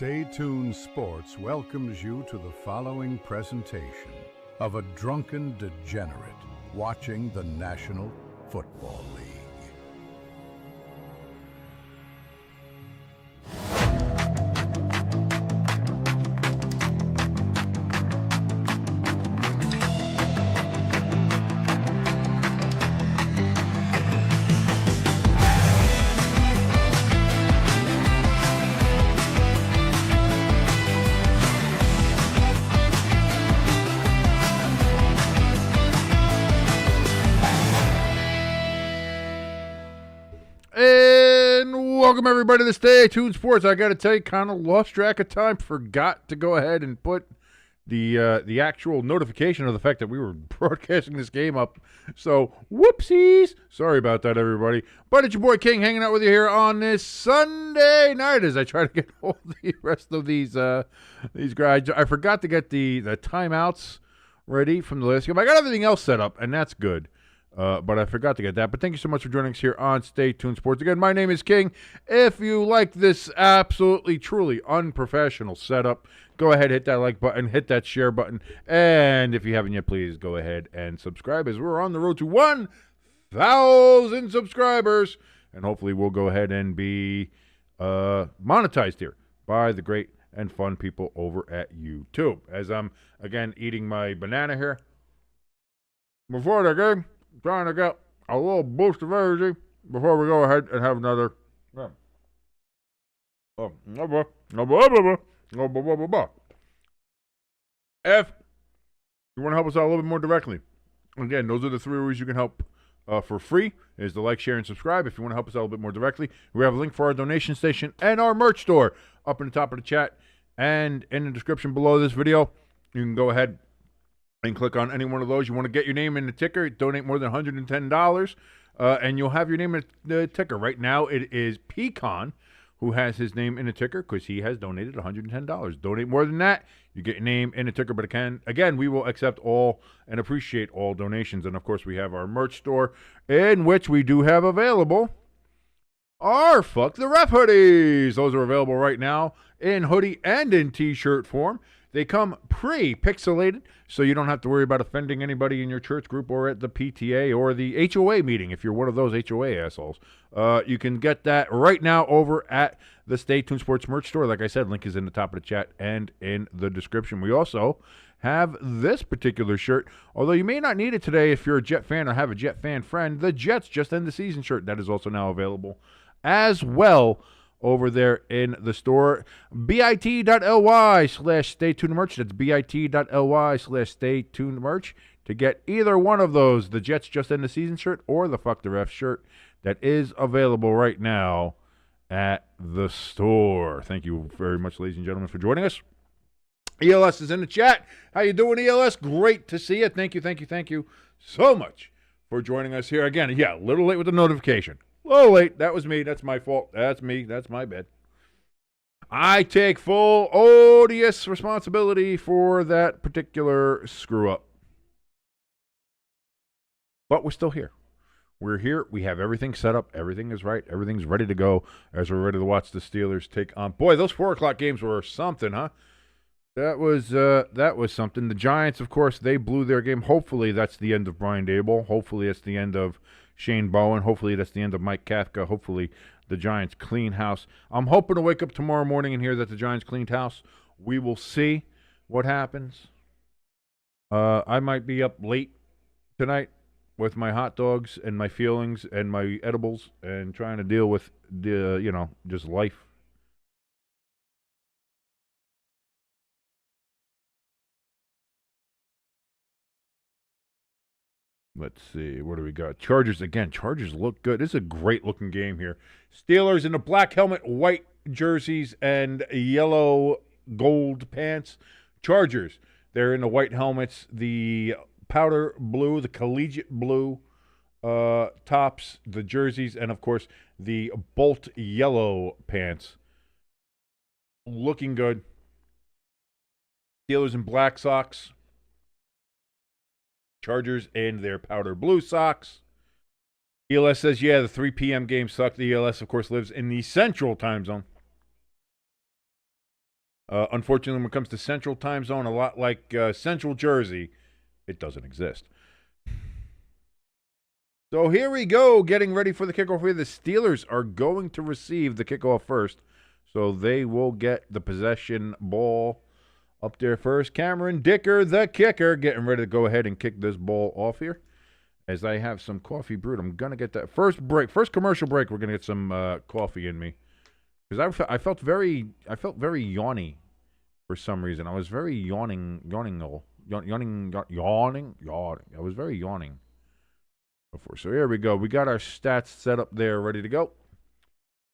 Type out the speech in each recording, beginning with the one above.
Stay Tuned Sports welcomes you to the following presentation of a drunken degenerate watching the National Football League. Welcome everybody to Stay Tuned Sports. I got to tell you, kind of lost track of time. Forgot to go ahead and put the actual notification of the fact that we were broadcasting this game up. So whoopsies. Sorry about that, everybody. But it's your boy King hanging out with you here on this Sunday night as I try to get all the rest of these guys. I forgot to get the timeouts ready from the last game. I got everything else set up, and that's good. But I forgot to get that. But thank you so much for joining us here on Stay Tuned Sports. Again, my name is King. If you like this absolutely, truly unprofessional setup, go ahead, hit that like button, hit that share button. And if you haven't yet, please go ahead and subscribe as we're on the road to 1,000 subscribers. And hopefully we'll go ahead and be monetized here by the great and fun people over at YouTube. As I'm, again, eating my banana here. Before the game, trying to get a little boost of energy before we go ahead and have another. If you want to help us out a little bit more directly, again, those are the three ways you can help for free, is to like, share, and subscribe. If you want to help us out a little bit more directly, we have a link for our donation station and our merch store up in the top of the chat and in the description below this video. You can go ahead and click on any one of those. You want to get your name in the ticker, donate more than $110, and you'll have your name in the ticker. Right now, it is Pecan who has his name in the ticker because he has donated $110. Donate more than that, you get your name in the ticker. But again, we will accept all and appreciate all donations. And, of course, we have our merch store in which we do have available our Fuck the Ref hoodies. Those are available right now in hoodie and in T-shirt form. They come pre-pixelated, so you don't have to worry about offending anybody in your church group or at the PTA or the HOA meeting if you're one of those HOA assholes. You can get that right now over at the Stay Tuned Sports merch store. Like I said, link is in the top of the chat and in the description. We also have this particular shirt, although you may not need it today if you're a Jet fan or have a Jet fan friend. The Jets Just End the Season shirt, that is also now available as well over there in the store. bit.ly/staytunedmerch. That's bit.ly/staytunedmerch to get either one of those, the Jets Just End the Season shirt or the Fuck the Ref shirt, that is available right now at the store. Thank you very much, ladies and gentlemen, for joining us. ELS is in the chat. How you doing, ELS? Great to see you. Thank you so much for joining us here. Again, yeah, a little late with the notification. Oh, wait, that was me. That's my fault. That's me. That's my bad. I take full odious responsibility for that particular screw-up. But we're still here. We're here. We have everything set up. Everything is right. Everything's ready to go as we're ready to watch the Steelers take on. Boy, those 4 o'clock games were something, huh? That was something. The Giants, of course, they blew their game. Hopefully that's the end of Brian Dable. Hopefully it's the end of Shane Bowen. Hopefully that's the end of Mike Kafka. Hopefully the Giants clean house. I'm hoping to wake up tomorrow morning and hear that the Giants cleaned house. We will see what happens. I might be up late tonight with my hot dogs and my feelings and my edibles and trying to deal with just life. Let's see. What do we got? Chargers again. Chargers look good. This is a great-looking game here. Steelers in the black helmet, white jerseys, and yellow gold pants. Chargers, they're in the white helmets, the powder blue, the collegiate blue tops, the jerseys, and, of course, the bolt yellow pants. Looking good. Steelers in black socks. Chargers in their powder blue socks. ELS says, yeah, the 3 p.m. game sucked. The ELS, of course, lives in the central time zone. Unfortunately, when it comes to Central Time Zone, a lot like Central Jersey, it doesn't exist. So here we go, getting ready for the kickoff here. The Steelers are going to receive the kickoff first, so they will get the possession ball up there first. Cameron Dicker, the kicker, getting ready to go ahead and kick this ball off here. As I have some coffee brewed, I'm going to get that first commercial break. We're going to get some coffee in me. Because I felt very yawny for some reason. I was very yawning. I was very yawning before. So here we go. We got our stats set up there, ready to go.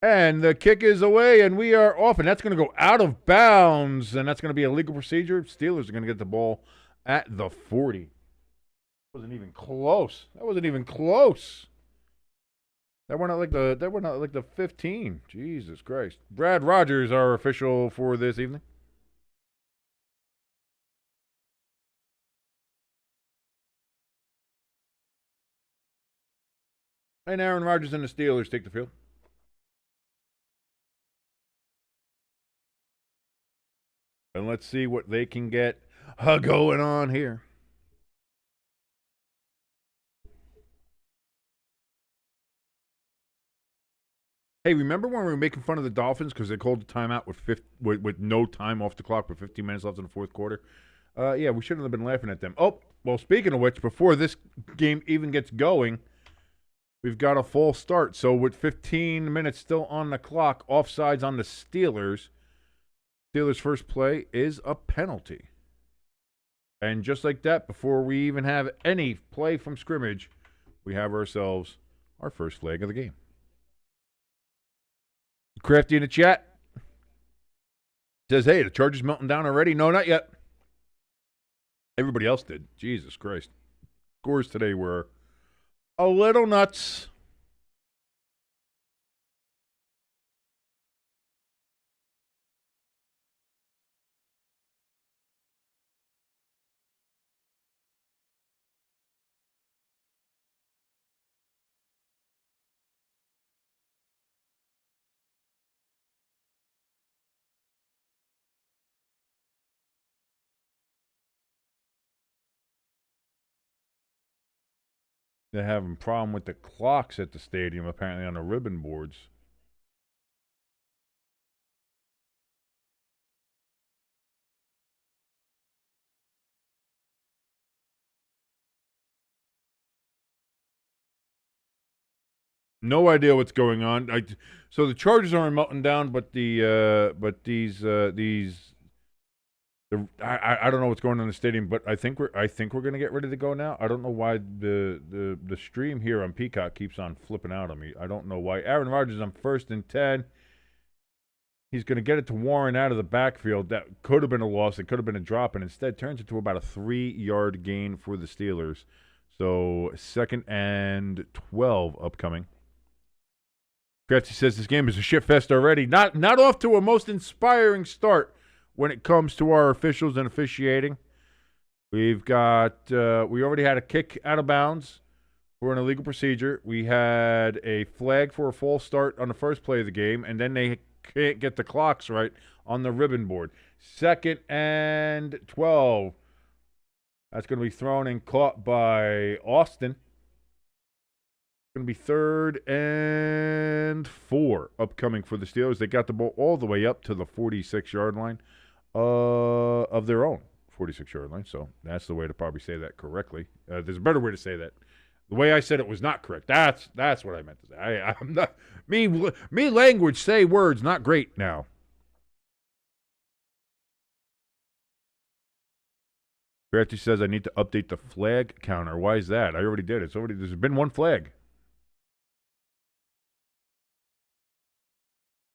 And the kick is away, and we are off. And that's going to go out of bounds, and that's going to be a legal procedure. Steelers are going to get the ball at the 40. Wasn't even close. That wasn't even close. That went out like the 15. Jesus Christ. Brad Rogers, our official for this evening. And Aaron Rodgers and the Steelers take the field. And let's see what they can get going on here. Hey, remember when we were making fun of the Dolphins because they called the timeout with no time off the clock with 15 minutes left in the fourth quarter? Yeah, we shouldn't have been laughing at them. Oh, well, speaking of which, before this game even gets going, we've got a false start. So with 15 minutes still on the clock, offsides on the Steelers. Steelers' first play is a penalty. And just like that, before we even have any play from scrimmage, we have ourselves our first flag of the game. Crafty in the chat says, hey, the Chargers melting down already? No, not yet. Everybody else did. Jesus Christ. Scores today were a little nuts. They're having a problem with the clocks at the stadium, apparently, on the ribbon boards. No idea what's going on. So the Chargers aren't melting down, but I don't know what's going on in the stadium, but I think we're going to get ready to go now. I don't know why the stream here on Peacock keeps on flipping out on me. I don't know why. Aaron Rodgers on 1st and 10. He's going to get it to Warren out of the backfield. That could have been a loss. It could have been a drop, and instead turns it to about a 3-yard gain for the Steelers. So 2nd and 12 upcoming. Crafty says this game is a shit fest already. Not off to a most inspiring start when it comes to our officials and officiating. We've got we already had a kick out of bounds for an illegal procedure. We had a flag for a false start on the first play of the game, and then they can't get the clocks right on the ribbon board. 2nd and 12. That's going to be thrown and caught by Austin. Going to be 3rd and 4 upcoming for the Steelers. They got the ball all the way up to the 46-yard line of their own 46-yard line. So that's the way to probably say that correctly. There's a better way to say that. The way I said it was not correct. That's what I meant to say. I'm not me language say words not great now. Crafty says I need to update the flag counter. Why is that? I already did. There's been one flag.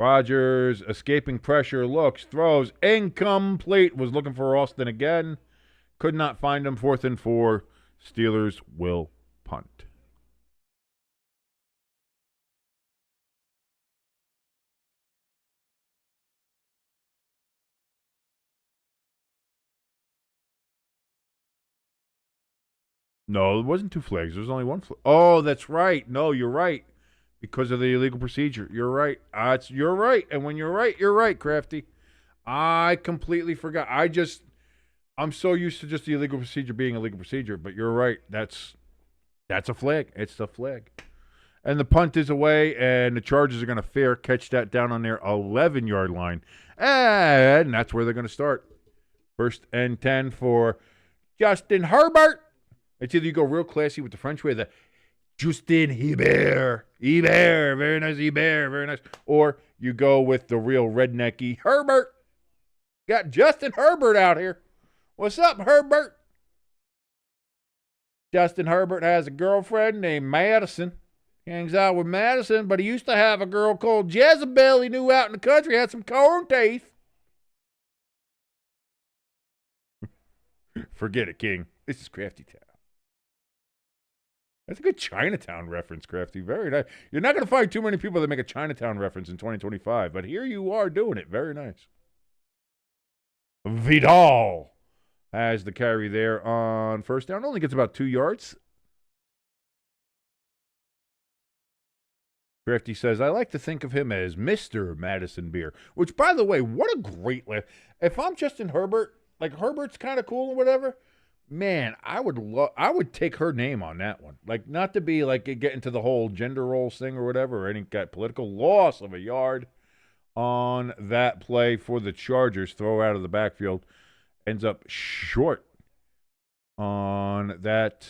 Rodgers escaping pressure, looks, throws, incomplete. Was looking for Austin again. Could not find him. 4th and 4. Steelers will punt. No, it wasn't 2 flags. There was only 1 flag. Oh, that's right. No, you're right. Because of the illegal procedure. You're right. You're right. And when you're right, Crafty. I completely forgot. I'm so used to just the illegal procedure being a legal procedure, but you're right. That's a flag. It's the flag. And the punt is away, and the Chargers are going to fair catch that down on their 11-yard line. And that's where they're going to start. 1st and 10 for Justin Herbert. It's either you go real classy with the French way, the Justin Herbert. Herbert. Very nice, Herbert. Very nice. Or you go with the real rednecky Herbert. Got Justin Herbert out here. What's up, Herbert? Justin Herbert has a girlfriend named Madison. He hangs out with Madison, but he used to have a girl called Jezebel he knew out in the country, had some corn teeth. Forget it, King. This is Crafty Town. That's a good Chinatown reference, Crafty. Very nice. You're not going to find too many people that make a Chinatown reference in 2025, but here you are doing it. Very nice. Vidal has the carry there on 1st down. Only gets about 2 yards. Crafty says, I like to think of him as Mr. Madison Beer, which, by the way, what a great laugh. If I'm Justin Herbert, like Herbert's kind of cool or whatever, man, I would take her name on that one. Like, not to be like get into the whole gender roles thing or whatever, or any political loss of a yard on that play for the Chargers. Throw out of the backfield. Ends up short on that.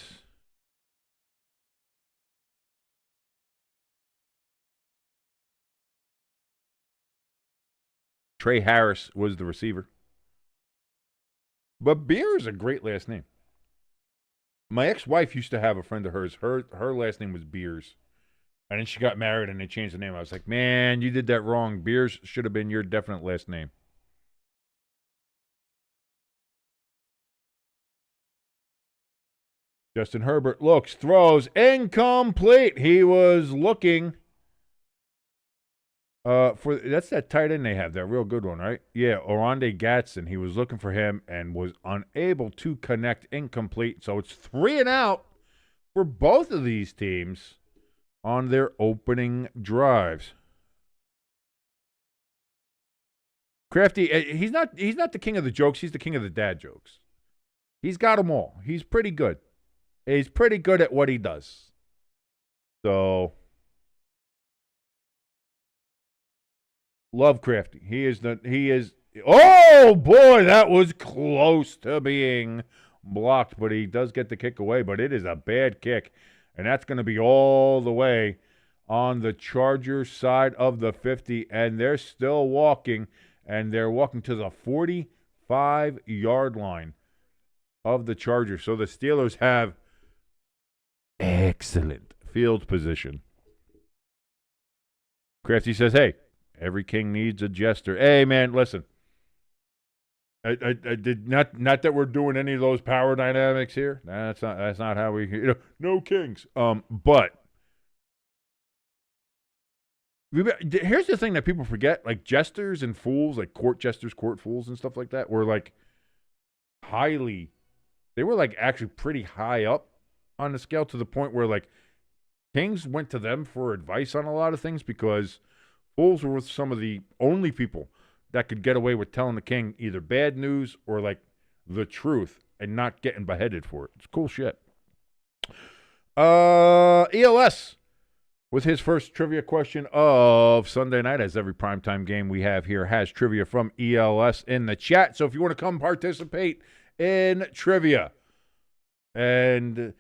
Trey Harris was the receiver. But Beer is a great last name. My ex-wife used to have a friend of hers. Her last name was Beers. And then she got married and they changed the name. I was like, man, you did that wrong. Beers should have been your definite last name. Justin Herbert looks, throws, incomplete. He was looking for that's that tight end they have, that real good one, right? Yeah, Oronde Gatson. He was looking for him and was unable to connect, incomplete. So it's 3 and out for both of these teams on their opening drives. Crafty, he's not the king of the jokes. He's the king of the dad jokes. He's got them all. He's pretty good. He's pretty good at what he does. So, love Crafty. He is. Oh boy, that was close to being blocked, but he does get the kick away. But it is a bad kick, and that's going to be all the way on the Chargers side of the 50, and they're still walking, and they're walking to the 45-yard line of the Chargers. So the Steelers have excellent field position. Crafty says, hey, every king needs a jester. Hey, man, listen. I did not that we're doing any of those power dynamics here. That's not how we, no kings. But here's the thing that people forget, like jesters and fools, like court jesters, court fools and stuff like that, were like they were like actually pretty high up on the scale, to the point where like kings went to them for advice on a lot of things, because fools were some of the only people that could get away with telling the king either bad news or like the truth and not getting beheaded for it. It's cool shit. ELS with his first trivia question of Sunday night, as every primetime game we have here has trivia from ELS in the chat. So if you want to come participate in trivia and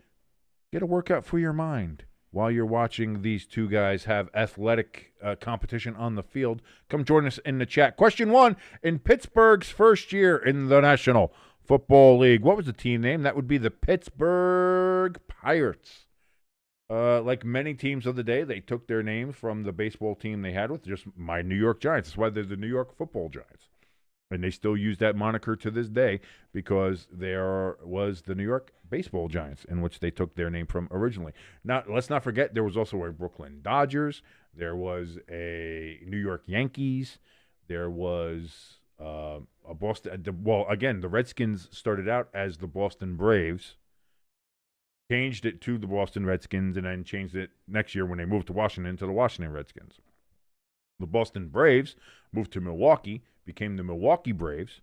get a workout for your mind while you're watching these two guys have athletic competition on the field, come join us in the chat. Question 1, in Pittsburgh's first year in the National Football League, what was the team name? That would be the Pittsburgh Pirates. Like many teams of the day, they took their names from the baseball team they had with just my New York Giants. That's why they're the New York Football Giants. And they still use that moniker to this day, because there was the New York Baseball Giants, in which they took their name from originally. Now, let's not forget, there was also a Brooklyn Dodgers. There was a New York Yankees. There was a Boston. Well, again, the Redskins started out as the Boston Braves, changed it to the Boston Redskins, and then changed it next year when they moved to Washington to the Washington Redskins. The Boston Braves moved to Milwaukee, became the Milwaukee Braves,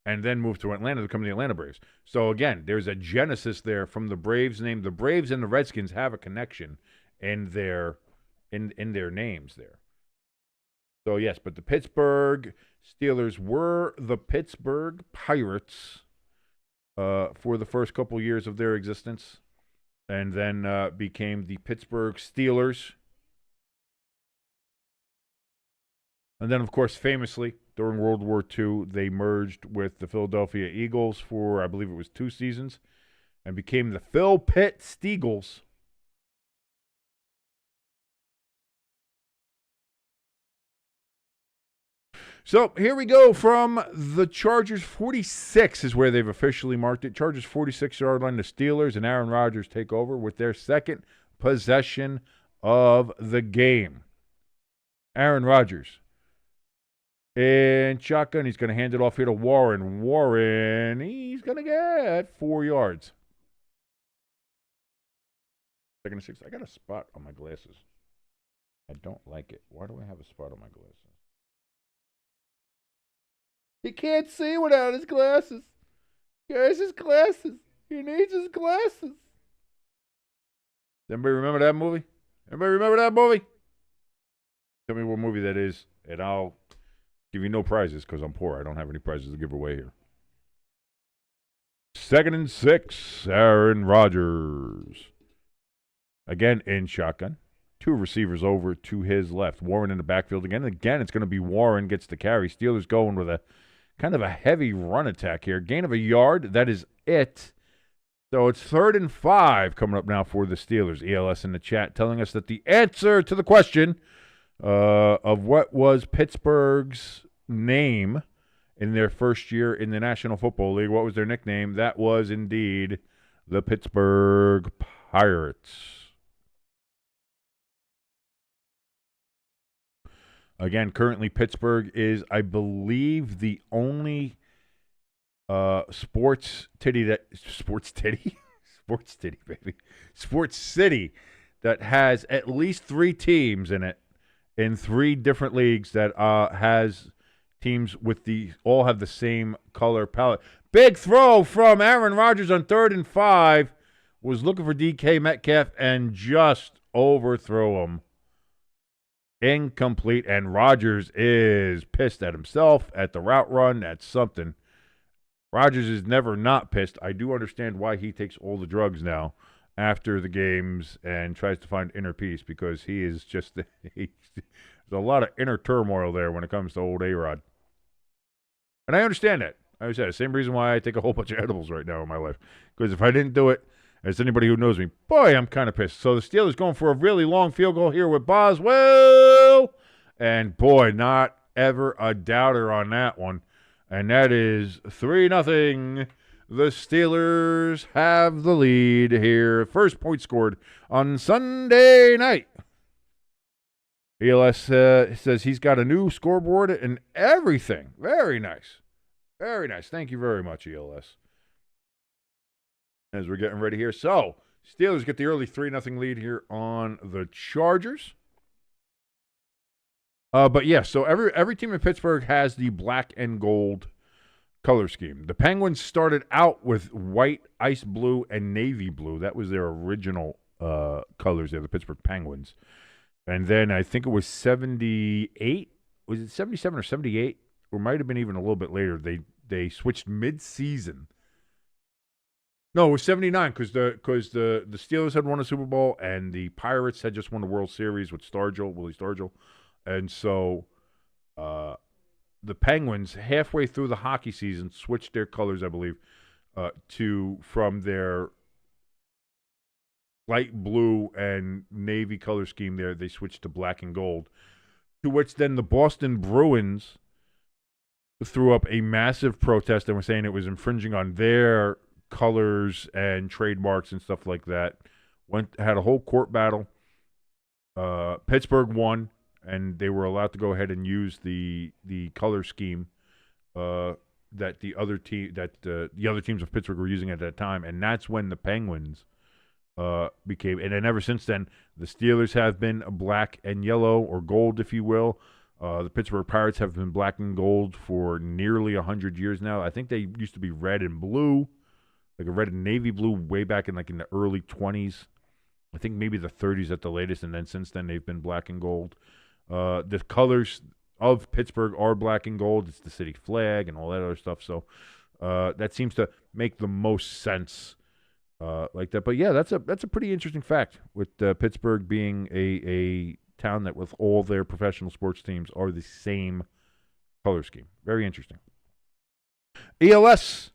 and then moved to Atlanta to become the Atlanta Braves. So again, there's a genesis there from the Braves name. The Braves and the Redskins have a connection in their names there. So yes, but the Pittsburgh Steelers were the Pittsburgh Pirates for the first couple years of their existence, and then became the Pittsburgh Steelers. And then, of course, famously, during World War II, they merged with the Philadelphia Eagles for, I believe it was 2 seasons, and became the Phil Pitt Steagles. So here we go from the Chargers. 46 is where they've officially marked it. Chargers 46-yard line. The Steelers and Aaron Rodgers take over with their second possession of the game. Aaron Rodgers in shotgun. He's going to hand it off here to Warren. Warren, he's going to get 4 yards. Second and 6. I got a spot on my glasses. I don't like it. Why do I have a spot on my glasses? He can't see without his glasses. Here's his glasses. He needs his glasses. Anybody remember that movie? Anybody remember that movie? Tell me what movie that is, and I'll give you no prizes because I'm poor. I don't have any prizes to give away here. 2nd and 6, Aaron Rodgers. Again in shotgun. 2 receivers over to his left. Warren in the backfield again. Again, it's going to be Warren gets the carry. Steelers going with a kind of a heavy run attack here. Gain of a yard. That is it. So it's 3rd and 5 coming up now for the Steelers. ELS in the chat telling us that the answer to the question of what was Pittsburgh's name in their first year in the National Football League, what was their nickname? That was indeed the Pittsburgh Pirates. Again, currently Pittsburgh is, I believe, the only sports city that has at least 3 teams in it in 3 different leagues that has teams with all have the same color palette. Big throw from Aaron Rodgers on 3rd and 5. Was looking for DK Metcalf and just overthrow him. Incomplete, and Rodgers is pissed at himself, at the route run, at something. Rodgers is never not pissed. I do understand why he takes all the drugs now after the games and tries to find inner peace, because he is just there's a lot of inner turmoil there when it comes to old A-Rod. And I understand that. I understand the same reason why I take a whole bunch of edibles right now in my life. Because if I didn't do it, as anybody who knows me, boy, I'm kind of pissed. So the Steelers going for a really long field goal here with Boswell. And boy, not ever a doubter on that one. And that is 3-0. The Steelers have the lead here. First point scored on Sunday night. ELS says he's got a new scoreboard and everything. Very nice. Very nice. Thank you very much, ELS. As we're getting ready here. So, Steelers get the early 3-0 lead here on the Chargers. But yeah, so every team in Pittsburgh has the black and gold color scheme. The Penguins started out with white, ice blue, and navy blue. That was their original colors there, the Pittsburgh Penguins. And then I think it was 78. Was it 77 or 78? Or might have been even a little bit later. They switched mid-season. No, it was 79 because the Steelers had won a Super Bowl and the Pirates had just won the World Series with Willie Stargell. And so the Penguins, halfway through the hockey season, switched their colors, I believe, from their light blue and navy color scheme there. They switched to black and gold, to which then the Boston Bruins threw up a massive protest and were saying it was infringing on their colors and trademarks and stuff like that. Had a whole court battle. Pittsburgh won, and they were allowed to go ahead and use the color scheme that the other teams of Pittsburgh were using at that time, and that's when the Penguins became. And then ever since then, the Steelers have been black and yellow, or gold, if you will. The Pittsburgh Pirates have been black and gold for nearly 100 years now. I think they used to be red and blue, like a red and navy blue way back in the early 20s. I think maybe the 30s at the latest, and then since then they've been black and gold. The colors of Pittsburgh are black and gold. It's the city flag and all that other stuff. So that seems to make the most sense like that. But yeah, that's a pretty interesting fact with Pittsburgh being a town that with all their professional sports teams are the same color scheme. Very interesting. ELS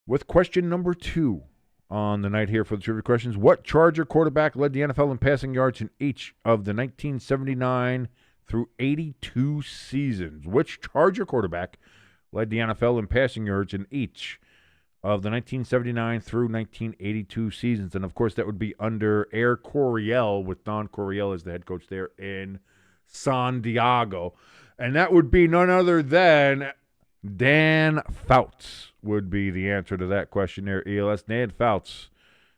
with question number 2 on the night here for the trivia questions. What Charger quarterback led the NFL in passing yards in each of the 1979 through 82 seasons? Which Charger quarterback led the NFL in passing yards in each of the 1979 through 1982 seasons? And, of course, that would be under Air Coryell, with Don Coryell as the head coach there in San Diego. And that would be none other than Dan Fouts would be the answer to that question there, ELS. Dan Fouts.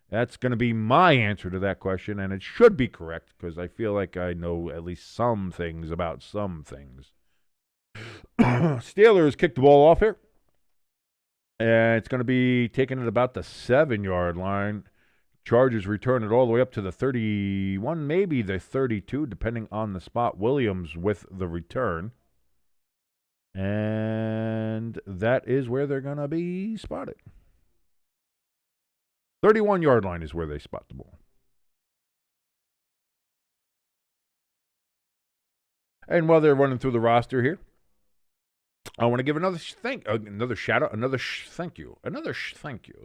That's going to be my answer to that question, and it should be correct because I feel like I know at least some things about some things. Steelers kick the ball off here. And it's going to be taken at about the 7-yard line. Chargers return it all the way up to the 31, maybe the 32, depending on the spot. Williams with the return. And that is where they're going to be spotted. 31-yard line is where they spot the ball. And while they're running through the roster here, I want to give another thank you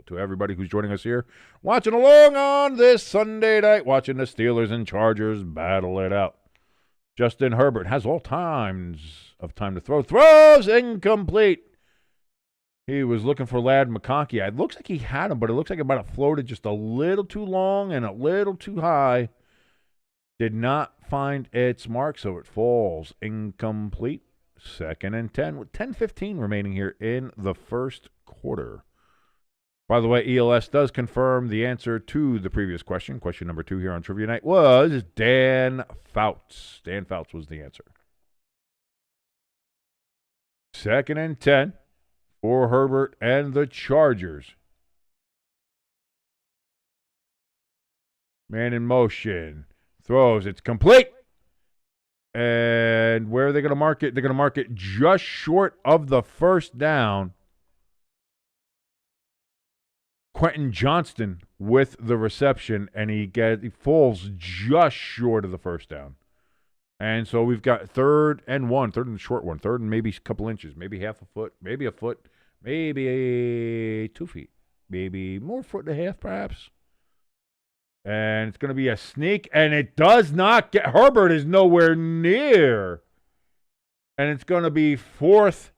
to everybody who's joining us here, watching along on this Sunday night, watching the Steelers and Chargers battle it out. Justin Herbert has all times of time to throw. Throws incomplete. He was looking for Ladd McConkey. It looks like he had him, but it looks like it might have floated just a little too long and a little too high. Did not find its mark, so it falls incomplete. 2nd and 10 with 10:15 remaining here in the first quarter. By the way, ELS does confirm the answer to the previous question. Question number 2 here on Trivia Night was Dan Fouts. Dan Fouts was the answer. 2nd and 10 for Herbert and the Chargers. Man in motion. Throws. It's complete. And where are they going to mark it? They're going to mark it just short of the first down. Quentin Johnston with the reception, and he falls just short of the first down. And so we've got 3rd and 1, 3rd and short one, 3rd and maybe a couple inches, maybe half a foot, maybe a foot, maybe 2 feet, maybe more, 1.5 perhaps. And it's going to be a sneak, and it does not get – Herbert is nowhere near. And it's going to be 4th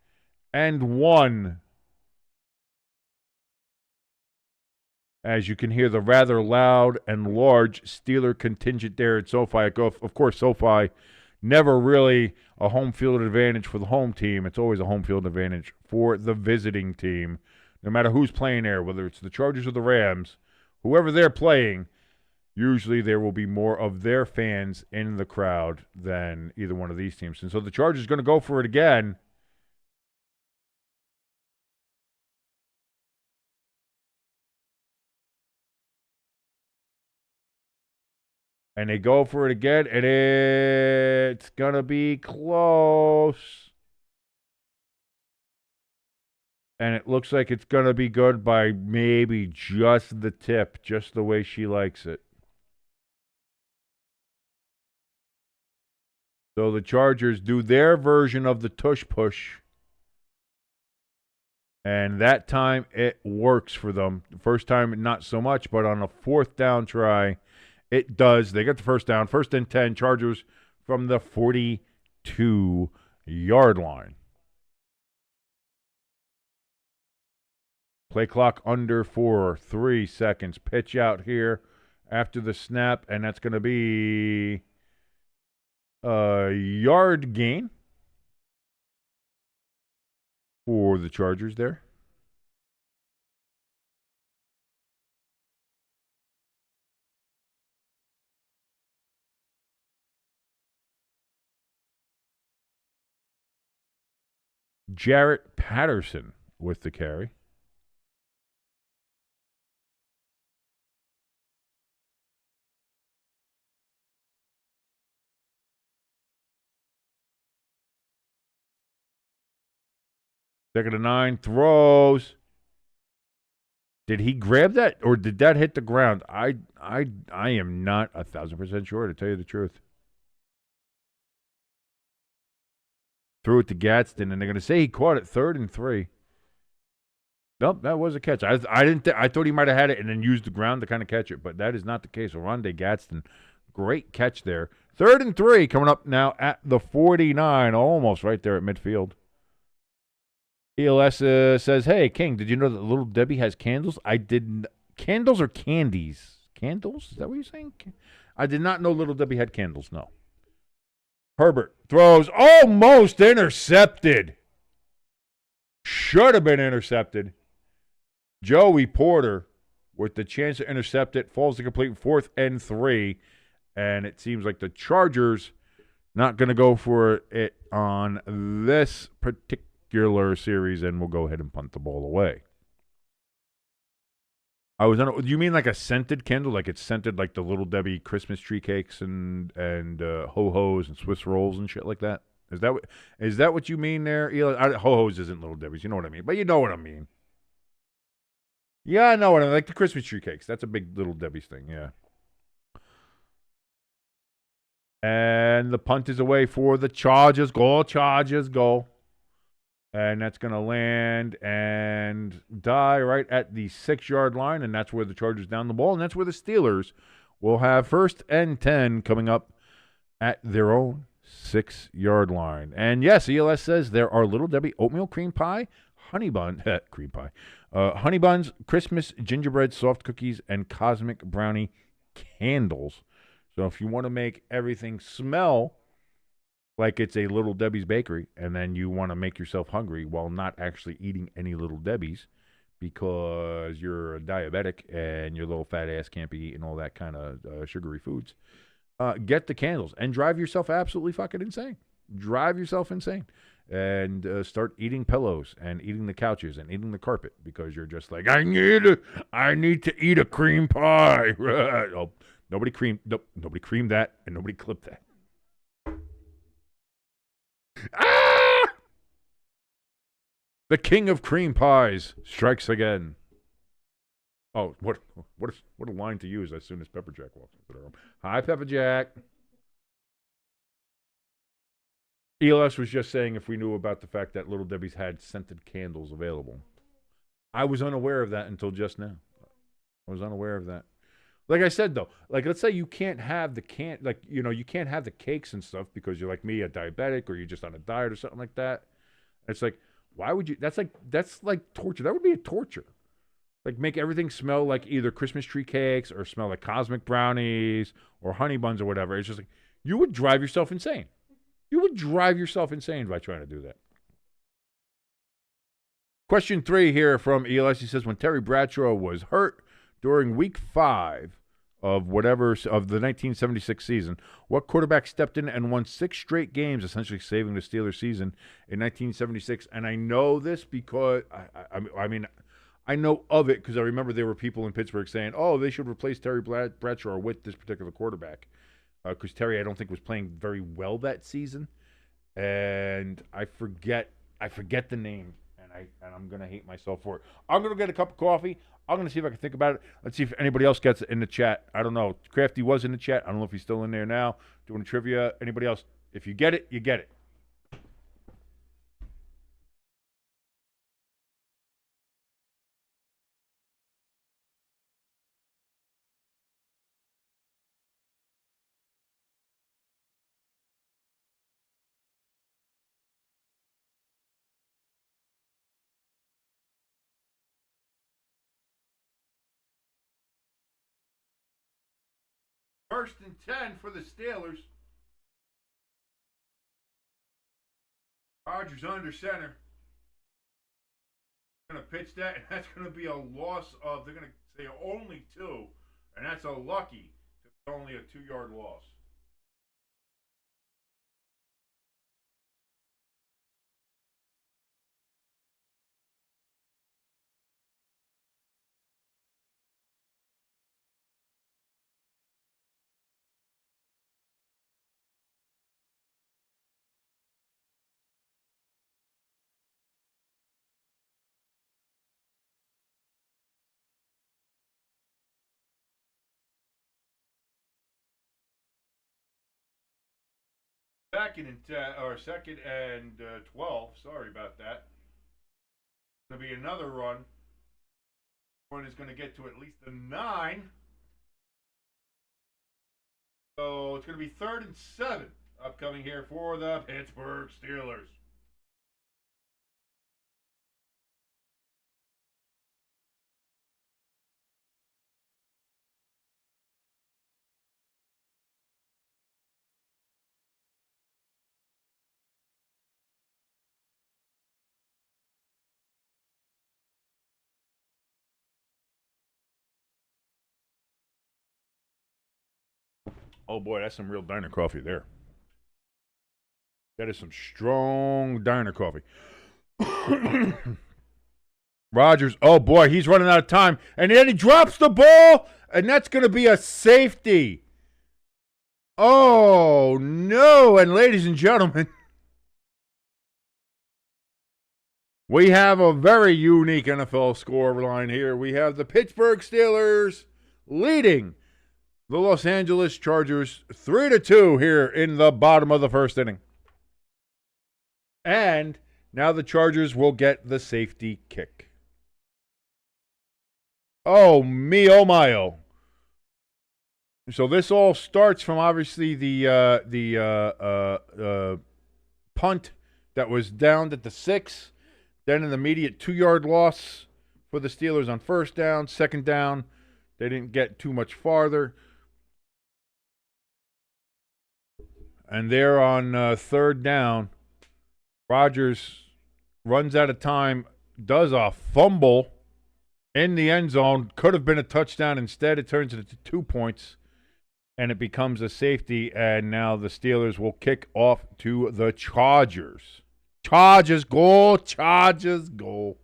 and 1. As you can hear the rather loud and large Steeler contingent there at SoFi. Of course, SoFi, never really a home field advantage for the home team. It's always a home field advantage for the visiting team. No matter who's playing there, whether it's the Chargers or the Rams, whoever they're playing – usually there will be more of their fans in the crowd than either one of these teams. And so the Chargers are going to go for it again. And they go for it again, and it's going to be close. And it looks like it's going to be good by maybe just the tip, just the way she likes it. So the Chargers do their version of the tush push. And that time it works for them. The first time, not so much, but on a 4th down try, it does. They get the first down. 1st and 10, Chargers from the 42-yard line. Play clock under 3 seconds. Pitch out here after the snap, and that's going to be a yard gain for the Chargers there. Jarrett Patterson with the carry. Second and 9, throws. Did he grab that, or did that hit the ground? I am not 1,000% sure, to tell you the truth. Threw it to Gadsden, and they're going to say he caught it 3rd and 3. Nope, that was a catch. I didn't. I thought he might have had it and then used the ground to kind of catch it, but that is not the case. Oronde Gadsden, great catch there. 3rd and 3 coming up now at the 49, almost right there at midfield. ELS says, "Hey King, did you know that Little Debbie has candles? I didn't. Candles or candies? Candles? Is that what you're saying? I did not know Little Debbie had candles. No." Herbert throws, almost intercepted. Should have been intercepted. Joey Porter with the chance to intercept it, falls to complete 4th and 3, and it seems like the Chargers not going to go for it on this particular series, and we'll go ahead and punt the ball away. Do you mean like a scented candle, like it's scented like the Little Debbie Christmas tree cakes and ho-hos and Swiss rolls and shit like that? Is that what you mean there? Ho-hos isn't Little Debbie's, you know what I mean, but you know what I mean. Yeah, I know what I mean. Like the Christmas tree cakes. That's a big Little Debbie's thing, yeah. And the punt is away for the Chargers. Chargers, go. And that's going to land and die right at the 6-yard line, and that's where the Chargers down the ball, and that's where the Steelers will have 1st and 10 coming up at their own 6-yard line. And yes, ELS says there are Little Debbie oatmeal cream pie, honey bun, cream pie, honey buns, Christmas gingerbread soft cookies, and cosmic brownie candles. So if you want to make everything smell like it's a Little Debbie's bakery, and then you want to make yourself hungry while not actually eating any Little Debbie's because you're a diabetic and your little fat ass can't be eating all that kind of sugary foods, get the candles and drive yourself absolutely fucking insane. Drive yourself insane. And start eating pillows and eating the couches and eating the carpet because you're just like, I need to eat a cream pie. Oh, nobody creamed that, and nobody clipped that. Ah! The king of cream pies strikes again. Oh, what a line to use as soon as Pepperjack walks into the room. Hi, Pepperjack. ELS was just saying if we knew about the fact that Little Debbie's had scented candles available. I was unaware of that until just now. I was unaware of that. Like I said, though, like let's say you can't have you can't have the cakes and stuff because you're like me, a diabetic, or you're just on a diet or something like that. It's like, why would you? That's like torture. That would be a torture. Like make everything smell like either Christmas tree cakes or smell like cosmic brownies or honey buns or whatever. It's just like you would drive yourself insane. You would drive yourself insane by trying to do that. Question 3 here from ELS. He says, when Terry Bradshaw was hurt during week 5 of the 1976 season, what quarterback stepped in and won 6 straight games, essentially saving the Steelers season in 1976? And I know this because, I know of it because I remember there were people in Pittsburgh saying, oh, they should replace Terry Bradshaw with this particular quarterback. Because Terry, I don't think, was playing very well that season. And I forget the name. And I'm going to hate myself for it. I'm going to get a cup of coffee. I'm going to see if I can think about it. Let's see if anybody else gets it in the chat. I don't know. Crafty was in the chat. I don't know if he's still in there now doing trivia. Anybody else? If you get it, you get it. First and 10 for the Steelers. Rodgers under center. Going to pitch that, and that's going to be a loss of, they're going to say only 2, and that's a lucky. It's only a 2-yard loss. second and 12. Sorry about that. Going to be another run. One is going to get to at least a 9. So it's going to be 3rd and 7 upcoming here for the Pittsburgh Steelers. Oh boy, that's some real diner coffee there. That is some strong diner coffee. Rodgers, oh boy, he's running out of time. And then he drops the ball, and that's going to be a safety. Oh no, and ladies and gentlemen, we have a very unique NFL scoreline here. We have the Pittsburgh Steelers leading the Los Angeles Chargers 3-2 here in the bottom of the first inning. And now the Chargers will get the safety kick. Oh, me, oh, my, oh. So this all starts from obviously the punt that was downed at the 6. Then an immediate 2-yard loss for the Steelers on first down. Second down, they didn't get too much farther. And there on third down, Rodgers runs out of time, does a fumble in the end zone. Could have been a touchdown. Instead, it turns into 2 points, and it becomes a safety. And now the Steelers will kick off to the Chargers. Chargers go, Chargers go.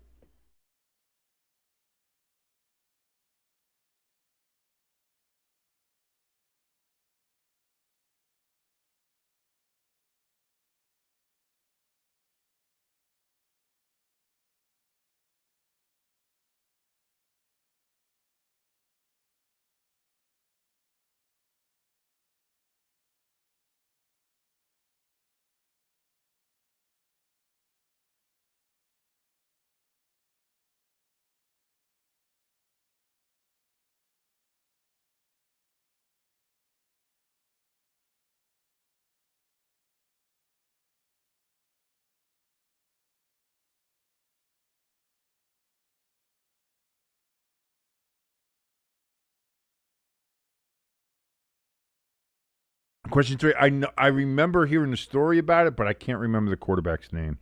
Question 3. I remember hearing the story about it, but I can't remember the quarterback's name.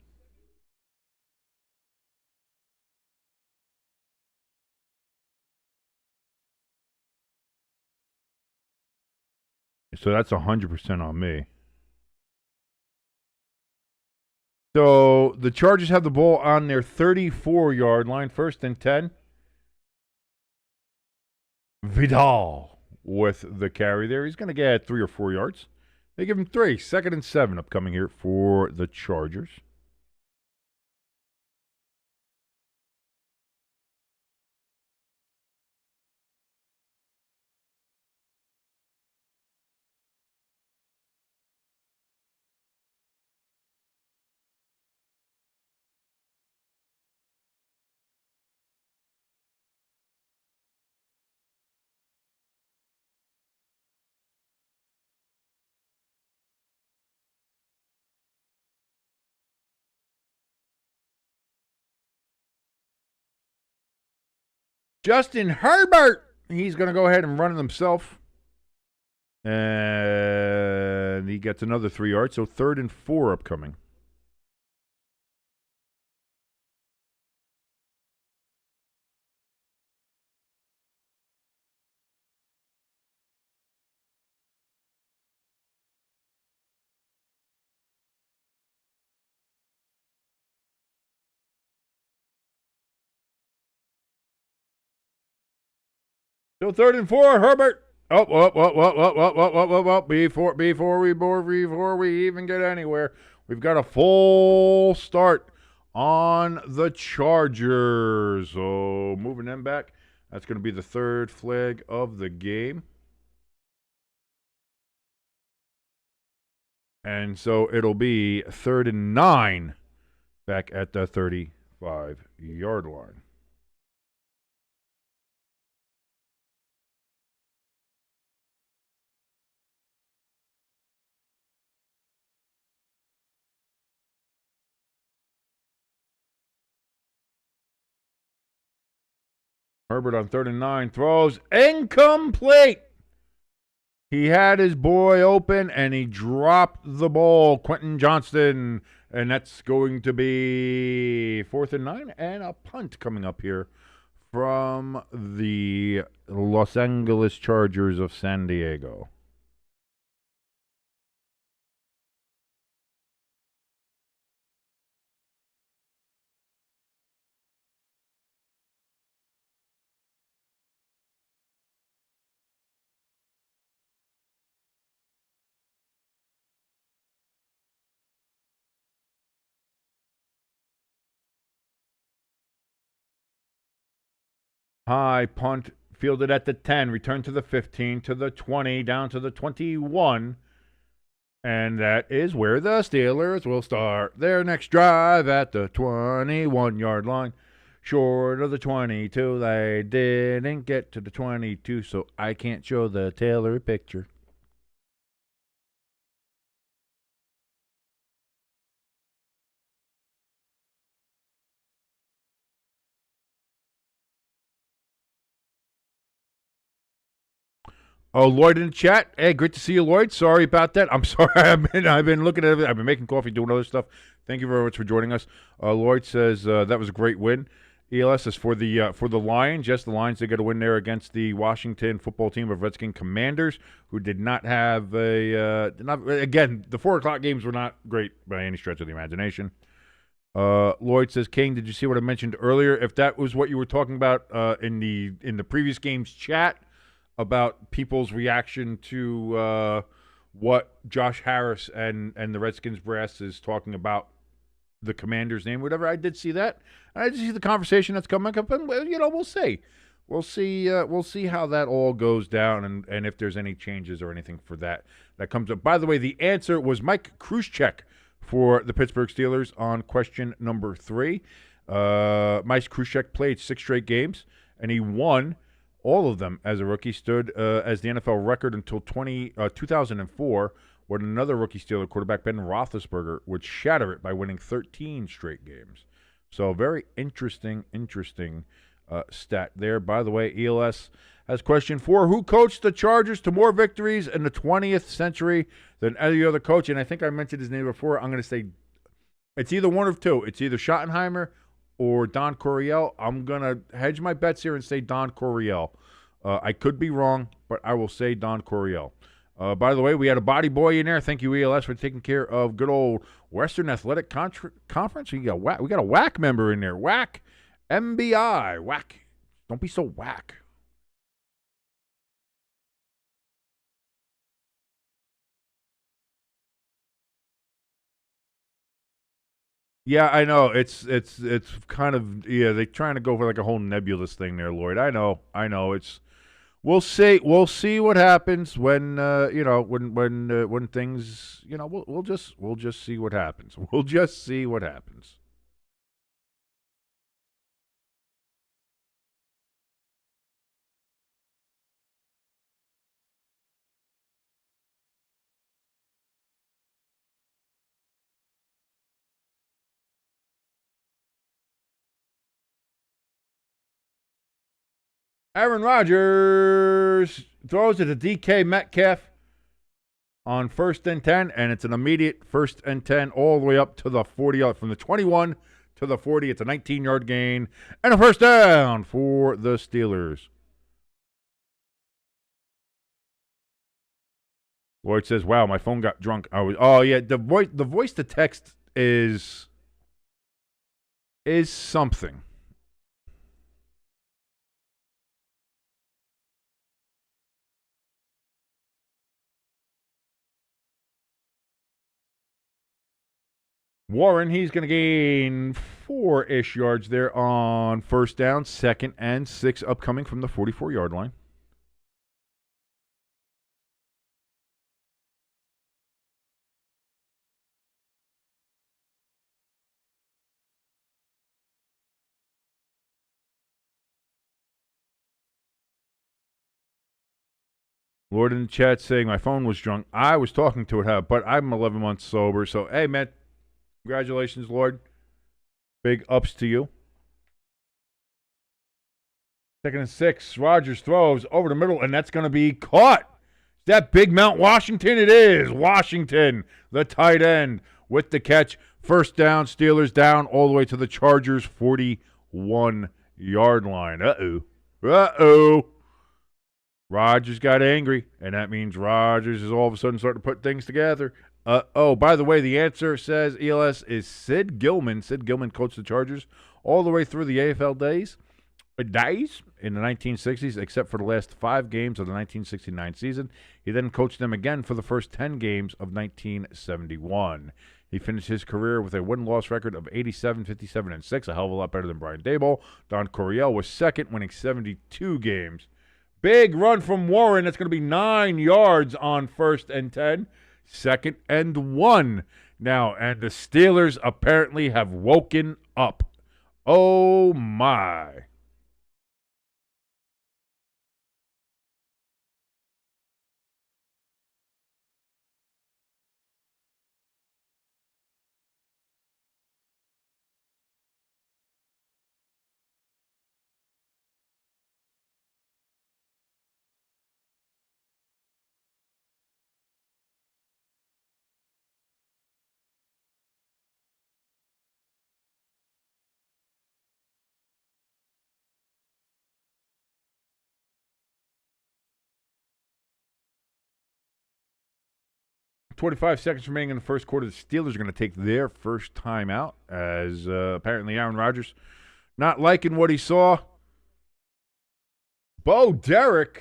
So that's 100% on me. So the Chargers have the ball on their 34-yard line, 1st and 10. Vidal with the carry there. He's going to get 3 or 4 yards. They give him 3. 2nd and 7 upcoming here for the Chargers. Justin Herbert. He's going to go ahead and run it himself. And he gets another 3 yards. So 3rd and 4 upcoming. So 3rd and 4, Herbert. Before we even get anywhere, we've got a full start on the Chargers. So moving them back, that's going to be the 3rd flag of the game. And so it'll be 3rd and 9 back at the 35-yard line. Herbert on 3rd and 9 throws incomplete. He had his boy open, and he dropped the ball, Quentin Johnston, and that's going to be 4th and 9 and a punt coming up here from the Los Angeles Chargers of San Diego. High punt fielded at the 10, return to the 15, to the 20, down to the 21. And that is where the Steelers will start their next drive at the 21-yard line. Short of the 22, they didn't get to the 22, so I can't show the Taylor picture. Oh, Lloyd in the chat. Hey, great to see you, Lloyd. Sorry about that. I'm sorry. I've been looking at it. I've been making coffee, doing other stuff. Thank you very much for joining us. Lloyd says that was a great win. ELS is for the Lions. Yes, the Lions, they got a win there against the Washington football team of Redskin Commanders, who did not have again, the 4 o'clock games were not great by any stretch of the imagination. Lloyd says, King, did you see what I mentioned earlier? If that was what you were talking about in the previous game's chat, about people's reaction to what Josh Harris and the Redskins brass is talking about the Commander's name, whatever. I did see that. I did see the conversation that's coming up, and we'll see. We'll see how that all goes down, and if there's any changes or anything for that comes up. By the way, the answer was Mike Kruschek for the Pittsburgh Steelers on question number 3. Mike Kruschek played 6 straight games, and he won all of them as a rookie. Stood as the NFL record until 2004, when another rookie Steeler quarterback, Ben Roethlisberger, would shatter it by winning 13 straight games. So very interesting stat there. By the way, ELS has question 4. Who coached the Chargers to more victories in the 20th century than any other coach? And I think I mentioned his name before. I'm going to say it's either one of two. It's either Schottenheimer or Don Coryell. I'm going to hedge my bets here and say Don Coryell. I could be wrong, but I will say Don Coryell. By the way, we had a body boy in there. Thank you, ELS, for taking care of good old Western Athletic Conference. We got a WAC member in there. WAC, MBI. WAC. Don't be so whack. Yeah, I know. It's kind of, they're trying to go for like a whole nebulous thing there, Lloyd. I know. It's we'll see what happens when when things, we'll just see what happens. We'll just see what happens. Aaron Rodgers throws it to DK Metcalf on 1st and 10, and it's an immediate 1st and 10 all the way up to the 40, from the 21 to the 40. It's a 19-yard gain and a 1st down for the Steelers. Lloyd says, "Wow, my phone got drunk." The voice to text is something. Warren, he's going to gain 4-ish yards there on 1st down, 2nd and 6 upcoming from the 44-yard line. Lord in the chat saying my phone was drunk. I was talking to it, but I'm 11 months sober. So, hey, man, congratulations, Lord. Big ups to you. 2nd and 6. Rodgers throws over the middle, and that's going to be caught. Is that Big Mount Washington? It is. Washington, the tight end, with the catch. First down, Steelers down all the way to the Chargers' 41-yard line. Uh-oh. Rodgers got angry, and that means Rodgers is all of a sudden starting to put things together. By the way, the answer says ELS is Sid Gilman. Sid Gilman coached the Chargers all the way through the AFL days in the 1960s, except for the last 5 games of the 1969 season. He then coached them again for the first 10 games of 1971. He finished his career with a win-loss record of 87, 57, and 6, a hell of a lot better than Brian Daboll. Don Coryell was second, winning 72 games. Big run from Warren. That's going to be 9 yards on 1st and 10. 2nd and 1 now, and the Steelers apparently have woken up. Oh, my. .25 seconds remaining in the first quarter. The Steelers are going to take their first time out as apparently Aaron Rodgers not liking what he saw. Bo Derek,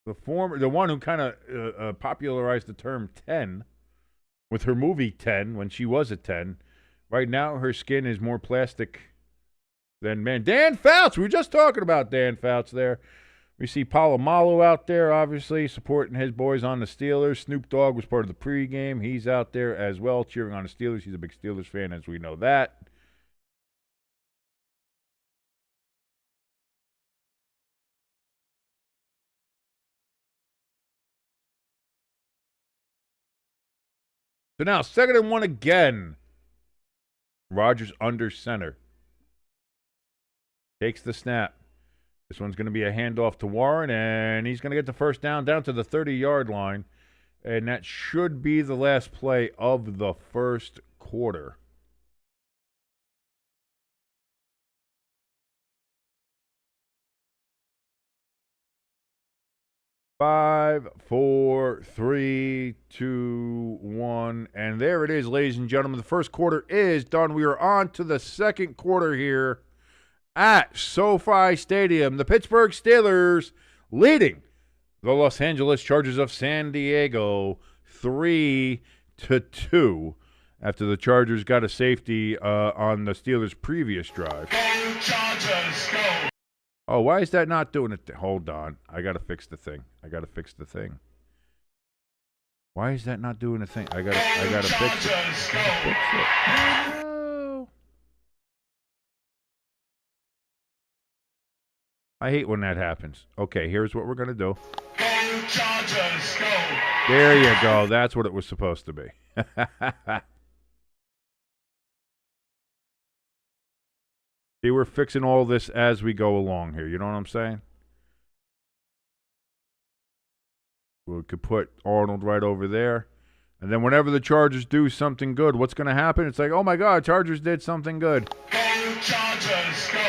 the one who kind of popularized the term 10 with her movie 10 when she was a 10. Right now, her skin is more plastic than man. Dan Fouts, we were just talking about Dan Fouts there. We see Polamalu out there, obviously, supporting his boys on the Steelers. Snoop Dogg was part of the pregame. He's out there as well, cheering on the Steelers. He's a big Steelers fan, as we know that. So now, 2nd and 1 again. Rodgers under center. Takes the snap. This one's going to be a handoff to Warren, and he's going to get the first down to the 30-yard line. And that should be the last play of the first quarter. Five, four, three, two, one, and there it is, ladies and gentlemen. The first quarter is done. We are on to the second quarter here at SoFi Stadium. The Pittsburgh Steelers leading the Los Angeles Chargers of San Diego 3-2 after the Chargers got a safety on the Steelers' previous drive. Chargers, go! Oh, why is that not doing it? Hold on. I got to fix the thing. Why is that not doing the thing? I got to fix it. No. I hate when that happens. Okay, here's what we're going to do. Go Chargers, go! There you go. That's what it was supposed to be. See, we're fixing all this as we go along here. You know what I'm saying? We could put Arnold right over there. And then whenever the Chargers do something good, what's going to happen? It's like, oh, my God, Chargers did something good. Go Chargers, go!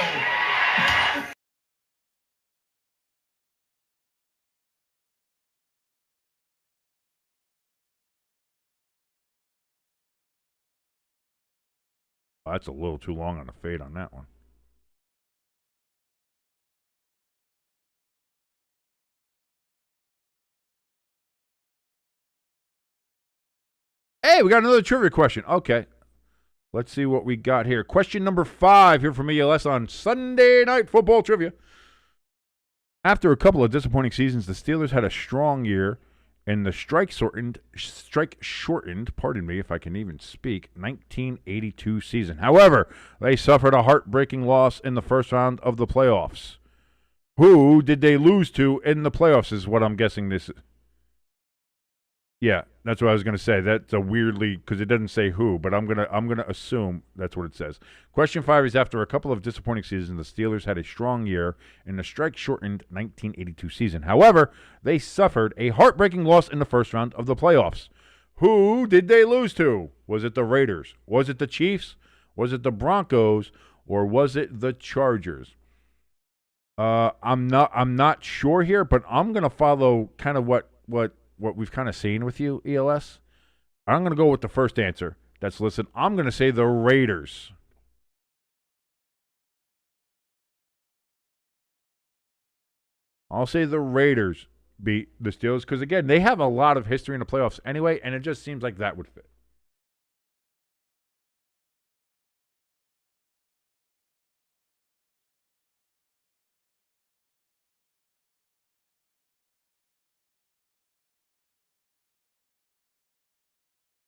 Oh, that's a little too long on the fade on that one. Hey, we got another trivia question. Okay. Let's see what we got here. Question number 5 here from ELS on Sunday Night Football Trivia. After a couple of disappointing seasons, the Steelers had a strong year in the strike-shortened, pardon me if I can even speak, 1982 season. However, they suffered a heartbreaking loss in the first round of the playoffs. Who did they lose to in the playoffs is what I'm guessing this is. Yeah, that's what I was going to say. That's a weirdly, because it doesn't say who, but I'm gonna assume that's what it says. Question 5 is, after a couple of disappointing seasons, the Steelers had a strong year in the strike-shortened 1982 season. However, they suffered a heartbreaking loss in the first round of the playoffs. Who did they lose to? Was it the Raiders? Was it the Chiefs? Was it the Broncos? Or was it the Chargers? I'm not sure here, but I'm gonna follow kind of what we've kind of seen with you, ELS. I'm going to go with the first answer that's listed. I'm going to say the Raiders. I'll say the Raiders beat the Steelers because, again, they have a lot of history in the playoffs anyway, and it just seems like that would fit.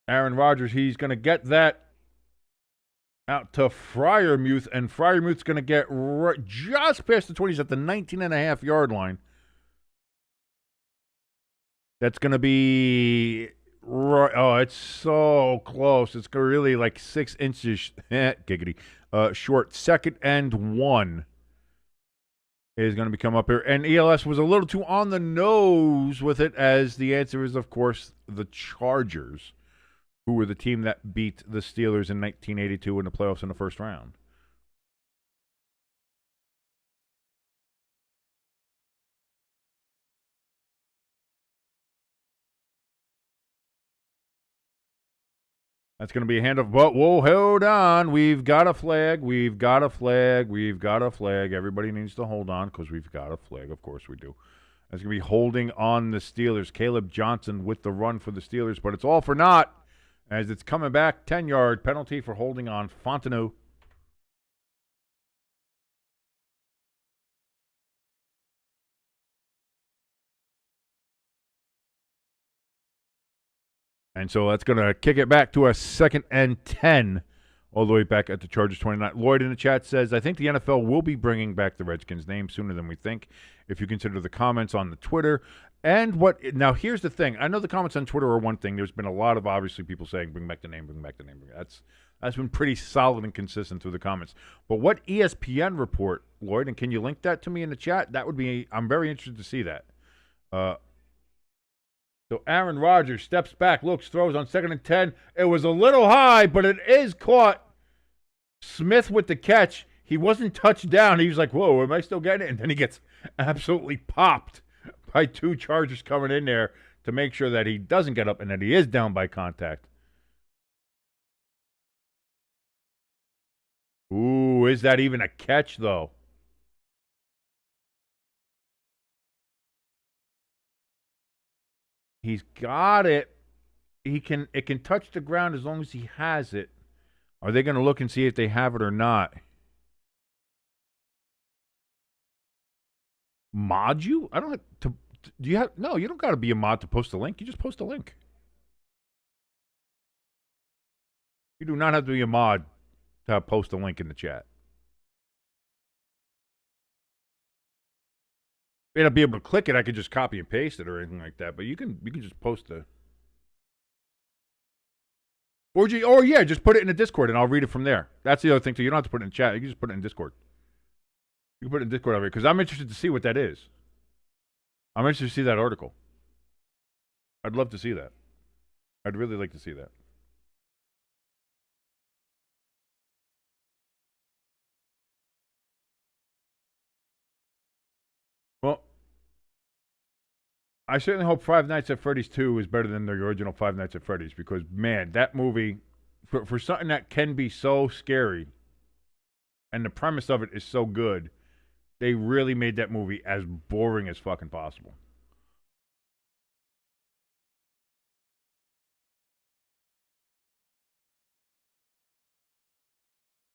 Aaron Rodgers, he's going to get that out to Freiermuth, and Freiermuth's going to get just past the 20s at the 19.5-yard line. That's going to be oh, it's so close. It's really like 6 inches giggity short. 2nd and 1 is going to come up here. And ELS was a little too on the nose with it, as the answer is, of course, the Chargers, who were the team that beat the Steelers in 1982 in the playoffs in the first round. That's going to be a handoff. But, whoa, hold on. We've got a flag. We've got a flag. We've got a flag. Everybody needs to hold on because we've got a flag. Of course we do. That's going to be holding on the Steelers. Caleb Johnson with the run for the Steelers. But it's all for naught, as it's coming back. 10-yard penalty for holding on Fontenot. And so that's going to kick it back to a 2nd and 10, all the way back at the Chargers 29. Lloyd in the chat says, I think the NFL will be bringing back the Redskins name sooner than we think, if you consider the comments on the Twitter. And what now, here's the thing. I know the comments on Twitter are one thing. There's been a lot of, obviously, people saying, bring back the name, bring back the name. That's been pretty solid and consistent through the comments. But what ESPN report, Lloyd, and can you link that to me in the chat? That would be, I'm very interested to see that. So Aaron Rodgers steps back, looks, throws on 2nd and 10. It was a little high, but it is caught. Smith with the catch. He wasn't touched down. He was like, whoa, am I still getting it? And then he gets absolutely popped by 2 Chargers coming in there to make sure that he doesn't get up and that he is down by contact. Ooh, is that even a catch, though? He's got it. It can touch the ground as long as he has it. Are they going to look and see if they have it or not? Mod you? I don't have to. Do you have? No, you don't got to be a mod to post a link. You just post a link. You do not have to be a mod to post a link in the chat. May not be able to click it. I could just copy and paste it or anything like that. But you can just post a. Or yeah, just put it in the Discord and I'll read it from there. That's the other thing too. You don't have to put it in chat. You can just put it in Discord. You can put it in Discord over here because I'm interested to see what that is. I'm interested to see that article. I'd love to see that. I'd really like to see that. Well, I certainly hope Five Nights at Freddy's 2 is better than the original Five Nights at Freddy's because, man, that movie, for something that can be so scary and the premise of it is so good, they really made that movie as boring as fucking possible.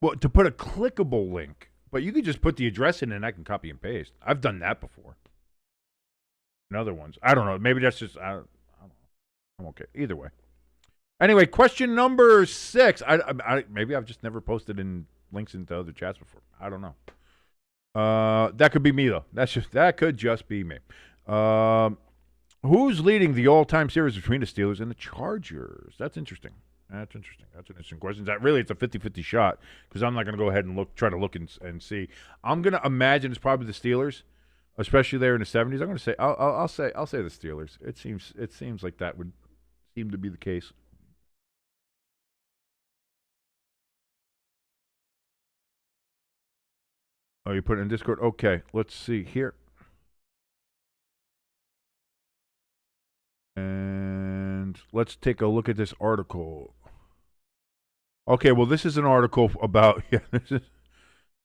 Well, to put a clickable link, but you could just put the address in and I can copy and paste. I've done that before. In other ones. I don't know. Maybe that's just, I don't know. I'm okay. Either way. Anyway, question number 6. Maybe I've just never posted in links into other chats before. I don't know. That could be me though. That could just be me. Who's leading the all-time series between the Steelers and the Chargers? That's interesting. That's an interesting question. It's a 50-50 shot because I'm not going to go ahead and try to look and see. I'm going to imagine it's probably the Steelers, especially there in the 70s. I'm going to say I'll say the Steelers. It seems like that would seem to be the case. Oh, you put it in Discord? Okay, let's see here. And let's take a look at this article. Okay, well, this is an article about,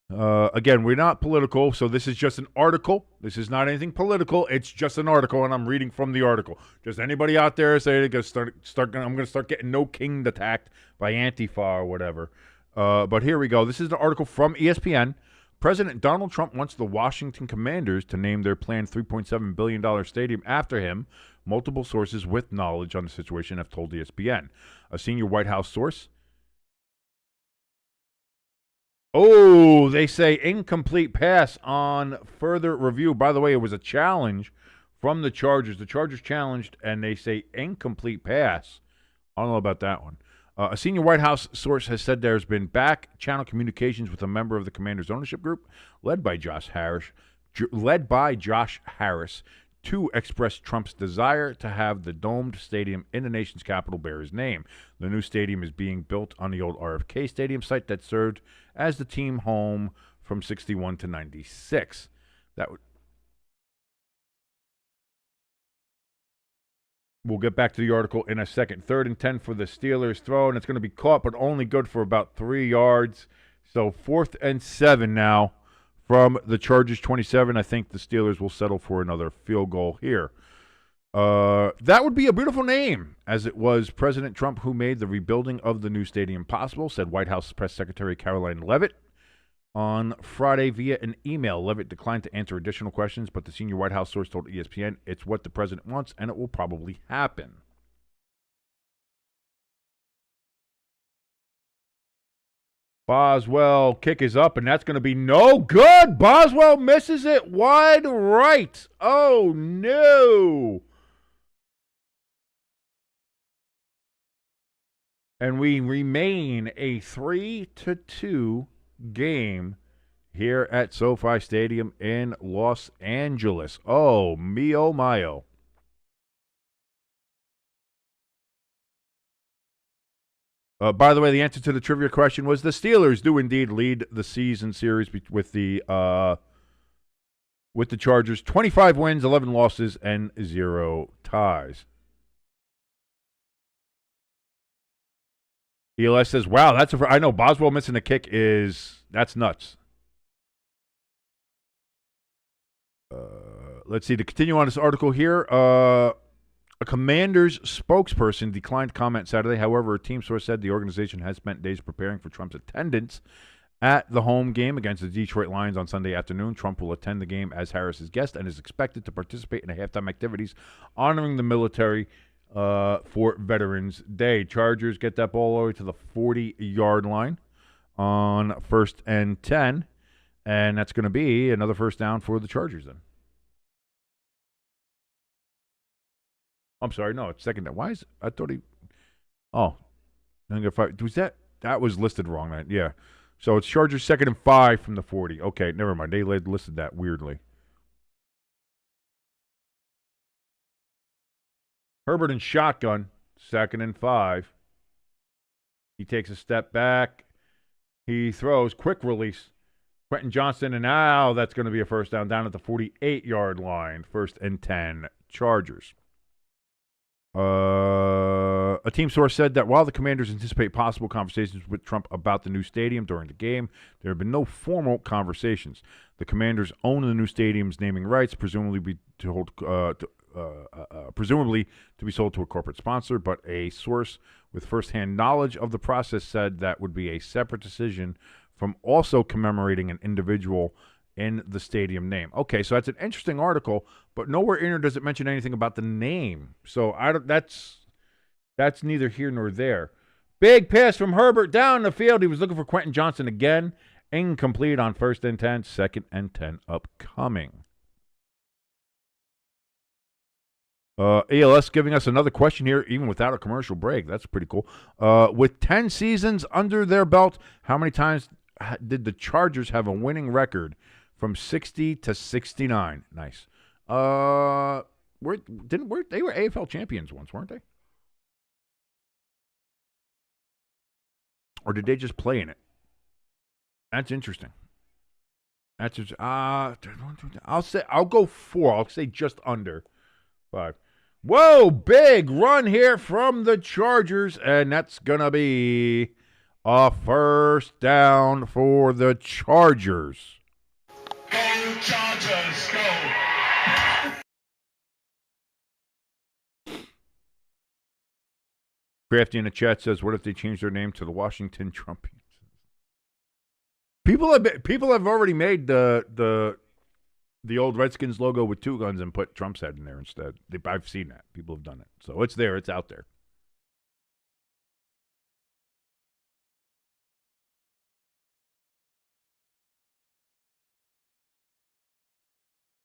again, we're not political, so this is just an article. This is not anything political. It's just an article, and I'm reading from the article. Just anybody out there say I'm going to start getting no king attacked by Antifa or whatever. But here we go. This is an article from ESPN. President Donald Trump wants the Washington Commanders to name their planned $3.7 billion stadium after him. Multiple sources with knowledge on the situation have told ESPN. A senior White House source. Oh, they say incomplete pass on further review. By the way, it was a challenge from the Chargers. The Chargers challenged, and they say incomplete pass. I don't know about that one. A senior White House source has said there's been back-channel communications with a member of the Commanders' ownership group, led by Josh Harris, to express Trump's desire to have the domed stadium in the nation's capital bear his name. The new stadium is being built on the old RFK Stadium site that served as the team home from 61 to 96. We'll get back to the article in a second. 3rd and 10 for the Steelers throw, and it's going to be caught, but only good for about 3 yards. So 4th and 7 now from the Chargers 27. I think the Steelers will settle for another field goal here. That would be a beautiful name, as it was President Trump who made the rebuilding of the new stadium possible, said White House Press Secretary Caroline Leavitt. On Friday via an email, Leavitt declined to answer additional questions, but the senior White House source told ESPN it's what the president wants, and it will probably happen. Boswell kick is up, and that's going to be no good. Boswell misses it wide right. Oh, no. And we remain a 3-2 game here at SoFi Stadium in Los Angeles. Oh, mio mio. By the way, the answer to the trivia question was the Steelers do indeed lead the season series with the Chargers. 25 wins, 11 losses, and 0 ties. ELS says, wow, I know Boswell missing a kick that's nuts. Let's see, to continue on this article here, a Commanders spokesperson declined comment Saturday. However, a team source said the organization has spent days preparing for Trump's attendance at the home game against the Detroit Lions on Sunday afternoon. Trump will attend the game as Harris's guest and is expected to participate in the halftime activities honoring the military for Veterans Day. Chargers get that ball over to the 40-yard line on 1st and 10, and that's going to be another first down for the Chargers then. I'm sorry, no, it's second down. Why is I thought he? Oh, that was listed wrong. Then yeah, so it's Chargers 2nd and 5 from the 40. Okay, never mind. They listed that weirdly. Herbert and shotgun, 2nd and 5. He takes a step back. He throws, quick release. Quentin Johnston, and now that's going to be a first down at the 48-yard line. 1st and 10, Chargers. A team source said that while the Commanders anticipate possible conversations with Trump about the new stadium during the game, there have been no formal conversations. The Commanders own the new stadium's naming rights, presumably to be sold to a corporate sponsor, but a source with firsthand knowledge of the process said that would be a separate decision from also commemorating an individual in the stadium name. Okay, so that's an interesting article, but nowhere in here does it mention anything about the name. So that's neither here nor there. Big pass from Herbert down the field. He was looking for Quentin Johnston again, Incomplete on 1st and 10, 2nd and 10 upcoming. ELS giving us another question here, even without a commercial break. That's pretty cool. With 10 seasons under their belt, how many times did the Chargers have a winning record from 60 to 69? Nice. They were AFL champions once, weren't they? Or did they just play in it? That's interesting. I'll go 4. I'll say just under 5. Whoa, big run here from the Chargers, and that's going to be a first down for the Chargers. Go Chargers, go! Crafty in the chat says, what if they change their name to the Washington Trumpians? People have already made the old Redskins logo with 2 guns and put Trump's head in there instead. I've seen that. People have done it. So it's there. It's out there.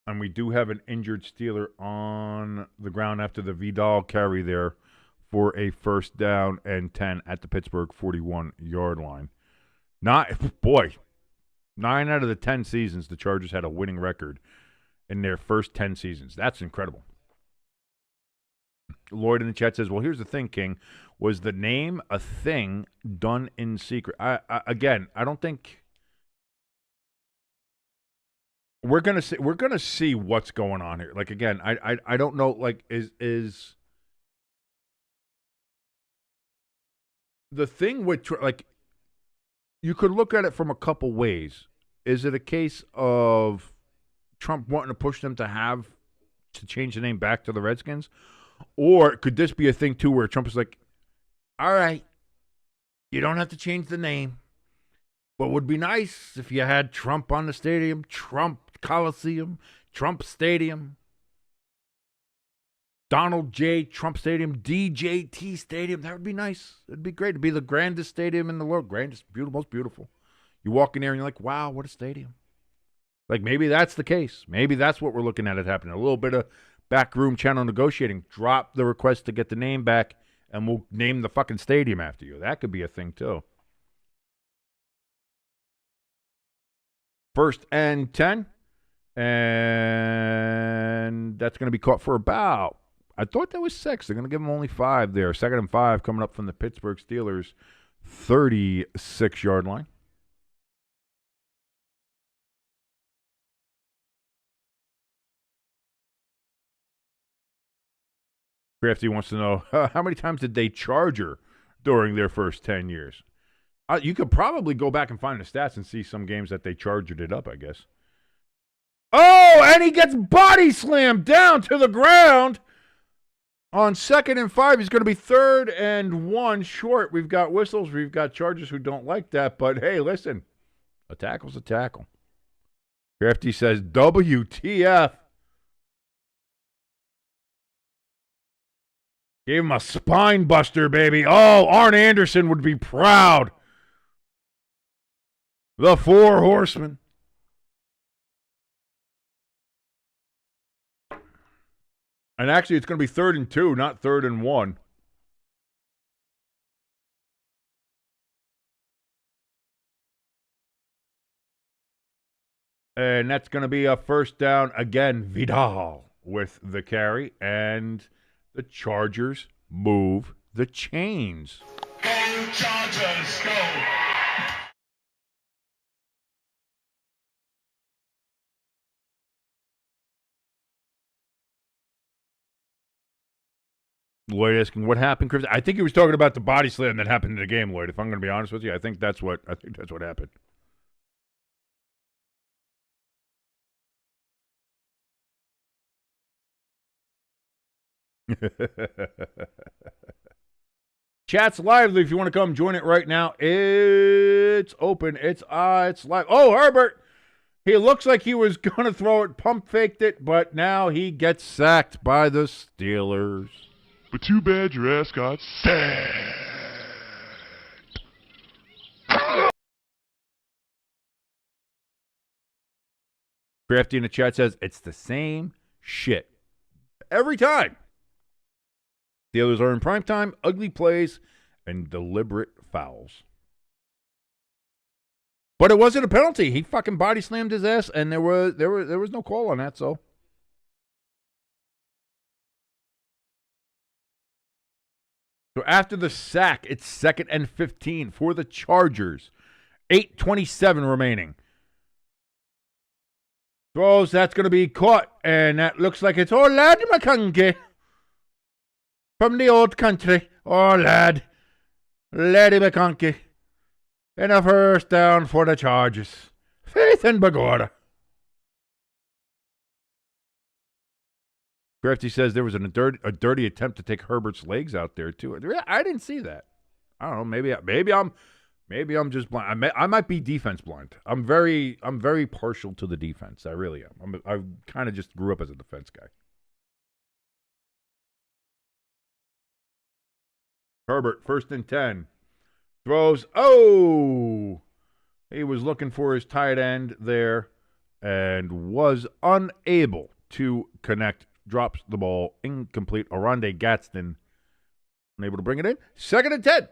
And we do have an injured Steeler on the ground after the Vidal carry there for a first down and 10 at the Pittsburgh 41-yard line. 9 out of the 10 seasons, the Chargers had a winning record in their first 10 seasons. That's incredible. Lloyd in the chat says, well, here's the thing, King. Was the name a thing done in secret? I don't think we're gonna see what's going on here. Like, again, I don't know. Like, is the thing with, like, you could look at it from a couple ways. Is it a case of Trump wanting to push them to change the name back to the Redskins? Or could this be a thing, too, where Trump is like, all right, you don't have to change the name, but it would be nice if you had Trump on the stadium, Trump Coliseum, Trump Stadium, Donald J. Trump Stadium, DJT Stadium. That would be nice. It'd be great. It'd be the grandest stadium in the world. Grandest, beautiful, most beautiful. You walk in there and you're like, wow, what a stadium. Like, maybe that's the case. Maybe that's what we're looking at it happening. A little bit of backroom channel negotiating. Drop the request to get the name back, and we'll name the fucking stadium after you. That could be a thing, too. 1st and 10. And that's going to be caught for about, I thought that was 6. They're going to give them only 5 there. 2nd and 5 coming up from the Pittsburgh Steelers 36-yard line. Crafty wants to know, how many times did they charge her during their first 10 years? You could probably go back and find the stats and see some games that they charged it up, I guess. Oh, and he gets body slammed down to the ground. On 2nd and 5, he's going to be 3rd and 1 short. We've got whistles. We've got Chargers who don't like that. But, hey, listen, a tackle's a tackle. Crafty says, WTF. Gave him a spine buster, baby. Oh, Arn Anderson would be proud. The 4 horsemen. And actually, it's going to be 3rd and 2, not 3rd and 1. And that's going to be a first down again. Vidal with the carry. And the Chargers move the chains. Go Chargers, go! Lloyd asking what happened, Chris. I think he was talking about the body slam that happened in the game, Lloyd. If I'm going to be honest with you, I think that's what happened. Chat's lively. If you want to come join it right now, it's open. It's live. Oh, Herbert. He looks like he was going to throw it, pump faked it, but now he gets sacked by the Steelers. But too bad your ass got sacked. Crafty in the chat says, it's the same shit. Every time. Steelers are in primetime, ugly plays, and deliberate fouls. But it wasn't a penalty. He fucking body slammed his ass, and there was no call on that, so. So after the sack, it's 2nd and 15 for the Chargers. 8:27 remaining. Throws, that's going to be caught, and that looks like it's, oh, lad McConkey from the old country. Oh, lad. Laddie McConkey. And a first down for the Chargers. Faith and Bagora. Crafty says there was a dirty attempt to take Herbert's legs out there, too. I didn't see that. I don't know. Maybe I'm just blind. I might be defense blind. I'm very partial to the defense. I really am. I kind of just grew up as a defense guy. Herbert, 1st and 10. Throws. Oh! He was looking for his tight end there and was unable to connect. Drops the ball. Incomplete. Oronde Gadsden unable to bring it in. 2nd and 10.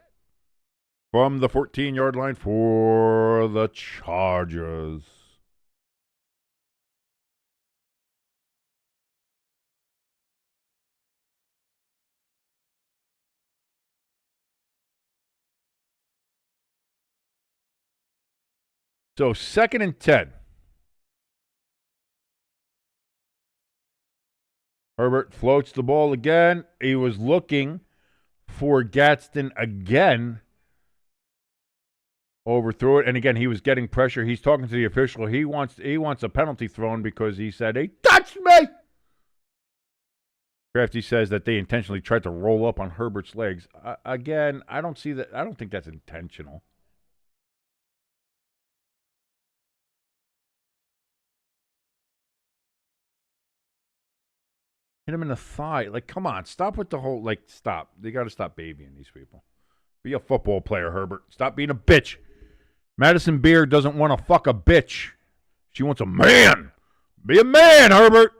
From the 14-yard line for the Chargers. So 2nd and 10. Herbert floats the ball again. He was looking for Gadsden again. Overthrew it, and again, he was getting pressure. He's talking to the official. He wants a penalty thrown because he said, he touched me! Crafty says that they intentionally tried to roll up on Herbert's legs. Again, I don't see that. I don't think that's intentional. Hit him in the thigh. Like, come on. Stop with the whole, stop. They got to stop babying these people. Be a football player, Herbert. Stop being a bitch. Madison Beard doesn't want to fuck a bitch. She wants a man. Be a man, Herbert.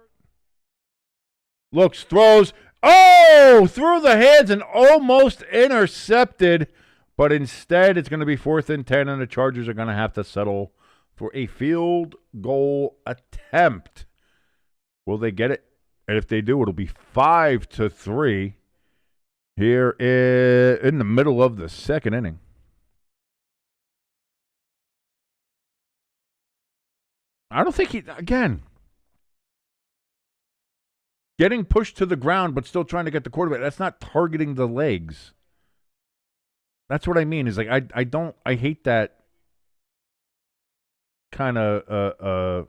Looks, throws. Oh, through the hands and almost intercepted. But instead, it's going to be 4th and 10, and the Chargers are going to have to settle for a field goal attempt. Will they get it? And if they do, it'll be 5-3 here in the middle of the 2nd inning. I don't think again, getting pushed to the ground but still trying to get the quarterback, that's not targeting the legs. That's what I mean. Is like, I hate that kind of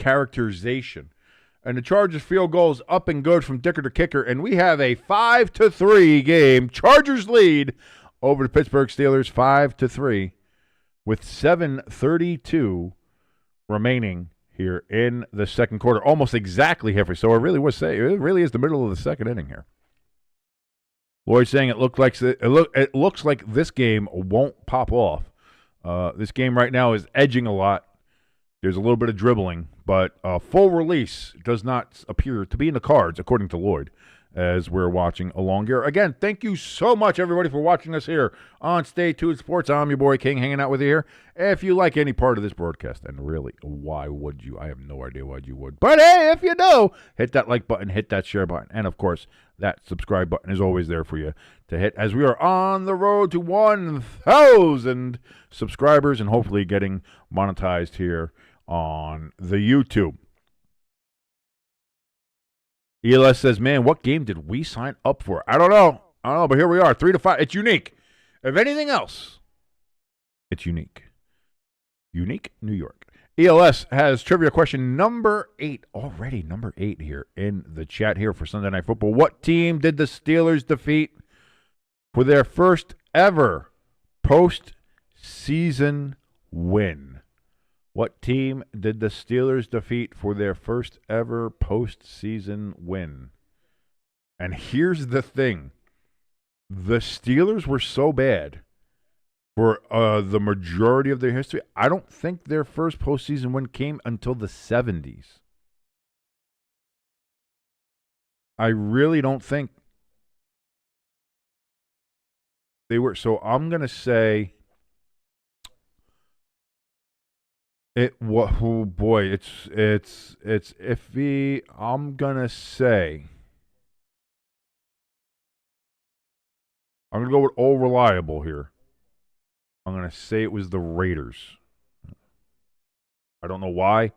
characterization. And the Chargers field goal is up and good from Dicker to kicker, and we have a 5-3 game. Chargers lead over the Pittsburgh Steelers 5-3 with 7:32 remaining here in the 2nd quarter. Almost exactly halfway. So it really is the middle of the 2nd inning here. Lloyd saying it looks like this game won't pop off. This game right now is edging a lot. There's a little bit of dribbling, but full release does not appear to be in the cards, according to Lloyd, as we're watching along here. Again, thank you so much, everybody, for watching us here on Stay Tuned Sports. I'm your boy King, hanging out with you here. If you like any part of this broadcast, and really, why would you? I have no idea why you would. But hey, if you do, hit that like button, hit that share button, and of course, that subscribe button is always there for you to hit as we are on the road to 1,000 subscribers and hopefully getting monetized here on the YouTube. ELS says, man, what game did we sign up for? I don't know, but here we are, 3-5. It's unique. If anything else, it's unique. Unique New York. ELS has trivia question number 8. Already number 8 here in the chat here for Sunday Night Football. What team did the Steelers defeat for their first ever postseason win? What team did the Steelers defeat for their first ever postseason win? And here's the thing. The Steelers were so bad for the majority of their history. I don't think their first postseason win came until the 70s. I really don't think they were. So I'm going to say oh boy, it's iffy. I'm going to say I'm going to go with all reliable here. I'm going to say it was the Raiders. I don't know why,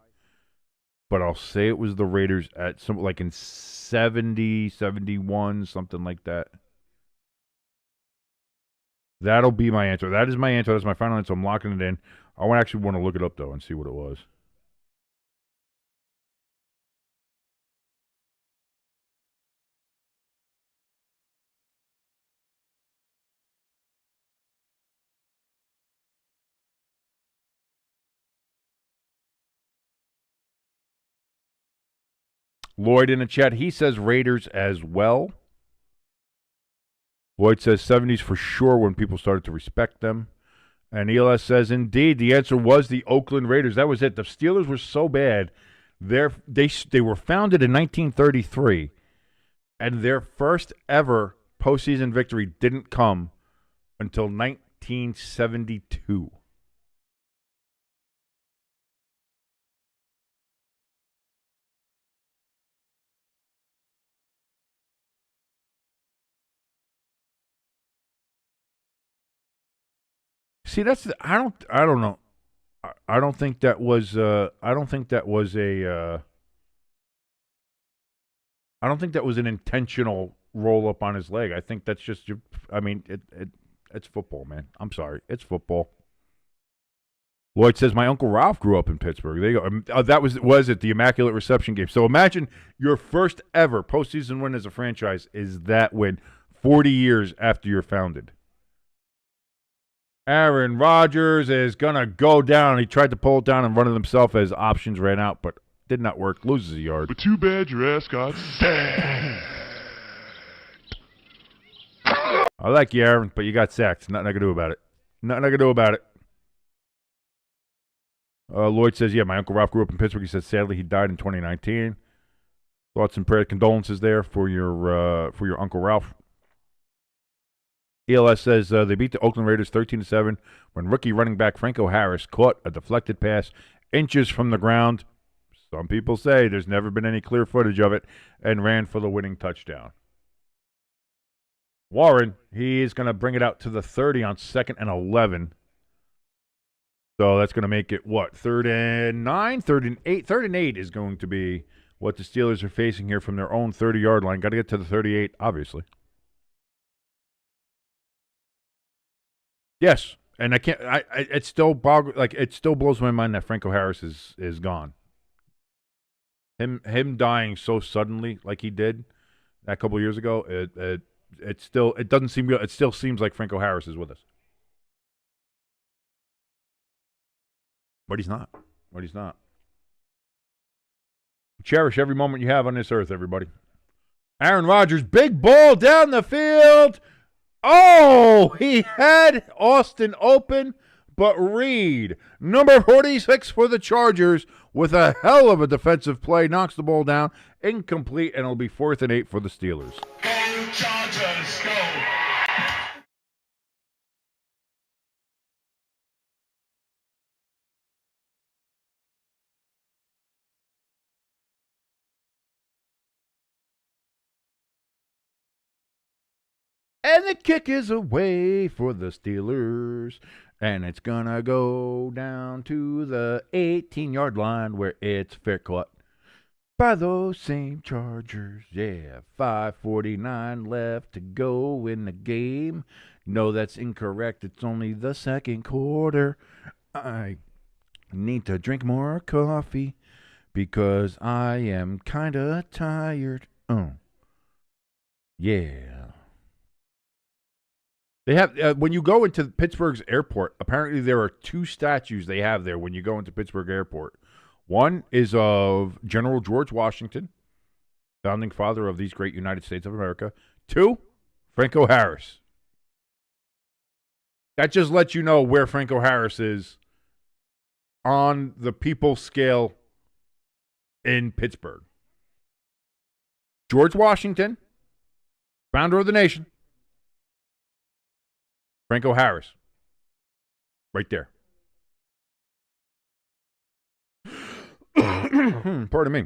but I'll say it was the Raiders at some like in 70, 71, something like that. That'll be my answer. That is my answer. That's my final answer. I'm locking it in. I actually want to look it up, though, and see what it was. Lloyd in the chat, he says Raiders as well. Lloyd says 70s for sure when people started to respect them. And ELS says, indeed, the answer was the Oakland Raiders. That was it. The Steelers were so bad. They were founded in 1933, and their first ever postseason victory didn't come until 1972. See, I don't know. I don't think that was an intentional roll up on his leg. I think that's just it's football, man. I'm sorry. It's football. Lloyd says my Uncle Ralph grew up in Pittsburgh. There you go. That was it, the Immaculate Reception game. So imagine your first ever postseason win as a franchise is that win 40 years after you're founded. Aaron Rodgers is going to go down. He tried to pull it down and run it himself as options ran out, but did not work. Loses a yard. But too bad your ass got sacked. I like you, Aaron, but you got sacked. Nothing I can do about it. Nothing I can do about it. Lloyd says, yeah, my Uncle Ralph grew up in Pittsburgh. He says, sadly, he died in 2019. Thoughts and prayer condolences there for your Uncle Ralph. ELS says they beat the Oakland Raiders 13-7 when rookie running back Franco Harris caught a deflected pass inches from the ground. Some people say there's never been any clear footage of it, and ran for the winning touchdown. Warren, he is going to bring it out to the 30 on 2nd and 11. So that's going to make it, what, 3rd and 9? 3rd and 8? 3rd and 8 is going to be what the Steelers are facing here from their own 30-yard line. Got to get to the 38, obviously. Yes, and I can't. It still blows my mind that Franco Harris is gone. Him dying so suddenly, like he did that couple of years ago. It still seems like Franco Harris is with us, but he's not. Cherish every moment you have on this earth, everybody. Aaron Rodgers, big ball down the field. Oh, he had Austin open, but Reed, number 46 for the Chargers, with a hell of a defensive play, knocks the ball down, incomplete, and it'll be 4th and 8 for the Steelers. Go Chargers, go! And the kick is away for the Steelers. And it's going to go down to the 18-yard line where it's fair caught by those same Chargers. Yeah, 5:49 left to go in the game. No, that's incorrect. It's only the second quarter. I need to drink more coffee because I am kind of tired. Oh, yeah. They have when you go into Pittsburgh's airport, apparently there are 2 statues they have there when you go into Pittsburgh Airport. One is of General George Washington, founding father of these great United States of America. 2, Franco Harris. That just lets you know where Franco Harris is on the people scale in Pittsburgh. George Washington, founder of the nation. Franco Harris. Right there. Pardon me.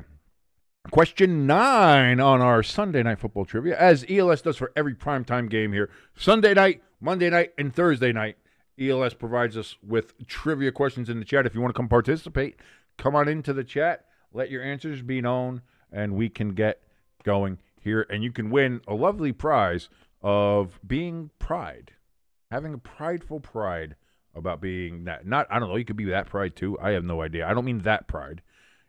Question 9 on our Sunday Night Football Trivia, as ELS does for every primetime game here. Sunday night, Monday night, and Thursday night, ELS provides us with trivia questions in the chat. If you want to come participate, come on into the chat. Let your answers be known, and we can get going here. And you can win a lovely prize of being pride. Having a prideful pride about being that. Not, I don't know, you could be that pride too. I have no idea. I don't mean that pride.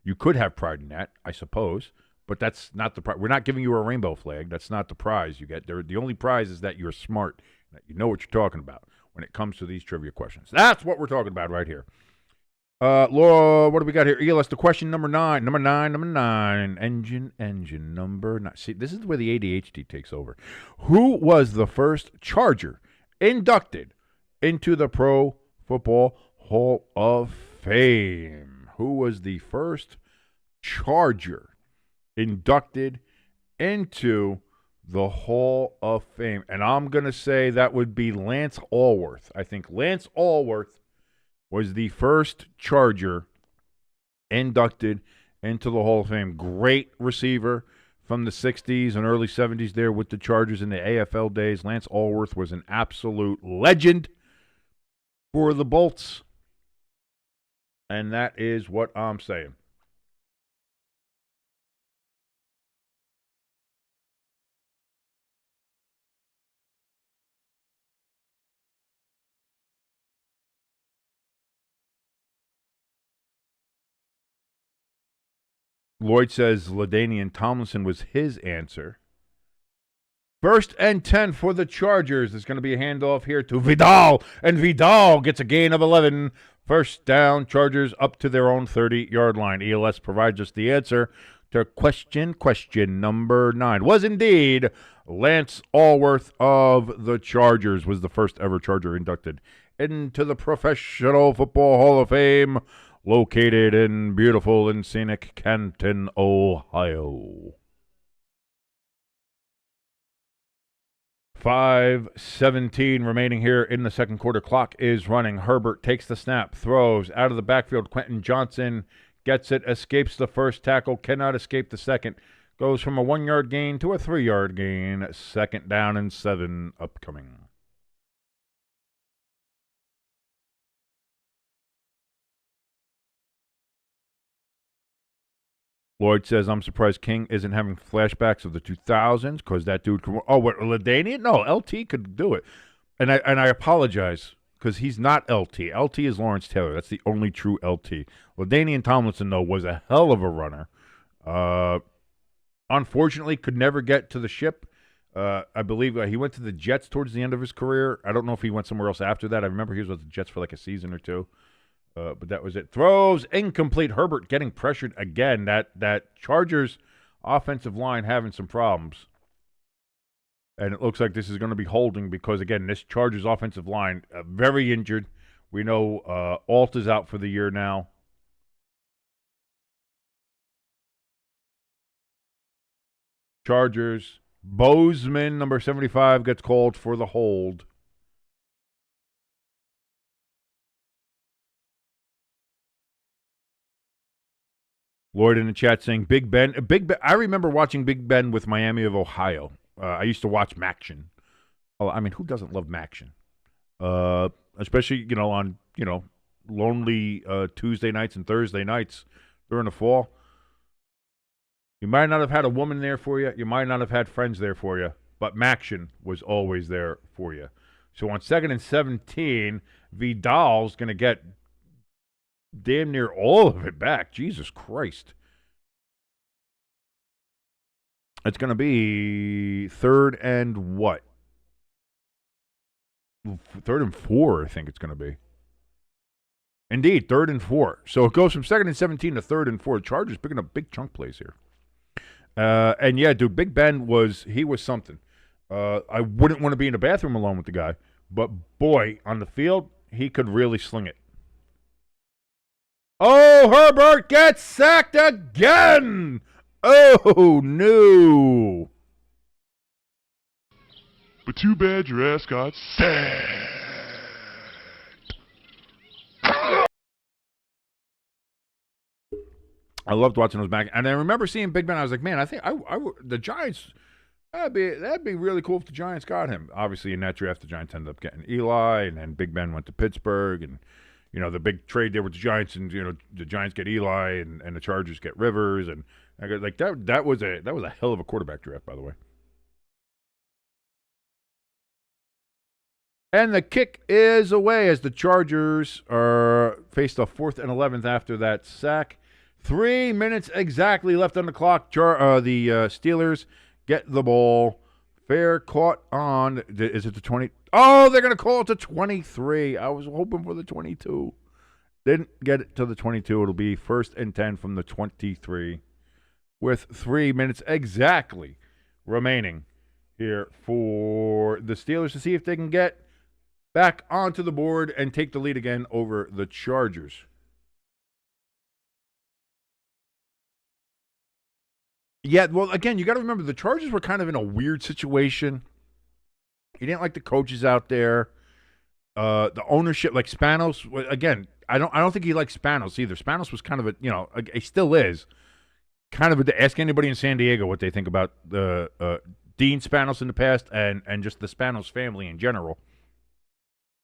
You could have pride in that, I suppose, but that's not the prize. We're not giving you a rainbow flag. That's not the prize you get. The only prize is that you're smart, that you know what you're talking about when it comes to these trivia questions. That's what we're talking about right here. Laura, what do we got here? ELS, the question number 9. Number 9. Engine number 9. See, this is where the ADHD takes over. Who was the first Charger inducted into the Pro Football Hall of Fame? Who was the first Charger inducted into the Hall of Fame? And I'm going to say that would be Lance Allworth. I think Lance Allworth was the first Charger inducted into the Hall of Fame. Great receiver from the 60s and early 70s there with the Chargers in the AFL days. Lance Allworth was an absolute legend for the Bolts. And that is what I'm saying. Lloyd says LaDainian Tomlinson was his answer. 1st and 10 for the Chargers. There's going to be a handoff here to Vidal, and Vidal gets a gain of 11. First down, Chargers up to their own 30-yard line. ELS provides us the answer to question number 9. Was indeed Lance Allworth of the Chargers, was the first ever Charger inducted into the Professional Football Hall of Fame, located in beautiful and scenic Canton, Ohio. 5:17 remaining here in the second quarter. Clock is running. Herbert takes the snap, throws out of the backfield. Quentin Johnson gets it, escapes the first tackle, cannot escape the second. Goes from a 1-yard gain to a 3-yard gain. 2nd down and 7 upcoming. Lloyd says, I'm surprised King isn't having flashbacks of the 2000s because that dude could. Oh, what, LaDainian? No, LT could do it. And I apologize because he's not LT. LT is Lawrence Taylor. That's the only true LT. LaDainian Tomlinson, though, was a hell of a runner. Unfortunately, could never get to the ship. I believe he went to the Jets towards the end of his career. I don't know if he went somewhere else after that. I remember he was with the Jets for like a season or two. But that was it. Throws incomplete. Herbert getting pressured again. That Chargers offensive line having some problems. And it looks like this is going to be holding because, again, this Chargers offensive line, very injured. We know Alt is out for the year now. Chargers. Bozeman, number 75, gets called for the hold. Lloyd in the chat saying Big Ben. I remember watching Big Ben with Miami of Ohio. I used to watch Maction. Oh, I mean, who doesn't love Maction? Especially, on, lonely Tuesday nights and Thursday nights during the fall. You might not have had a woman there for you. You might not have had friends there for you. But Maction was always there for you. So on 2nd and 17, Vidal's going to get damn near all of it back. Jesus Christ. It's going to be 3rd and what? 3rd and 4, I think it's going to be. Indeed, 3rd and 4. So it goes from 2nd and 17 to 3rd and 4. Chargers picking up big chunk plays here. And yeah, dude, Big Ben was something. I wouldn't want to be in the bathroom alone with the guy, But, boy, on the field, he could really sling it. Oh, Herbert gets sacked again! Oh, no. But too bad your ass got sacked. I loved watching those back. And I remember seeing Big Ben. I was like, man, I think the Giants, that'd be really cool if the Giants got him. Obviously, in that draft, the Giants ended up getting Eli, and then Big Ben went to Pittsburgh. And, you know, the big trade there with the Giants, and, you know, the Giants get Eli, and the Chargers get Rivers. And, like, that was a hell of a quarterback draft, by the way. And the kick is away as the Chargers faced a 4th and 11th after that sack. 3 minutes exactly left on the clock. The Steelers get the ball. Fair caught on. Is it the 20? Oh, they're going to call it to 23. I was hoping for the 22. Didn't get it to the 22. It'll be 1st and 10 from the 23 with 3 minutes exactly remaining here for the Steelers to see if they can get back onto the board and take the lead again over the Chargers. Yeah, well, again, you got to remember the Chargers were kind of in a weird situation. He didn't like the coaches out there. The ownership, like Spanos, again, I don't think he liked Spanos either. Spanos was kind of a, you know, he still is kind of ask anybody in San Diego what they think about the Dean Spanos in the past and just the Spanos family in general.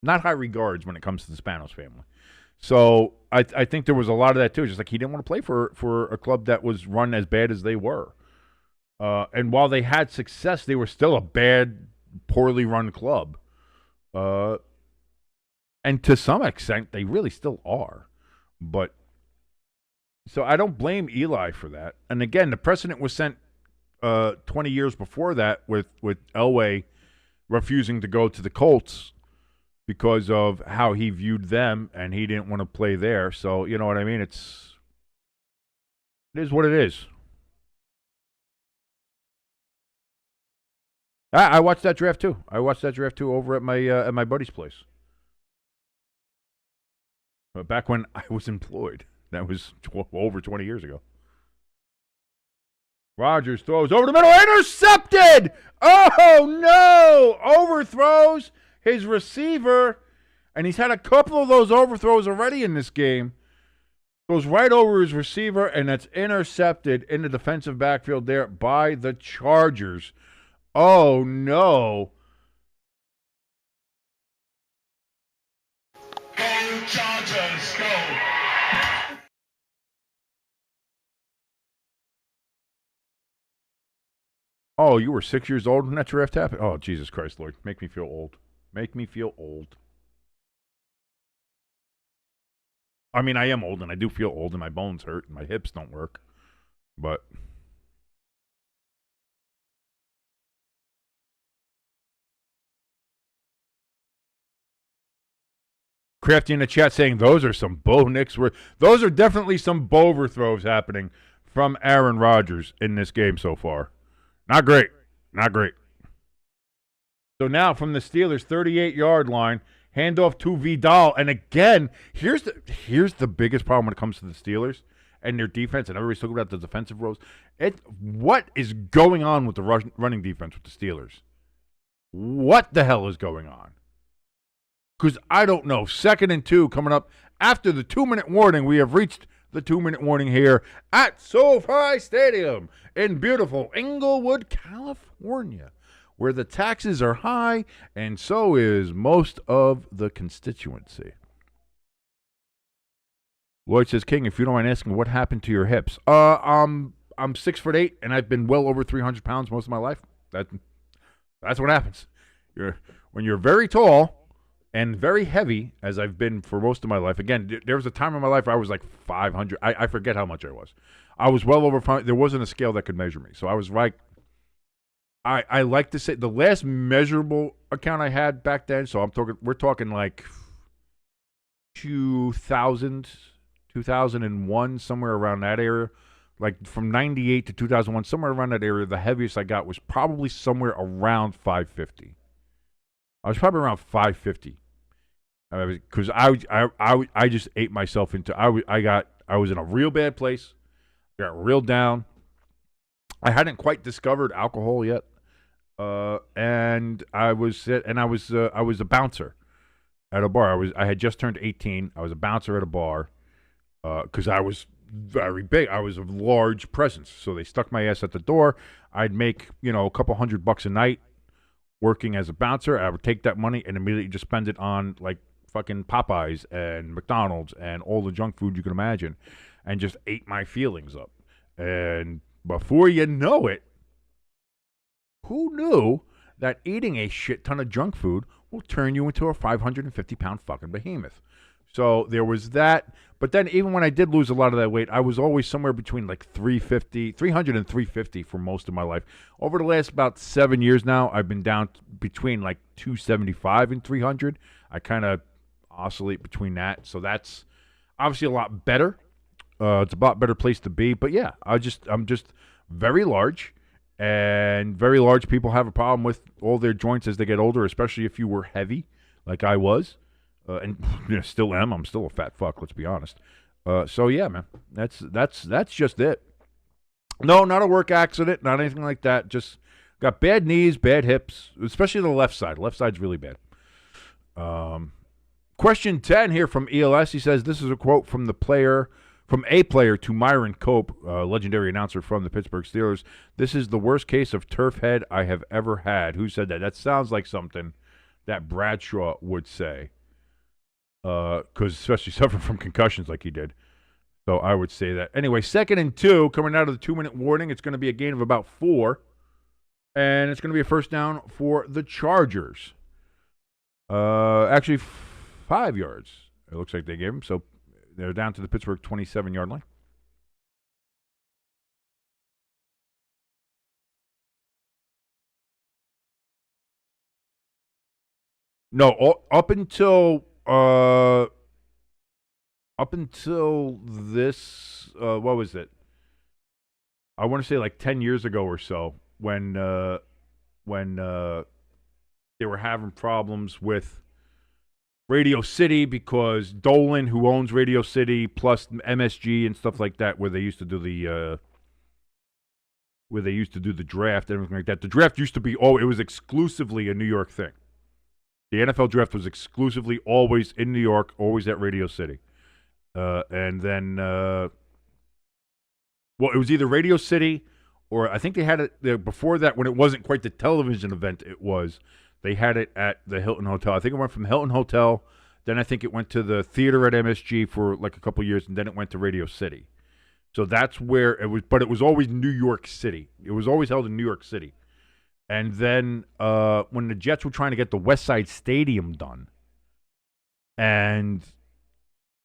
Not high regards when it comes to the Spanos family. So I think there was a lot of that too. Just like he didn't want to play for a club that was run as bad as they were. And while they had success, they were still a bad, poorly run club. And to some extent, they really still are. But so I don't blame Eli for that. And again, the precedent was set 20 years before that with Elway refusing to go to the Colts because of how he viewed them, and he didn't want to play there. So, you know what I mean? It is what it is. I watched that draft too. Over at my buddy's place. But back when I was employed. That was over 20 years ago. Rodgers throws over the middle. Intercepted! Oh, no! Overthrows his receiver. And he's had a couple of those overthrows already in this game. Goes right over his receiver, and that's intercepted in the defensive backfield there by the Chargers. Oh, no. Go Chargers, go! Oh, you were 6 years old when that draft happened? Oh, Jesus Christ, Lord. Make me feel old. Make me feel old. I mean, I am old, and I do feel old, and my bones hurt, and my hips don't work. But Crafty in the chat saying those are some Bo Nix. Those are definitely some Bo overthrows happening from Aaron Rodgers in this game so far. Not great. Not great. So now from the Steelers' 38-yard line, handoff to Vidal. And again, here's the biggest problem when it comes to the Steelers and their defense, and everybody's talking about the defensive roles. What is going on with the running defense with the Steelers? What the hell is going on? Because I don't know. 2nd and 2 coming up after the 2-minute warning. We have reached the 2-minute warning here at SoFi Stadium in beautiful Inglewood, California, where the taxes are high and so is most of the constituency. Lloyd says, King, if you don't mind asking, what happened to your hips? I'm 6'8", and I've been well over 300 pounds most of my life. That's what happens. When you're very tall and very heavy, as I've been for most of my life. Again, there was a time in my life where I was like 500. I forget how much I was. I was well over 500. There wasn't a scale that could measure me. So I was like, I like to say the last measurable account I had back then, so we're talking like 2000, 2001, somewhere around that area. Like from 98 to 2001, somewhere around that area, the heaviest I got was probably somewhere around 550. I was probably around 550. Because I just ate myself into. I was in a real bad place. Got real down. I hadn't quite discovered alcohol yet, and I was a bouncer at a bar. I had just turned 18. I was a bouncer at a bar because I was very big. I was a large presence, so they stuck my ass at the door. I'd make a couple $100 a night working as a bouncer. I would take that money and immediately just spend it on like fucking Popeyes and McDonald's and all the junk food you can imagine, and just ate my feelings up. And before you know it, who knew that eating a shit ton of junk food will turn you into a 550-pound fucking behemoth? So there was that. But then even when I did lose a lot of that weight, I was always somewhere between like 300 and 350 for most of my life. Over the last about 7 years now, I've been down between like 275 and 300. I kind of oscillate between that. So that's obviously a lot better. It's a lot better place to be. But yeah, I'm just very large. And very large people have a problem with all their joints as they get older, especially if you were heavy like I was. And still am. I'm still a fat fuck, let's be honest. So yeah, man. That's just it. No, not a work accident, not anything like that. Just got bad knees, bad hips, especially the left side. Left side's really bad. Question 10 here from ELS. He says, this is a quote from a player to Myron Cope, legendary announcer from the Pittsburgh Steelers. This is the worst case of turf head I have ever had. Who said that? That sounds like something that Bradshaw would say. Because especially suffering from concussions like he did. So I would say that. Anyway, 2nd and 2, coming out of the 2-minute warning. It's going to be a gain of about 4. And it's going to be a first down for the Chargers. Actually, 5 yards. It looks like they gave him. So they're down to the Pittsburgh 27-yard line. No, up until this, what was it? I want to say like 10 years ago or so, when they were having problems with Radio City because Dolan, who owns Radio City, plus MSG and stuff like that, where they used to do the draft and everything like that. The draft used to be it was exclusively a New York thing. The NFL draft was exclusively always in New York, always at Radio City. And then, it was either Radio City or I think they had it there before that when it wasn't quite the television event they had it at the Hilton Hotel. I think it went from Hilton Hotel, then I think it went to the theater at MSG for like a couple of years, and then it went to Radio City. So that's where it was, but it was always New York City. It was always held in New York City. And then when the Jets were trying to get the West Side Stadium done, and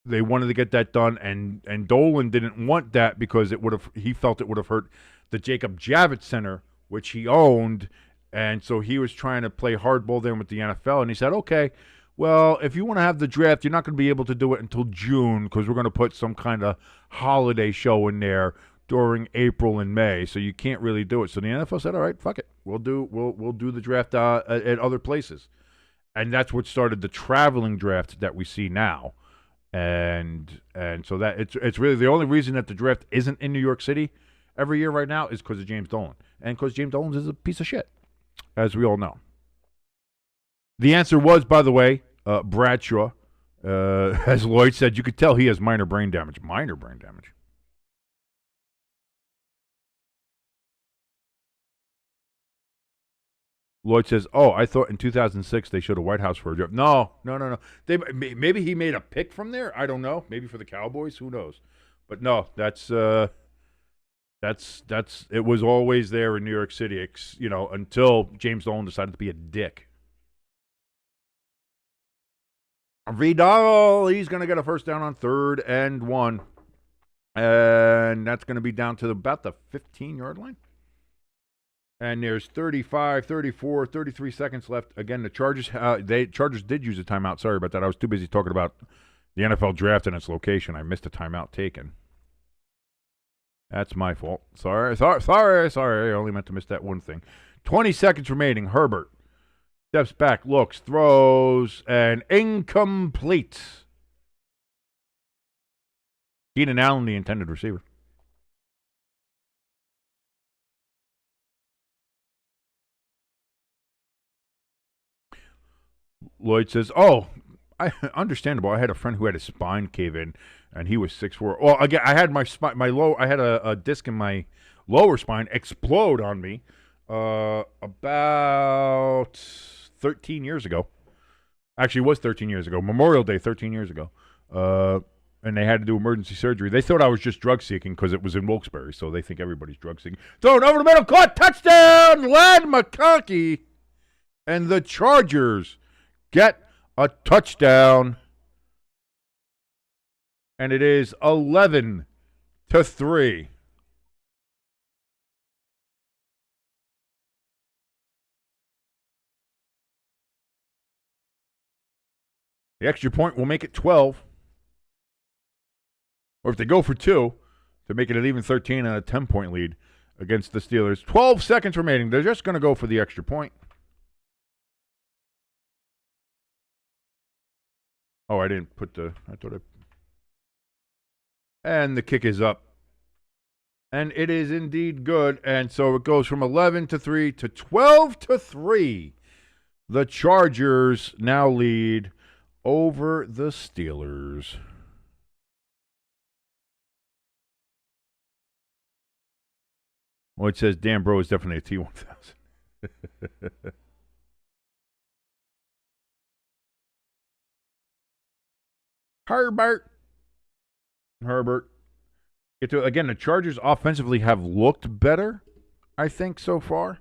they wanted to get that done, and Dolan didn't want that because he felt it would have hurt the Jacob Javits Center, which he owned, and so he was trying to play hardball there with the NFL, and he said, okay, well, if you want to have the draft, you're not going to be able to do it until June because we're going to put some kind of holiday show in there during April and May, so you can't really do it. So the NFL said, all right, fuck it. We'll do the draft at other places. And that's what started the traveling draft that we see now. And so that it's really the only reason that the draft isn't in New York City every year right now is because of James Dolan. And because James Dolan is a piece of shit, as we all know. The answer was, by the way, Bradshaw. As Lloyd said, you could tell he has minor brain damage. Minor brain damage. Lloyd says, "Oh, I thought in 2006 they showed a White House for a draft." No. Maybe he made a pick from there. I don't know. Maybe for the Cowboys. Who knows? But no, that's it was always there in New York City, until James Dolan decided to be a dick. Vidal, he's going to get a first down on 3rd and 1. And that's going to be down to about the 15-yard line. And there's 35, 34, 33 seconds left. Again, the Chargers did use a timeout. Sorry about that. I was too busy talking about the NFL draft and its location. I missed a timeout taken. That's my fault. Sorry. I only meant to miss that one thing. 20 seconds remaining. Herbert Steps back, looks, throws, and incomplete. Keenan Allen, the intended receiver. Lloyd says, understandable. I had a friend who had his spine cave in, and he was 6'4". Well, again, I had I had a disc in my lower spine explode on me about 13 years ago. Actually, it was 13 years ago. Memorial Day, 13 years ago. And they had to do emergency surgery. They thought I was just drug seeking because it was in Wilkes-Barre, so they think everybody's drug seeking. Thrown over the middle, caught, touchdown, Lad McConkey, and the Chargers get a touchdown, and it is 11-3. The extra point will make it 12. Or if they go for 2, to make it an even 13 and a 10-point lead against the Steelers. 12 seconds remaining. They're just going to go for the extra point. Oh, I didn't put and the kick is up. And it is indeed good. And so it goes from 11-3 to 12-3. The Chargers now lead over the Steelers. Well, it says Dan Bro is definitely a T1000. Herbert. Again, the Chargers offensively have looked better, I think, so far.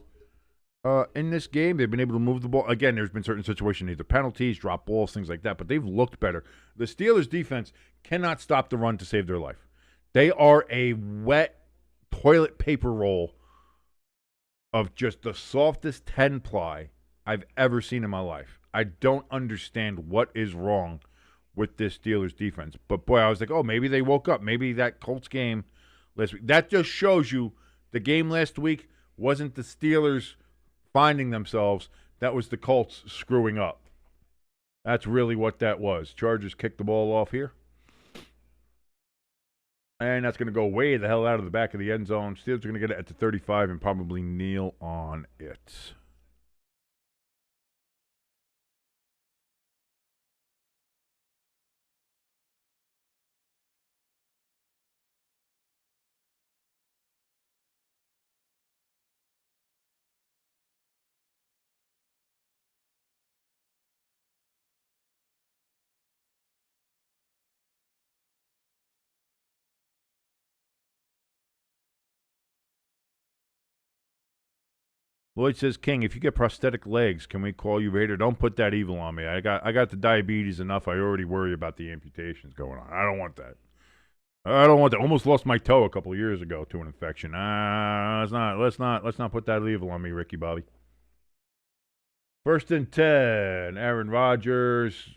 In this game, they've been able to move the ball. Again, there's been certain situations, either penalties, drop balls, things like that, but they've looked better. The Steelers' defense cannot stop the run to save their life. They are a wet toilet paper roll of just the softest 10-ply I've ever seen in my life. I don't understand what is wrong with this Steelers defense. But, boy, I was like, maybe they woke up. Maybe that Colts game last week. That just shows you the game last week wasn't the Steelers finding themselves. That was the Colts screwing up. That's really what that was. Chargers kicked the ball off here. And that's going to go way the hell out of the back of the end zone. Steelers are going to get it at the 35 and probably kneel on it. Lloyd says, King, if you get prosthetic legs, can we call you Vader? Don't put that evil on me. I got the diabetes enough. I already worry about the amputations going on. I don't want that. Almost lost my toe a couple of years ago to an infection. Let's not put that evil on me, Ricky Bobby. 1st and 10. Aaron Rodgers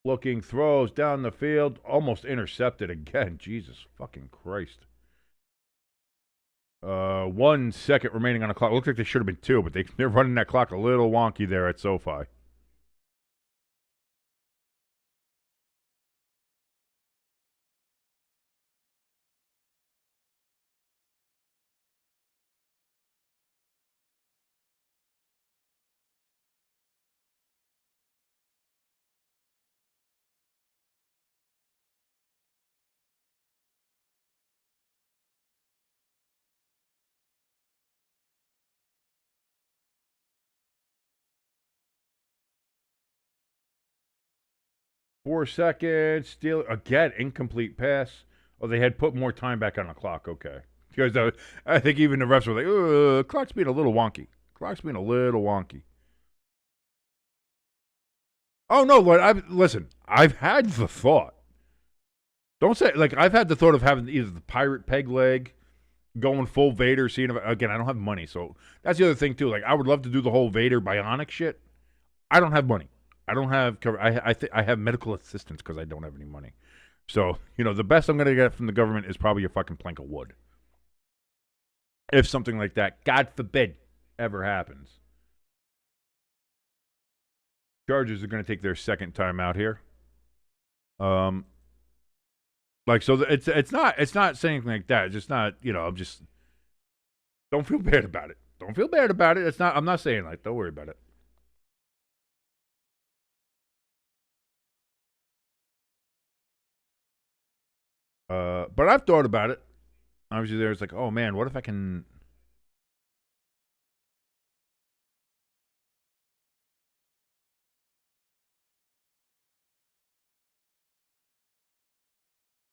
looking, throws down the field, almost intercepted again. Jesus fucking Christ. 1 second remaining on the clock. Looks like they should have been 2, but they're running that clock a little wonky there at SoFi. Four seconds. Steal again. Incomplete pass. Oh, they had put more time back on the clock. Okay. Because I think even the refs were like, clock's being a little wonky. Oh, no, Lord. Listen, I've had the thought. Don't say, I've had the thought of having either the pirate peg leg, going full Vader, seeing if, again, I don't have money. So that's the other thing, too. I would love to do the whole Vader bionic shit. I don't have money. I don't have cover. I have medical assistance because I don't have any money. So, the best I'm going to get from the government is probably a fucking plank of wood. If something like that, God forbid, ever happens. Chargers are going to take their second time out here. Like so, it's not saying like that. It's just not, I'm just don't feel bad about it. Don't feel bad about it. It's not. I'm not saying like don't worry about it. But I've thought about it. Obviously, there's like, oh man, what if I can?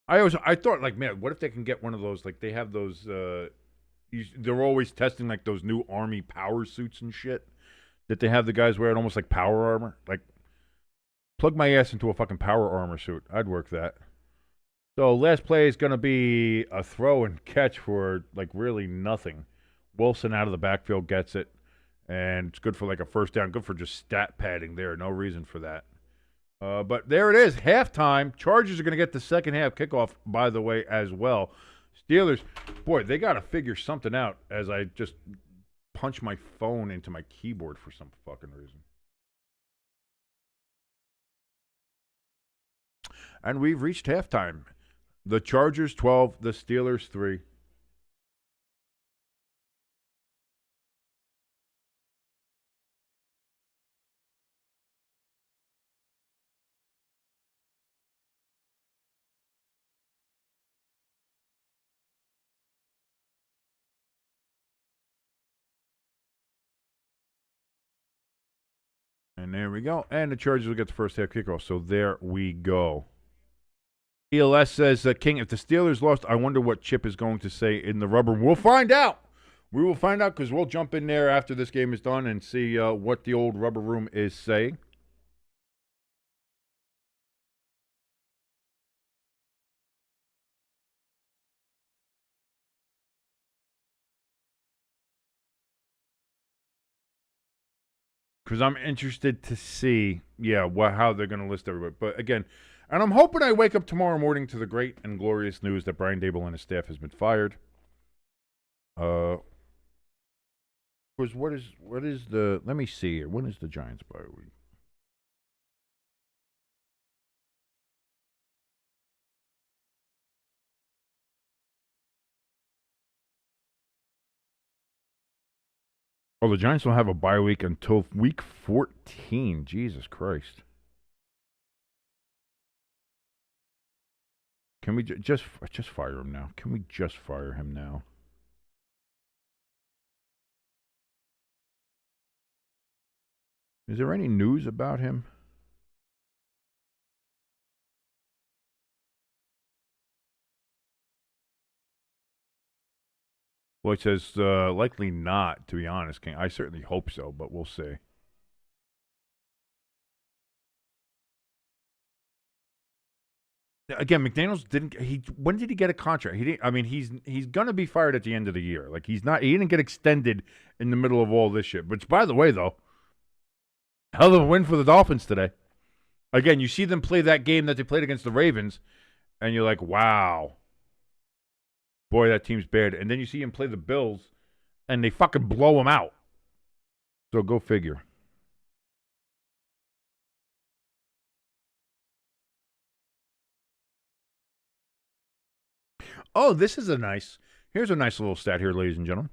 I thought like, man, what if they can get one of those? Like they have those. They're always testing like those new army power suits and shit that they have the guys wearing, almost like power armor. Like, plug my ass into a fucking power armor suit. I'd work that. So last play is going to be a throw and catch for like really nothing. Wilson out of the backfield gets it, and it's good for like a first down. Good for just stat padding there. No reason for that. But there it is, halftime. Chargers are going to get the second half kickoff, by the way, as well. Steelers, boy, they got to figure something out as I just punch my phone into my keyboard for some fucking reason. And we've reached halftime. The Chargers 12, the Steelers 3. And there we go. And the Chargers will get the first half kickoff. So there we go. ELS says, King, if the Steelers lost, I wonder what Chip is going to say in the rubber room. We'll find out. We will find out because we'll jump in there after this game is done and see what the old rubber room is saying. Because I'm interested to see, how they're going to list everybody. But again, and I'm hoping I wake up tomorrow morning to the great and glorious news that Brian Daboll and his staff has been fired. What is the? Let me see here. When is the Giants bye week? Oh, the Giants don't have a bye week until week 14. Jesus Christ. Can we just fire him now? Can we just fire him now? Is there any news about him? Well, it says likely not, to be honest, King. I certainly hope so, but we'll see. Again, McDaniels didn't. When did he get a contract? He didn't. I mean, he's gonna be fired at the end of the year. Like he's not. He didn't get extended in the middle of all this shit. Which, by the way, though, hell of a win for the Dolphins today. Again, you see them play that game that they played against the Ravens, and you're like, wow, boy, that team's bad. And then you see him play the Bills, and they fucking blow them out. So go figure. Oh, here's a nice little stat here, ladies and gentlemen.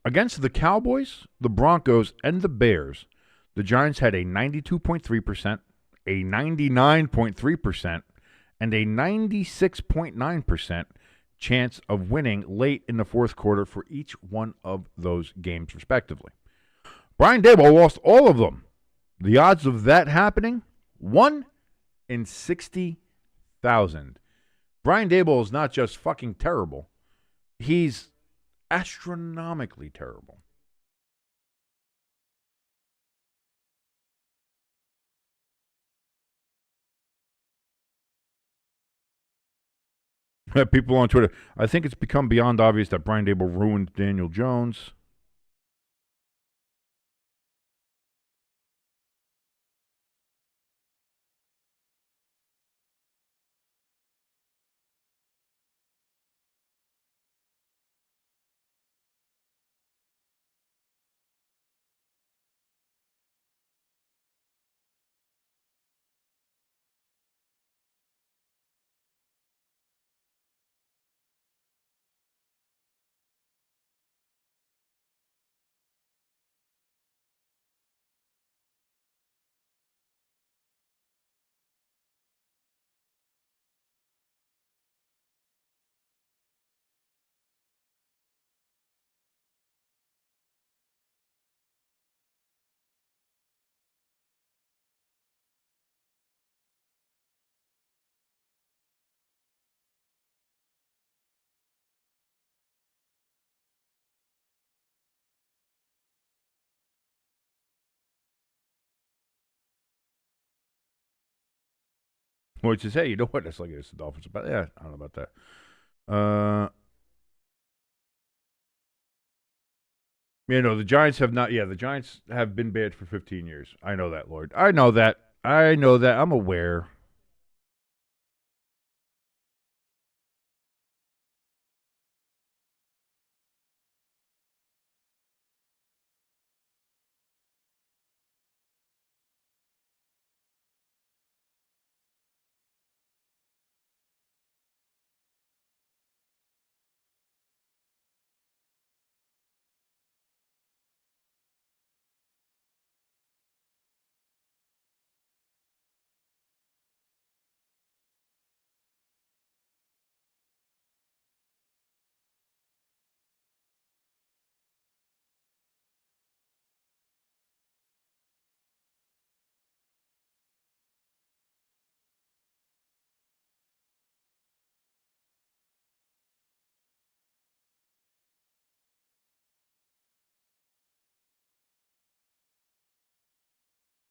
Against the Cowboys, the Broncos, and the Bears, the Giants had a 92.3%, a 99.3%, and a 96.9% chance of winning late in the fourth quarter for each one of those games, respectively. Brian Daboll lost all of them. The odds of that happening, 1 in 60,000. Brian Daboll is not just fucking terrible. He's astronomically terrible. People on Twitter, I think it's become beyond obvious that Brian Daboll ruined Daniel Jones. Which is, hey, you know what? That's like it's the Dolphins. But yeah, I don't know about that. The Giants have not. Yeah, the Giants have been bad for 15 years. I know that, Lord. I know that. I'm aware.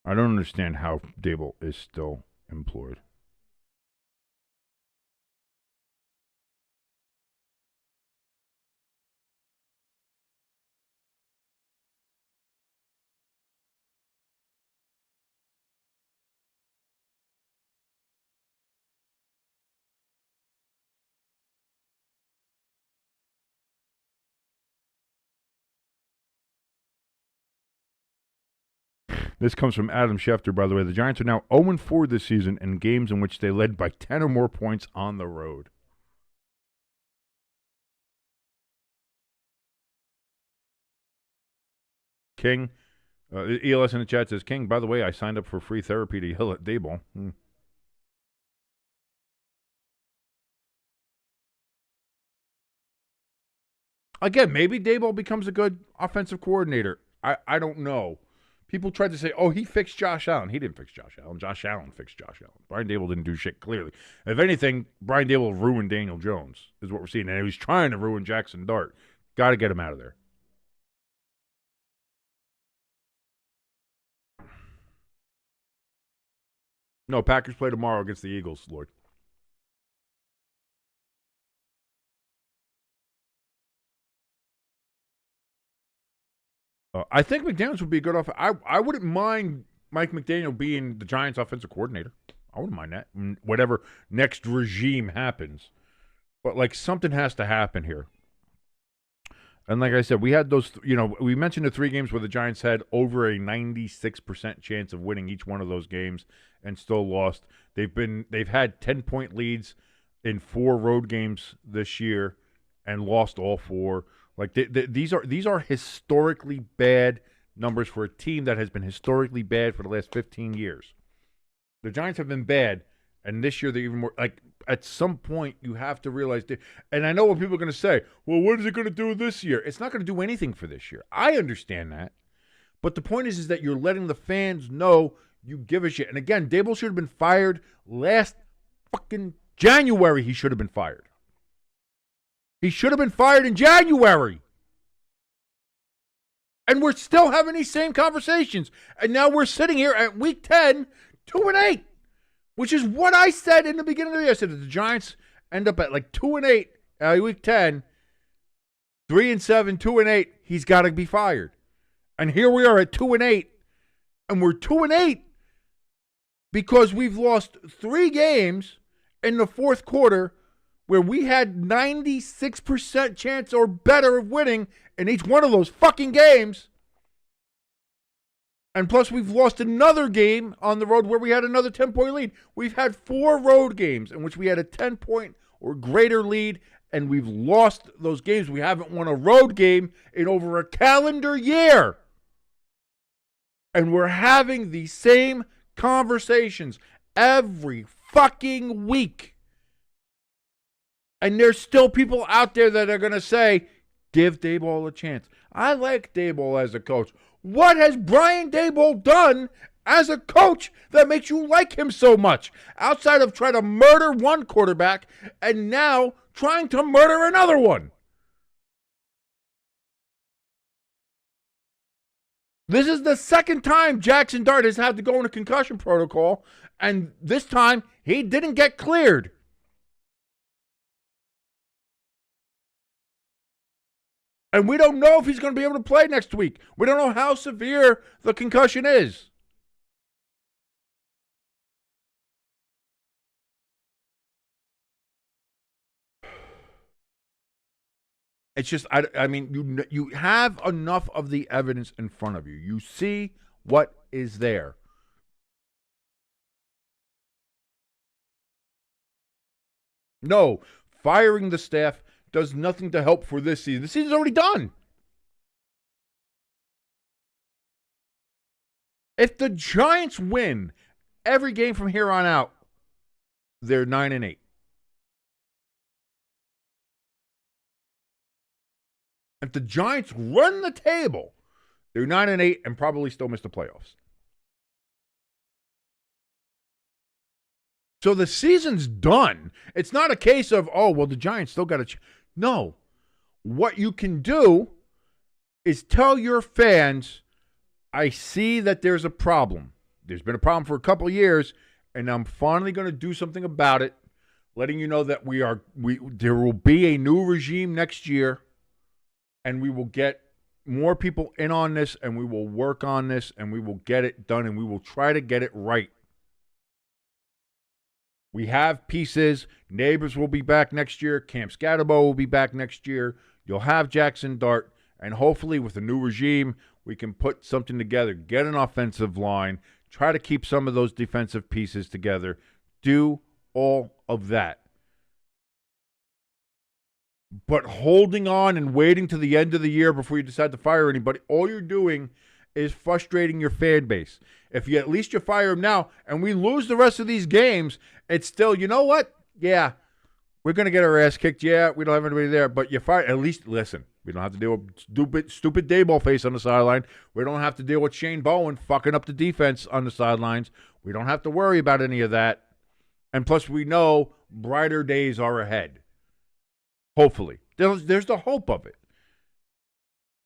I don't understand how Dable is still employed. This comes from Adam Schefter, by the way. The Giants are now 0-4 this season in games in which they led by 10 or more points on the road. King, ELS in the chat says, King, by the way, I signed up for free therapy to yell at Daboll. Again, maybe Daboll becomes a good offensive coordinator. I don't know. People tried to say, oh, he fixed Josh Allen. He didn't fix Josh Allen. Josh Allen fixed Josh Allen. Brian Daboll didn't do shit, clearly. If anything, Brian Daboll ruined Daniel Jones, is what we're seeing. And he was trying to ruin Jackson Dart. Got to get him out of there. No, Packers play tomorrow against the Eagles, Lord. I think McDaniels would be a good offense. I wouldn't mind Mike McDaniel being the Giants' offensive coordinator. I wouldn't mind that. Whatever next regime happens. But, something has to happen here. And like I said, we had those, we mentioned the 3 games where the Giants had over a 96% chance of winning each one of those games and still lost. They've had 10-point leads in 4 road games this year and lost all 4. These are historically bad numbers for a team that has been historically bad for the last 15 years. The Giants have been bad, and this year they're even more. At some point, you have to realize. And I know what people are going to say. Well, what is it going to do this year? It's not going to do anything for this year. I understand that, but the point is that you're letting the fans know you give a shit. And again, Daboll should have been fired last fucking January. He should have been fired. He should have been fired in January. And we're still having these same conversations. And now we're sitting here at week 10, 2-8, which is what I said in the beginning of the year. I said that the Giants end up at 2-8 week 10, 3-7, 2-8. He's got to be fired. And here we are at 2-8, and we're 2-8 because we've lost 3 games in the fourth quarter where we had 96% chance or better of winning in each one of those fucking games. And plus, we've lost another game on the road where we had another 10-point lead. We've had 4 road games in which we had a 10-point or greater lead, and we've lost those games. We haven't won a road game in over a calendar year. And we're having the same conversations every fucking week. And there's still people out there that are going to say, give Daboll a chance. I like Daboll as a coach. What has Brian Daboll done as a coach that makes you like him so much? Outside of trying to murder one quarterback and now trying to murder another one. This is the second time Jackson Dart has had to go in a concussion protocol, And this time, he didn't get cleared. And we don't know if he's going to be able to play next week. We don't know how severe the concussion is. It's just, I mean, you have enough of the evidence in front of you. You see what is there. No, firing the staff does nothing to help for this season. The season's already done. If the Giants win every game from here on out, they're 9-8. If the Giants run the table, they're 9-8 and probably still miss the playoffs. So the season's done. It's not a case of, oh, well, the Giants still got to. No. What you can do is tell your fans, I see that there's a problem. There's been a problem for a couple of years, and I'm finally going to do something about it, letting you know that there will be a new regime next year, and we will get more people in on this, and we will work on this, and we will get it done, and we will try to get it right. We have pieces. Neighbors will be back next year. Camp Scatterbo will be back next year. You'll have Jackson Dart. And hopefully with a new regime, we can put something together, get an offensive line, try to keep some of those defensive pieces together, do all of that. But holding on and waiting to the end of the year before you decide to fire anybody, all you're doing is frustrating your fan base. If you at least you fire him now and we lose the rest of these games, it's still, you know what? Yeah, we're going to get our ass kicked. Yeah, we don't have anybody there. But you fire, at least, listen, we don't have to deal with stupid Dayball face on the sideline. We don't have to deal with Shane Bowen fucking up the defense on the sidelines. We don't have to worry about any of that. And plus, we know brighter days are ahead. Hopefully. There's the hope of it.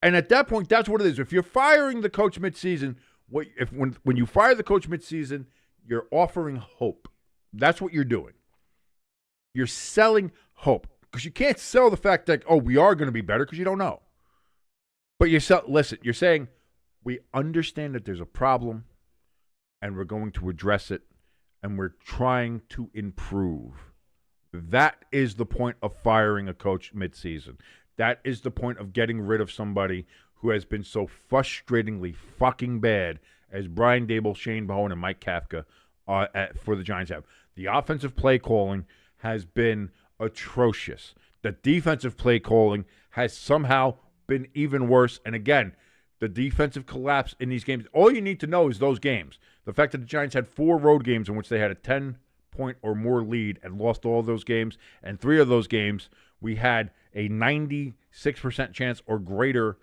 And at that point, that's what it is. If you're firing the coach midseason, when you fire the coach midseason, you're offering hope. That's what you're doing. You're selling hope. Because you can't sell the fact that, oh, we are going to be better, because you don't know. But listen, you're saying, we understand that there's a problem, and we're going to address it, and we're trying to improve. That is the point of firing a coach midseason. That is the point of getting rid of somebody who has been so frustratingly fucking bad as Brian Daboll, Shane Bowen, and Mike Kafka for the Giants have. The offensive play calling has been atrocious. The defensive play calling has somehow been even worse. And again, the defensive collapse in these games, all you need to know is those games. The fact that the Giants had 4 road games in which they had a 10-point or more lead and lost all those games, and 3 of those games we had a 96% chance or greater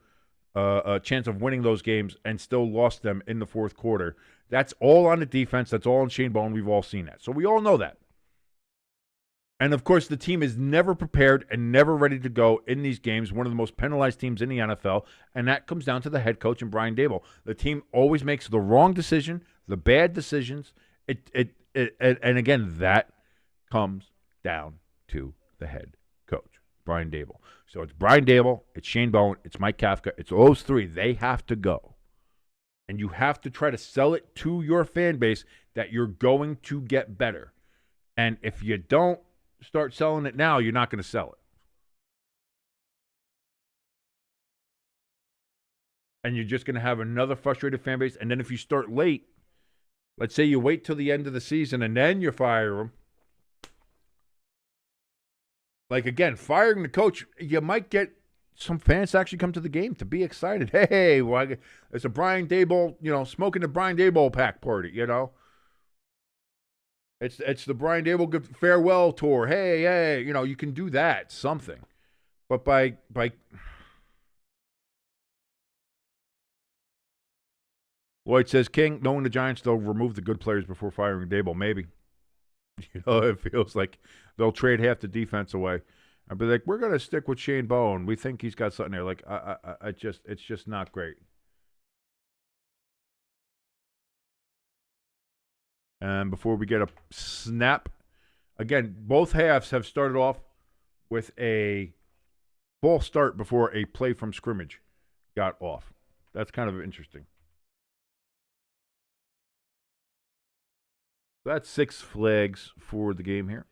chance of winning those games and still lost them in the fourth quarter. That's all on the defense. That's all on Shane Bowen. We've all seen that. So we all know that. And, of course, the team is never prepared and never ready to go in these games, one of the most penalized teams in the NFL, and that comes down to the head coach and Brian Daboll. The team always makes the wrong decision, the bad decisions, and again, that comes down to the head coach, Brian Daboll. So it's Brian Daboll, it's Shane Bowen, it's Mike Kafka, it's those 3. They have to go. And you have to try to sell it to your fan base that you're going to get better. And if you don't start selling it now, you're not going to sell it. And you're just going to have another frustrated fan base. And then if you start late, let's say you wait till the end of the season and then you fire them. Like, again, firing the coach, you might get some fans to actually come to the game to be excited. Hey, well, it's a Brian Daboll, smoking the Brian Daboll pack party, It's the Brian Daboll farewell tour. Hey, you can do that, something. But by Lloyd says, King, knowing the Giants, they'll remove the good players before firing Daboll. Maybe. It feels like they'll trade half the defense away. I'd be like, we're going to stick with Shane Bowen. We think he's got something there. Like, it's just not great. And before we get a snap, again, both halves have started off with a false start before a play from scrimmage got off. That's kind of interesting. That's 6 flags for the game here.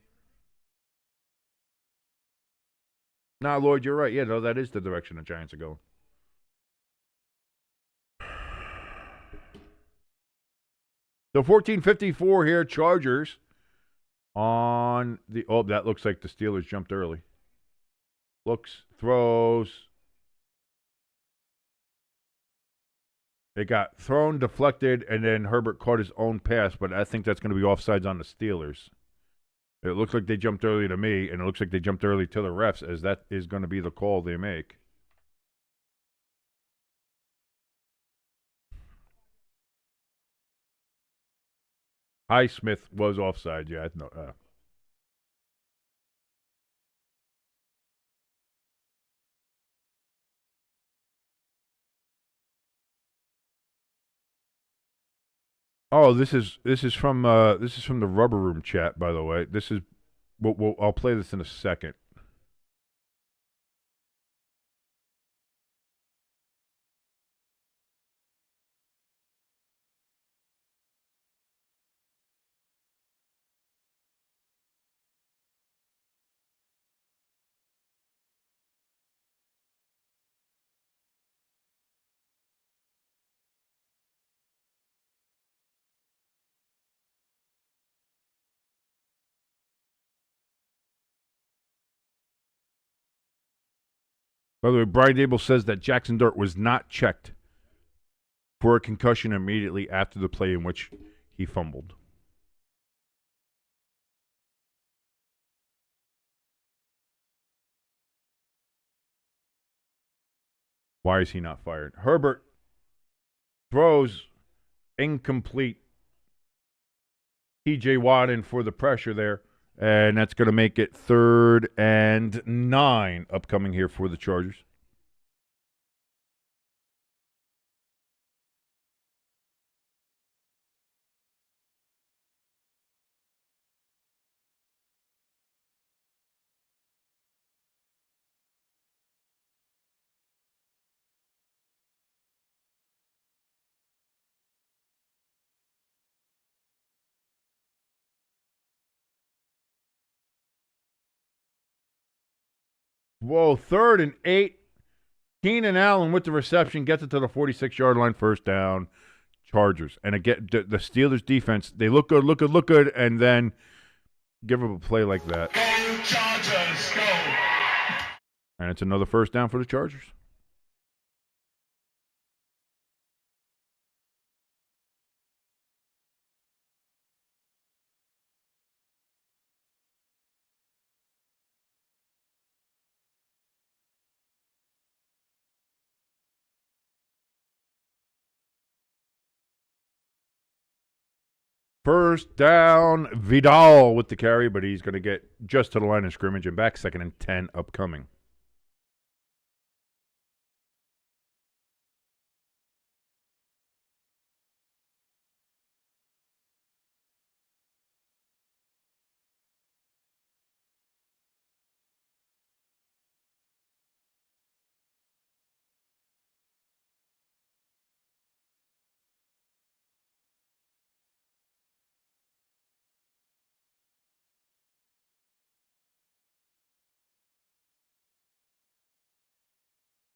Nah, Lloyd, you're right. Yeah, no, that is the direction the Giants are going. So 14:54 here, Chargers on the... Oh, that looks like the Steelers jumped early. Looks, throws. It got thrown, deflected, and then Herbert caught his own pass, but I think that's going to be offsides on the Steelers. It looks like they jumped early to me, and it looks like they jumped early to the refs, as that is going to be the call they make. Highsmith was offside, yeah. Oh, this is from the Rubber Room chat, by the way. This is I'll play this in a second. By the way, Brian Dable says that Jackson Dart was not checked for a concussion immediately after the play in which he fumbled. Why is he not fired? Herbert throws incomplete. TJ Watt in for the pressure there. And that's going to make it 3rd and 9 upcoming here for the Chargers. Whoa, 3rd and 8. Keenan Allen with the reception gets it to the 46-yard line, 1st down. Chargers. And again, the Steelers defense, they look good, and then give them a play like that. Go Chargers, go! And it's another 1st down for the Chargers. First down, Vidal with the carry, but he's going to get just to the line of scrimmage and back. 2nd and 10 upcoming.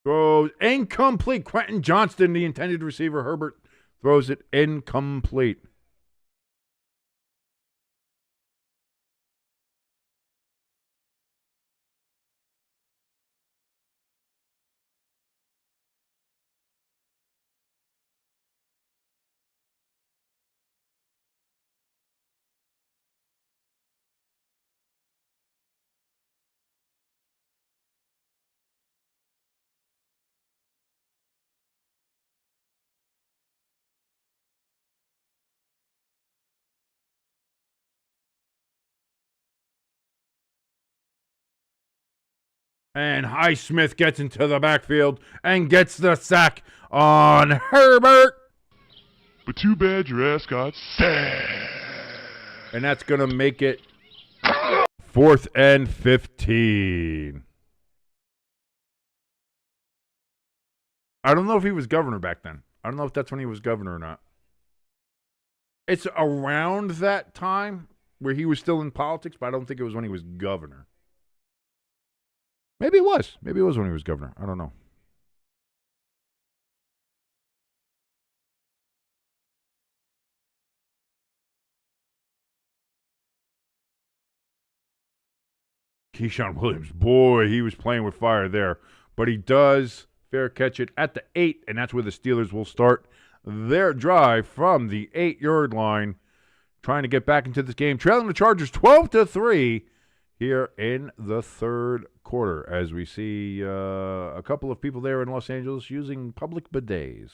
Goes incomplete. Quentin Johnston, the intended receiver. Herbert throws it incomplete. And Highsmith gets into the backfield and gets the sack on Herbert. But too bad your ass got sacked. And that's going to make it 4th and 15. I don't know if he was governor back then. I don't know if that's when he was governor or not. It's around that time where he was still in politics, but I don't think it was when he was governor. Maybe it was. Maybe it was when he was governor. I don't know. Keyshawn Williams, boy, he was playing with fire there. But he does fair catch it at the 8, and that's where the Steelers will start their drive from the 8-yard line, trying to get back into this game, trailing the Chargers 12-3 here in the third quarter, as we see a couple of people there in Los Angeles using public bidets.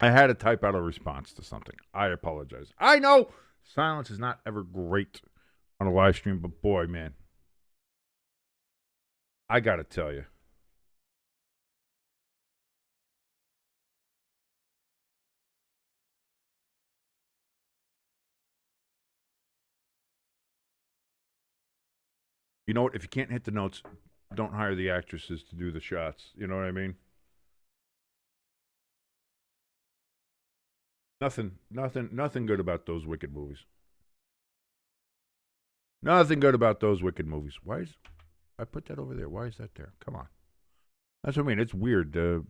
I had to type out a response to something. I apologize. I know silence is not ever great on a live stream, but boy, man, I got to tell you. You know what? If you can't hit the notes, don't hire the actresses to do the shots. You know what I mean? Nothing good about those Wicked movies. Nothing good about those Wicked movies. Why is I put that over there? Why is that there? Come on. That's what I mean. It's weird. The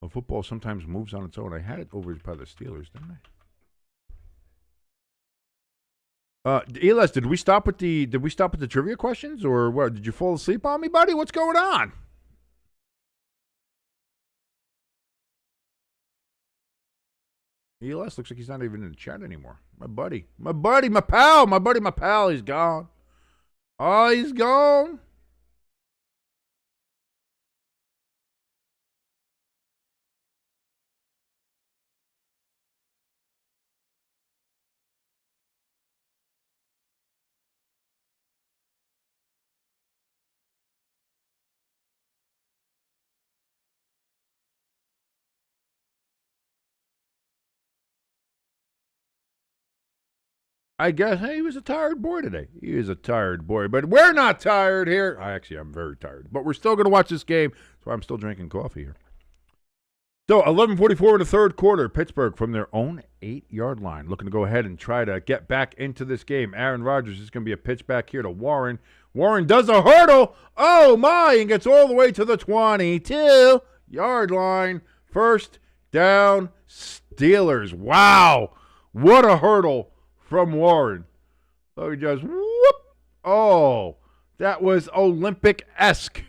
football sometimes moves on its own. I had it over by the Steelers, didn't I? Elias, did we stop with the trivia questions, or what? Did you fall asleep on me, buddy? What's going on? Elias looks like he's not even in the chat anymore. My pal, he's gone. Oh, he's gone. I guess he was a tired boy today. He is a tired boy, but we're not tired here. I'm very tired, but we're still going to watch this game, so I'm still drinking coffee here. So 11:44 in the third quarter, Pittsburgh from their own 8-yard line, looking to go ahead and try to get back into this game. Aaron Rodgers is going to be a pitch back here to Warren. Warren does a hurdle. Oh, my, and gets all the way to the 22-yard line. First down, Steelers. Wow, what a hurdle from Warren. So he just whoop. Oh, that was Olympic-esque.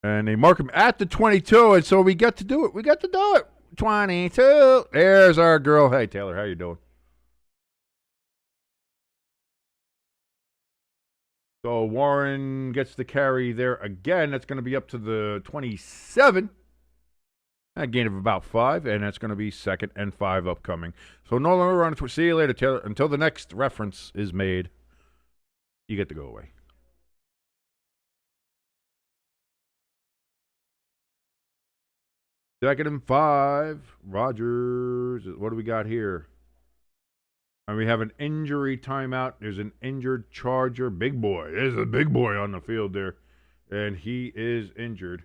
And they mark him at the 22, and so we get to do it. 22. There's our girl. Hey, Taylor, how you doing? So Warren gets the carry there again. That's going to be up to the 27. A gain of about 5, and that's going to be 2nd and 5 upcoming. So no longer run. See you later, Taylor. Until the next reference is made, you get to go away. Second and 5. Rodgers. What do we got here? And we have an injury timeout. There's an injured Charger. Big boy. There's a big boy on the field there. And he is injured.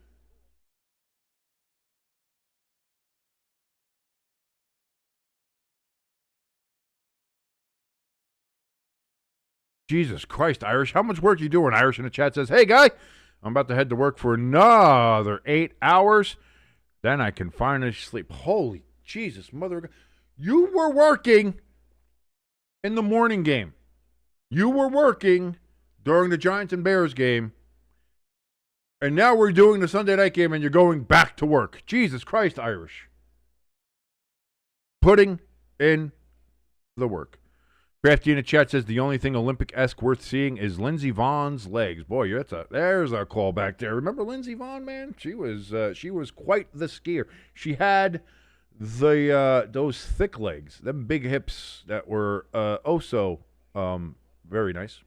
Jesus Christ, Irish. How much work are you doing? Irish in the chat says, hey, guy, I'm about to head to work for another 8 hours. Then I can finally sleep. Holy Jesus, mother of God. You were working in the morning game. You were working during the Giants and Bears game. And now we're doing the Sunday night game and you're going back to work. Jesus Christ, Irish. Putting in the work. Crafty in the chat says the only thing Olympic-esque worth seeing is Lindsey Vohn's legs. Boy, there's a call back there. Remember Lindsey Vonn, man? She was quite the skier. She had those thick legs, them big hips that were very nice.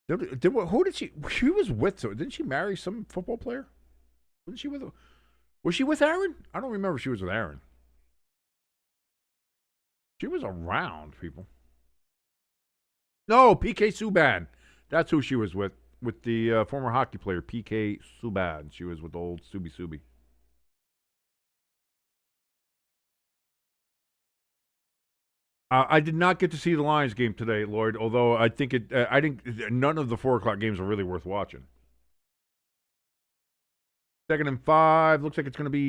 Who did she was with? So didn't she marry some football player? Was she with Aaron? I don't remember if she was with Aaron. She was around, people. No, PK Subban. That's who she was with the former hockey player, PK Subban. She was with old Subi. I did not get to see the Lions game today, Lloyd, although I think none of the 4 o'clock games are really worth watching. 2nd and 5. Looks like it's going to be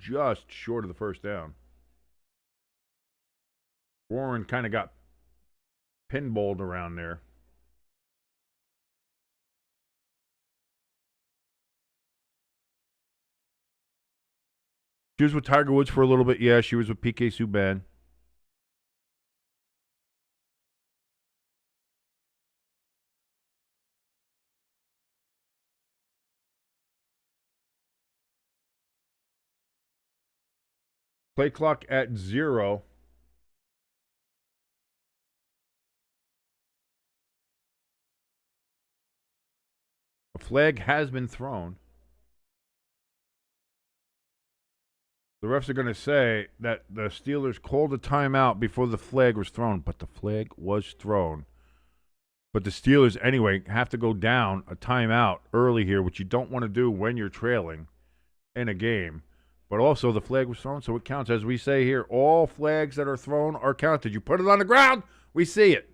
just short of the first down. Warren kind of got pinballed around there. She was with Tiger Woods for a little bit. Yeah, she was with PK Subban. Play clock at 0. A flag has been thrown. The refs are going to say that the Steelers called a timeout before the flag was thrown, but the flag was thrown. But the Steelers, anyway, have to go down a timeout early here, which you don't want to do when you're trailing in a game. But also, the flag was thrown, so it counts. As we say here, all flags that are thrown are counted. You put it on the ground, we see it.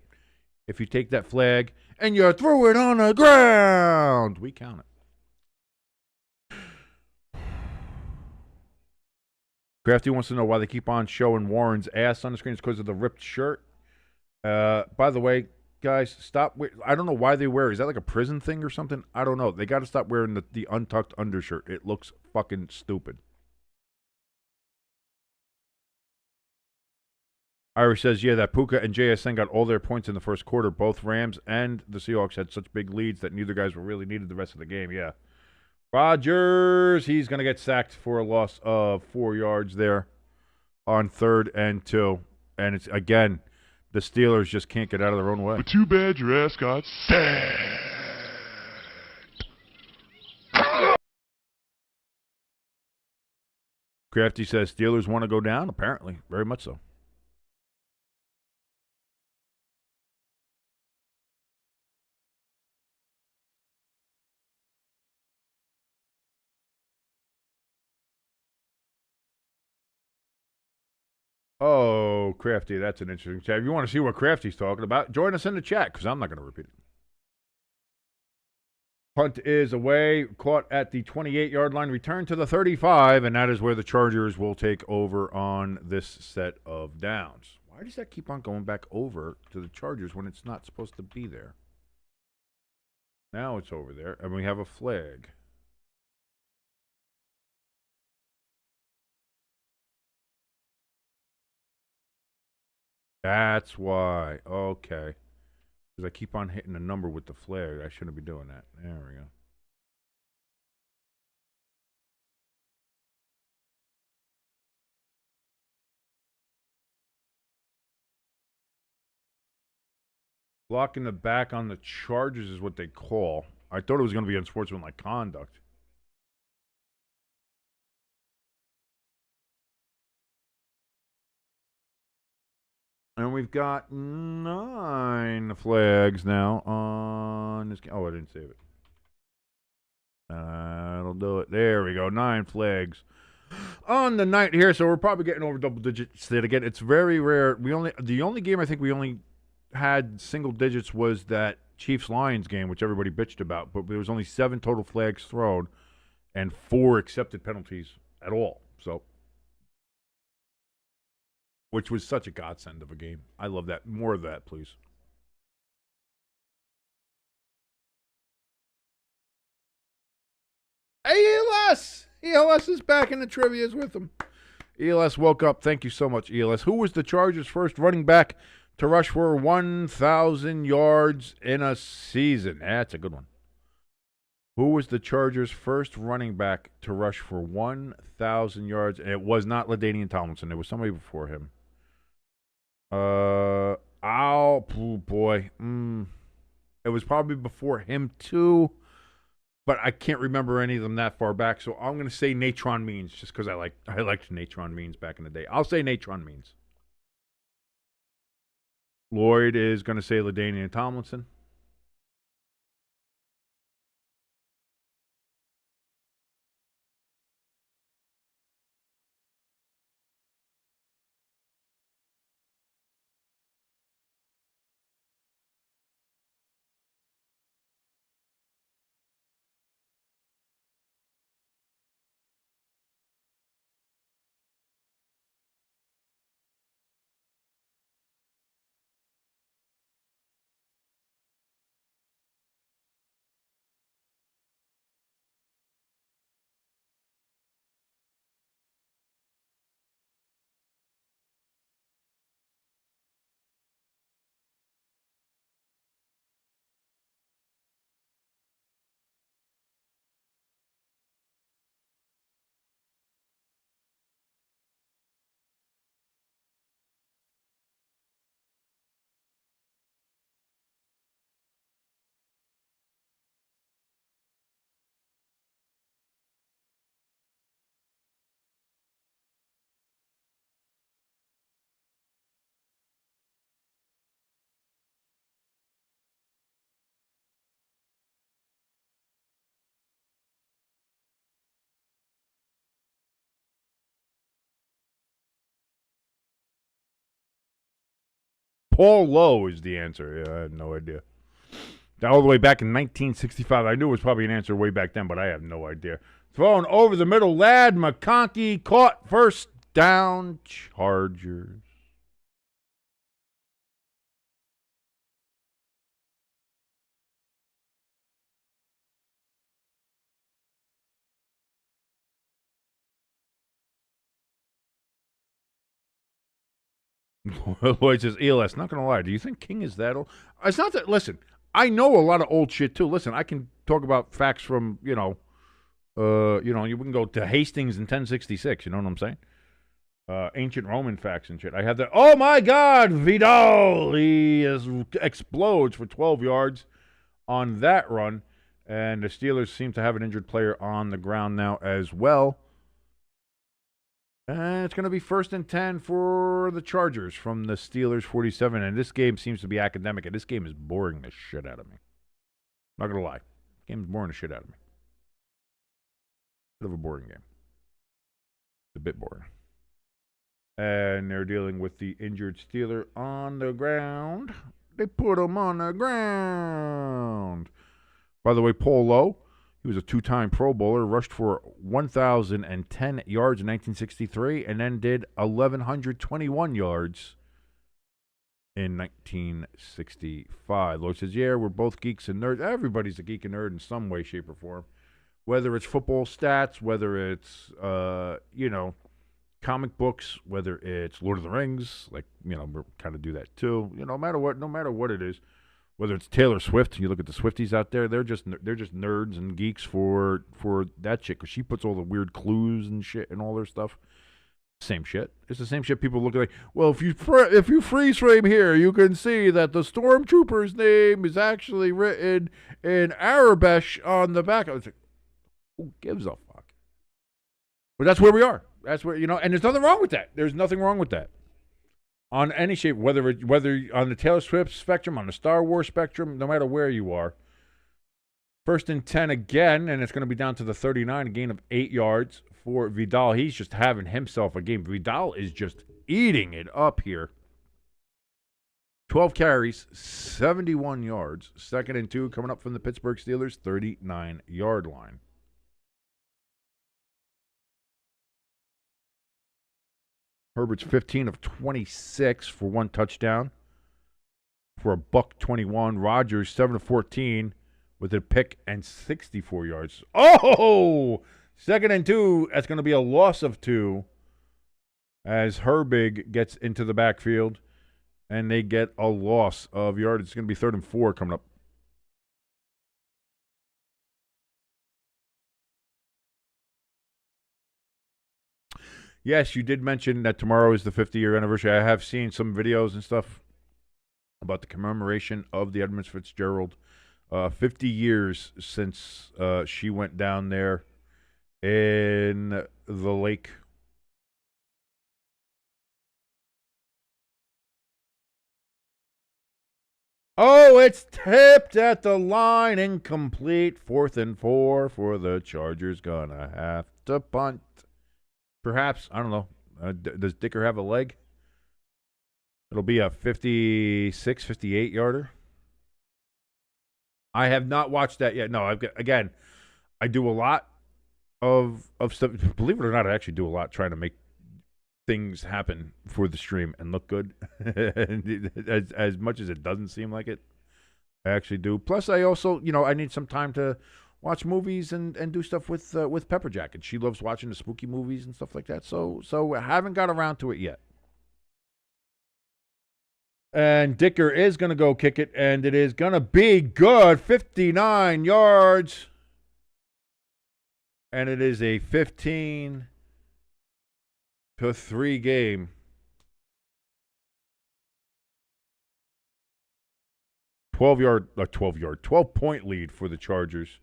If you take that flag and you throw it on the ground, we count it. Crafty wants to know why they keep on showing Warren's ass on the screen. It's because of the ripped shirt. By the way, guys, stop. I don't know why they wear it. Is that like a prison thing or something? I don't know. They got to stop wearing the untucked undershirt. It looks fucking stupid. Irish says, yeah, that Puka and JSN got all their points in the first quarter. Both Rams and the Seahawks had such big leads that neither guys were really needed the rest of the game. Yeah. Rodgers, he's going to get sacked for a loss of 4 yards there on 3rd and 2. And it's, again, the Steelers just can't get out of their own way. But too bad your ass got sacked. Crafty says Steelers want to go down. Apparently, very much so. Oh, Crafty, that's an interesting chat. If you want to see what Crafty's talking about, join us in the chat, because I'm not going to repeat it. Punt is away, caught at the 28-yard line, return to the 35, and that is where the Chargers will take over on this set of downs. Why does that keep on going back over to the Chargers when it's not supposed to be there? Now it's over there, and we have a flag. That's why. Okay. Because I keep on hitting the number with the flag. I shouldn't be doing that. There we go. Blocking the back on the Chargers is what they call. I thought it was going to be unsportsmanlike conduct. And we've got 9 flags now on this game. Oh, I didn't save it. That'll do it. There we go. 9 flags on the night here. So we're probably getting over double digits yet again. It's very rare. The only game I think we only had single digits was that Chiefs-Lions game, which everybody bitched about. But there was only 7 total flags thrown and 4 accepted penalties at all. So, which was such a godsend of a game. I love that. More of that, please. Hey, ELS! ELS is back in the trivias with him. ELS woke up. Thank you so much, ELS. Who was the Chargers' first running back to rush for 1,000 yards in a season? That's a good one. Who was the Chargers' first running back to rush for 1,000 yards? And it was not LaDainian Tomlinson. It was somebody before him. It was probably before him, too. But I can't remember any of them that far back, so I'm going to say Natron Means, just because I liked Natron Means back in the day. I'll say Natron Means. Lloyd is going to say LaDainian Tomlinson. Paul Lowe is the answer. Yeah, I had no idea. All the way back in 1965. I knew it was probably an answer way back then, but I have no idea. Thrown over the middle. Ladd McConkey caught first down. Chargers. Lloyd says, ELS, not going to lie. Do you think King is that old? It's not that, listen, I know a lot of old shit, too. Listen, I can talk about facts from, you can go to Hastings in 1066, you know what I'm saying? Ancient Roman facts and shit. I have that. Oh, my God, Vidal. He explodes for 12 yards on that run. And the Steelers seem to have an injured player on the ground now as well. And it's going to be 1st and 10 for the Chargers from the Steelers 47. And this game seems to be academic. And this game is boring the shit out of me. Not going to lie. This game is boring the shit out of me. Bit of a boring game. It's a bit boring. And they're dealing with the injured Steeler on the ground. They put him on the ground. By the way, Paul Lowe, he was a 2-time Pro Bowler, rushed for 1,010 yards in 1963, and then did 1,121 yards in 1965. Lowe says, yeah, we're both geeks and nerds. Everybody's a geek and nerd in some way, shape, or form. Whether it's football stats, whether it's, comic books, whether it's Lord of the Rings, we kind of do that too. No matter what it is, whether it's Taylor Swift, you look at the Swifties out there, they're just nerds and geeks for that shit because she puts all the weird clues and shit and all their stuff. Same shit. It's the same shit. People look like, well, if you freeze frame here, you can see that the stormtrooper's name is actually written in Arabic on the back. I was like, who gives a fuck? But that's where we are. That's where, and there's nothing wrong with that. There's nothing wrong with that. on any shape, whether on the Taylor Swift spectrum, on the Star Wars spectrum, no matter where you are. 1st and 10 again, and it's going to be down to the 39, a gain of 8 yards for Vidal. He's just having himself a game. Vidal is just eating it up here. 12 carries, 71 yards. 2nd and 2 coming up from the Pittsburgh Steelers, 39-yard line. Herbert's 15 of 26 for 1 touchdown for a $121. Rodgers 7 of 14 with a pick and 64 yards. Oh! 2nd and 2. That's going to be a loss of 2 as Herbig gets into the backfield, and they get a loss of yards. It's going to be 3rd and 4 coming up. Yes, you did mention that tomorrow is the 50-year anniversary. I have seen some videos and stuff about the commemoration of the Edmonds Fitzgerald. 50 years since she went down there in the lake. Oh, it's tipped at the line, incomplete. 4th and 4 for the Chargers. Gonna have to punt. Perhaps, I don't know. Does Dicker have a leg? It'll be a 56, 58-yarder. I have not watched that yet. No, I do a lot of stuff. Believe it or not, I actually do a lot trying to make things happen for the stream and look good. as much as it doesn't seem like it, I actually do. Plus, I also, I need some time to watch movies and do stuff with Pepperjack, and she loves watching the spooky movies and stuff like that. So I haven't got around to it yet. And Dicker is going to go kick it, and it is going to be good. 59 yards. And it is a 15-3 game. Twelve-point lead for the Chargers.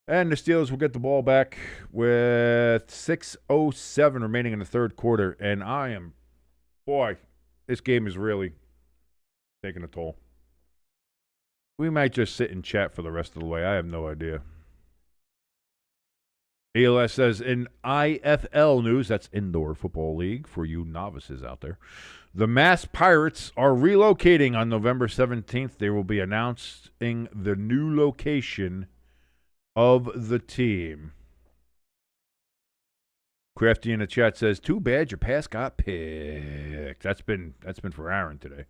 And the Steelers will get the ball back with 6:07 remaining in the third quarter. And this game is really taking a toll. We might just sit and chat for the rest of the way. I have no idea. ALS says, in IFL news, that's Indoor Football League for you novices out there, the Mass Pirates are relocating on November 17th. They will be announcing the new location of the team. Crafty in the chat says, too bad your pass got picked. That's been for Aaron today.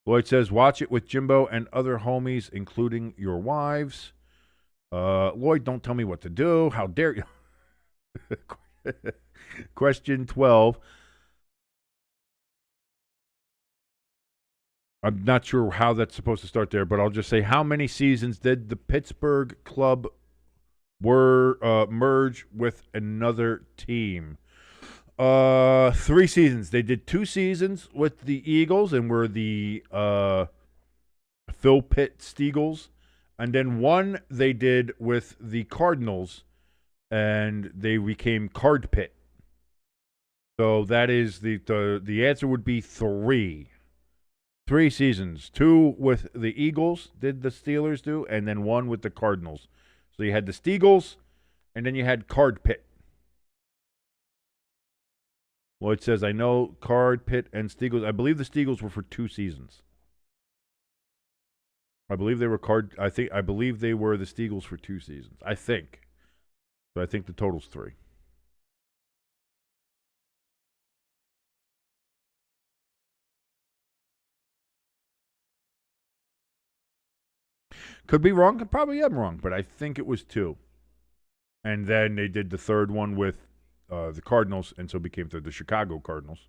Lloyd says, watch it with Jimbo and other homies, including your wives. Lloyd, don't tell me what to do. How dare you? Question 12. I'm not sure how that's supposed to start there, but I'll just say, how many seasons did the Pittsburgh club merge with another team? 3 seasons. They did 2 seasons with the Eagles and were the Phil Pitt Steagles. And then 1 they did with the Cardinals, and they became Card Pit. So that is the answer would be 3. 3 seasons. 2 with the Eagles did the Steelers do, and then 1 with the Cardinals. So you had the Steagles, and then you had Card Pit. Lloyd says, I know Card Pit and Steagles. I believe the Steagles were for 2 seasons. I believe they were I believe they were the Steagles for 2 seasons. I think. So I think the total's 3. Could be wrong. I probably am wrong, but I think it was 2. And then they did the 3rd one with the Cardinals, and so became the Chicago Cardinals,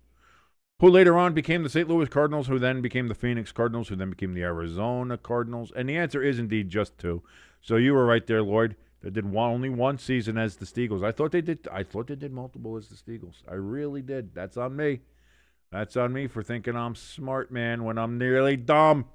who later on became the St. Louis Cardinals, who then became the Phoenix Cardinals, who then became the Arizona Cardinals. And the answer is indeed just 2. So you were right there, Lloyd. They did only 1 season as the Steagles. I thought they did multiple as the Steagles. I really did. That's on me. That's on me for thinking I'm smart, man, when I'm nearly dumb.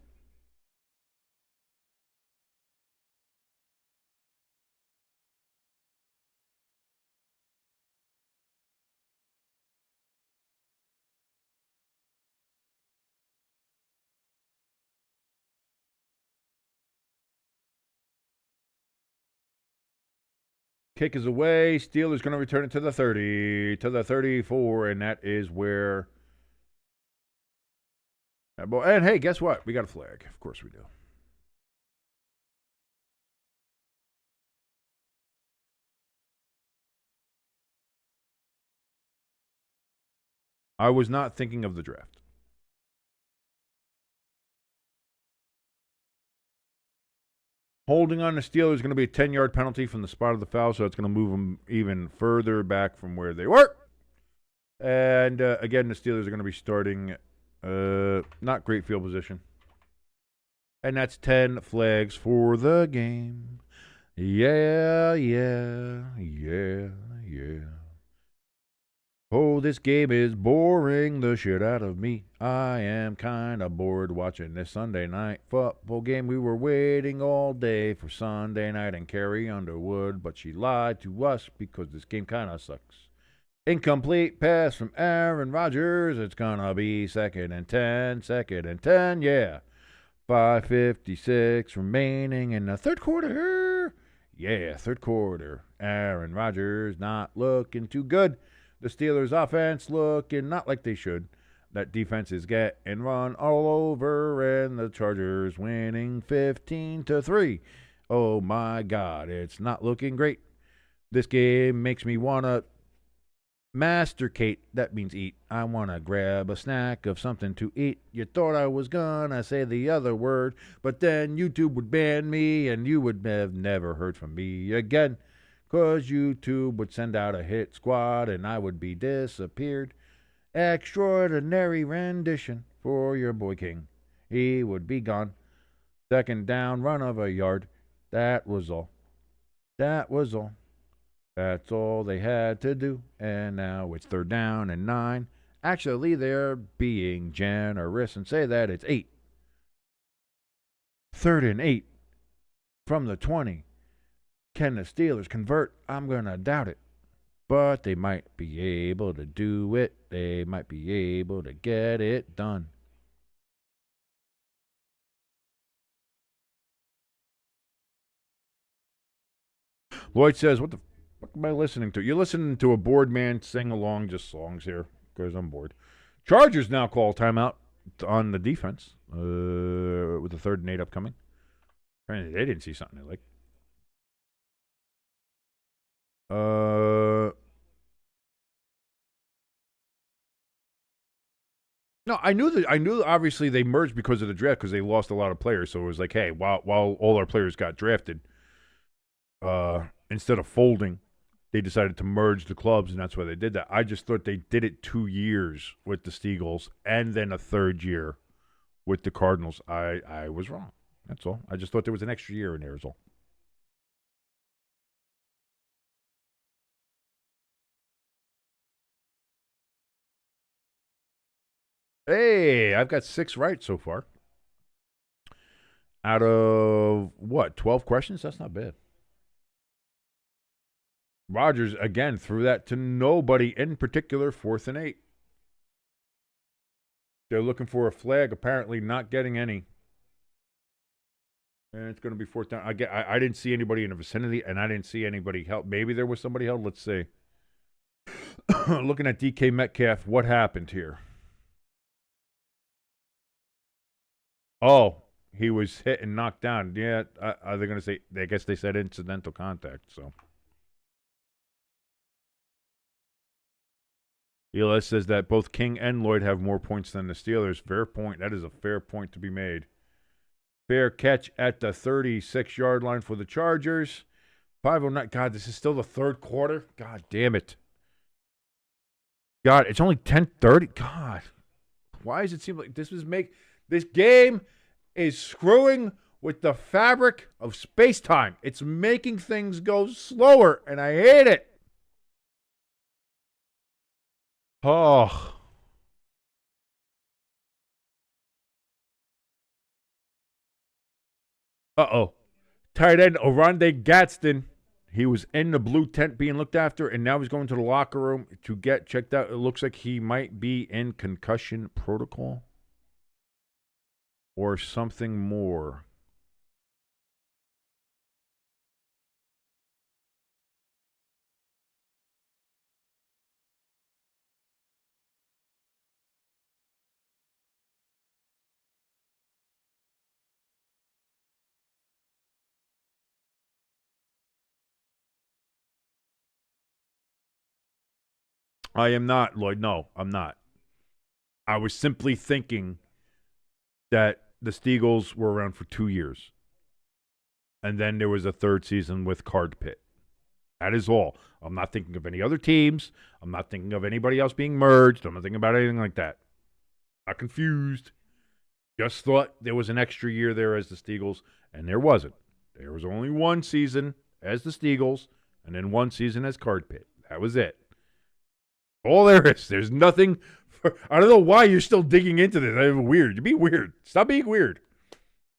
Kick is away. Steelers going to return it to the 30, to the 34, and that is where. And hey, guess what? We got a flag. Of course we do. I was not thinking of the draft. Holding on the Steelers is going to be a 10-yard penalty from the spot of the foul, so it's going to move them even further back from where they were. And again, the Steelers are going to be starting not great field position. And that's 10 flags for the game. Yeah. Oh, this game is boring the shit out of me. I am kind of bored watching this Sunday night football game. We were waiting all day for Sunday night and Carrie Underwood, but she lied to us because this game kind of sucks. Incomplete pass from Aaron Rodgers. It's going to be 2nd and 10, yeah. 5:56 remaining in the third quarter. Yeah, third quarter. Aaron Rodgers not looking too good. The Steelers' offense looking not like they should. That defense is getting run all over, and the Chargers winning 15-3. Oh, my God, it's not looking great. This game makes me want to masticate. That means eat. I want to grab a snack of something to eat. You thought I was going to say the other word, but then YouTube would ban me, and you would have never heard from me again. 'Cause YouTube would send out a hit squad and I would be disappeared. Extraordinary rendition for your boy King. He would be gone. 2nd down, run of a yard. That was all. That's all they had to do. And now it's 3rd down and 9. Actually, they're being generous and say that it's 8. 3rd and 8 from the 20. Can the Steelers convert? I'm going to doubt it. But they might be able to do it. They might be able to get it done. Lloyd says, what the fuck am I listening to? You're listening to a bored man sing along just songs here because I'm bored. Chargers now call timeout on the defense with the 3rd and 8 upcoming. Apparently they didn't see something they liked. No, I knew obviously they merged because of the draft because they lost a lot of players. So it was like, hey, while all our players got drafted, instead of folding, they decided to merge the clubs, and that's why they did that. I just thought they did it 2 years with the Steagles and then a 3rd year with the Cardinals. I was wrong. That's all. I just thought there was an extra year in there is all. Hey, I've got 6 right so far. Out of, 12 questions? That's not bad. Rodgers, again, threw that to nobody in particular, 4th and 8. They're looking for a flag, apparently not getting any. And it's going to be 4th down. I didn't see anybody in the vicinity, and I didn't see anybody held. Maybe there was somebody held. Let's see. Looking at DK Metcalf, what happened here? Oh, he was hit and knocked down. Yeah, are they going to say? I guess they said incidental contact. So, ELS says that both King and Lloyd have more points than the Steelers. Fair point. That is a fair point to be made. Fair catch at the 36-yard line for the Chargers. 5:09. God, this is still the 3rd quarter. God damn it. God, it's only 10:30. God, why does it seem like this game is screwing with the fabric of space-time. It's making things go slower, and I hate it. Oh. Uh-oh. Tight end Oronde Gadsden. He was in the blue tent being looked after, and now he's going to the locker room to get checked out. It looks like he might be in concussion protocol or something more. I am not, Lloyd. No, I'm not. I was simply thinking that the Steagles were around for 2 years. And then there was a third season with Card Pit. That is all. I'm not thinking of any other teams. I'm not thinking of anybody else being merged. I'm not thinking about anything like that. Not confused. Just thought there was an extra year there as the Steagles, and there wasn't. There was only one season as the Steagles, and then one season as Card Pit. That was it. All there is. There's nothing. I don't know why you're still digging into this. I'm weird. You be weird. Stop being weird.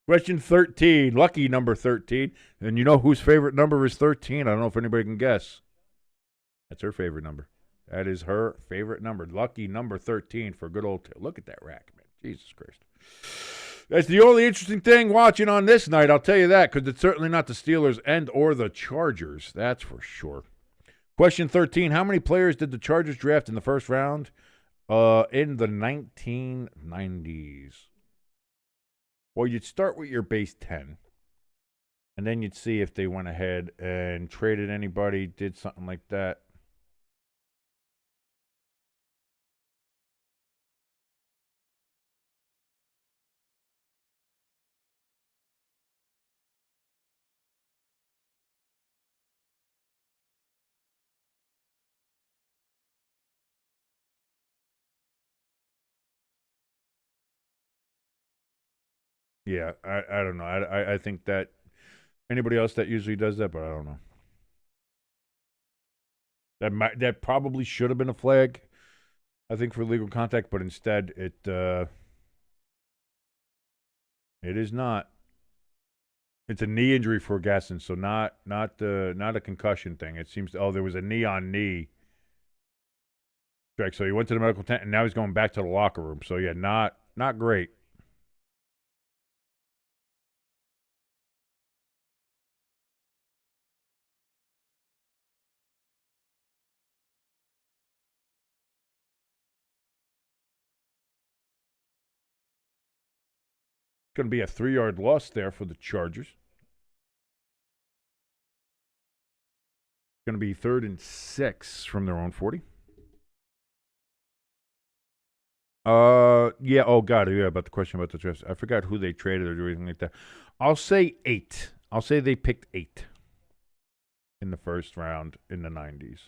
Question 13. Lucky number 13. And you know whose favorite number is 13? I don't know if anybody can guess. That's her favorite number. That is her favorite number. Lucky number 13 for good old. Look at that rack, man. Jesus Christ. That's the only interesting thing watching on this night, I'll tell you that, because it's certainly not the Steelers and or the Chargers. That's for sure. Question 13. How many players did the Chargers draft in the first round in the 1990s? Well, you'd start with your base 10, and then you'd see if they went ahead and traded anybody, did something like that. Yeah, I don't know. I think that anybody else that usually does that, but I don't know. That probably should have been a flag, I think, for legal contact, but instead it is not. It's a knee injury for Gasson, so not a concussion thing. It seems there was a knee on knee. So he went to the medical tent, and now he's going back to the locker room. So yeah, not great. Going to be a 3-yard loss there for the Chargers. Going to be 3rd and 6 from their own 40. Yeah. Oh God. Yeah. About the question about the draft. I forgot who they traded or anything like that. I'll say 8. I'll say they picked 8 in the first round in the 90s.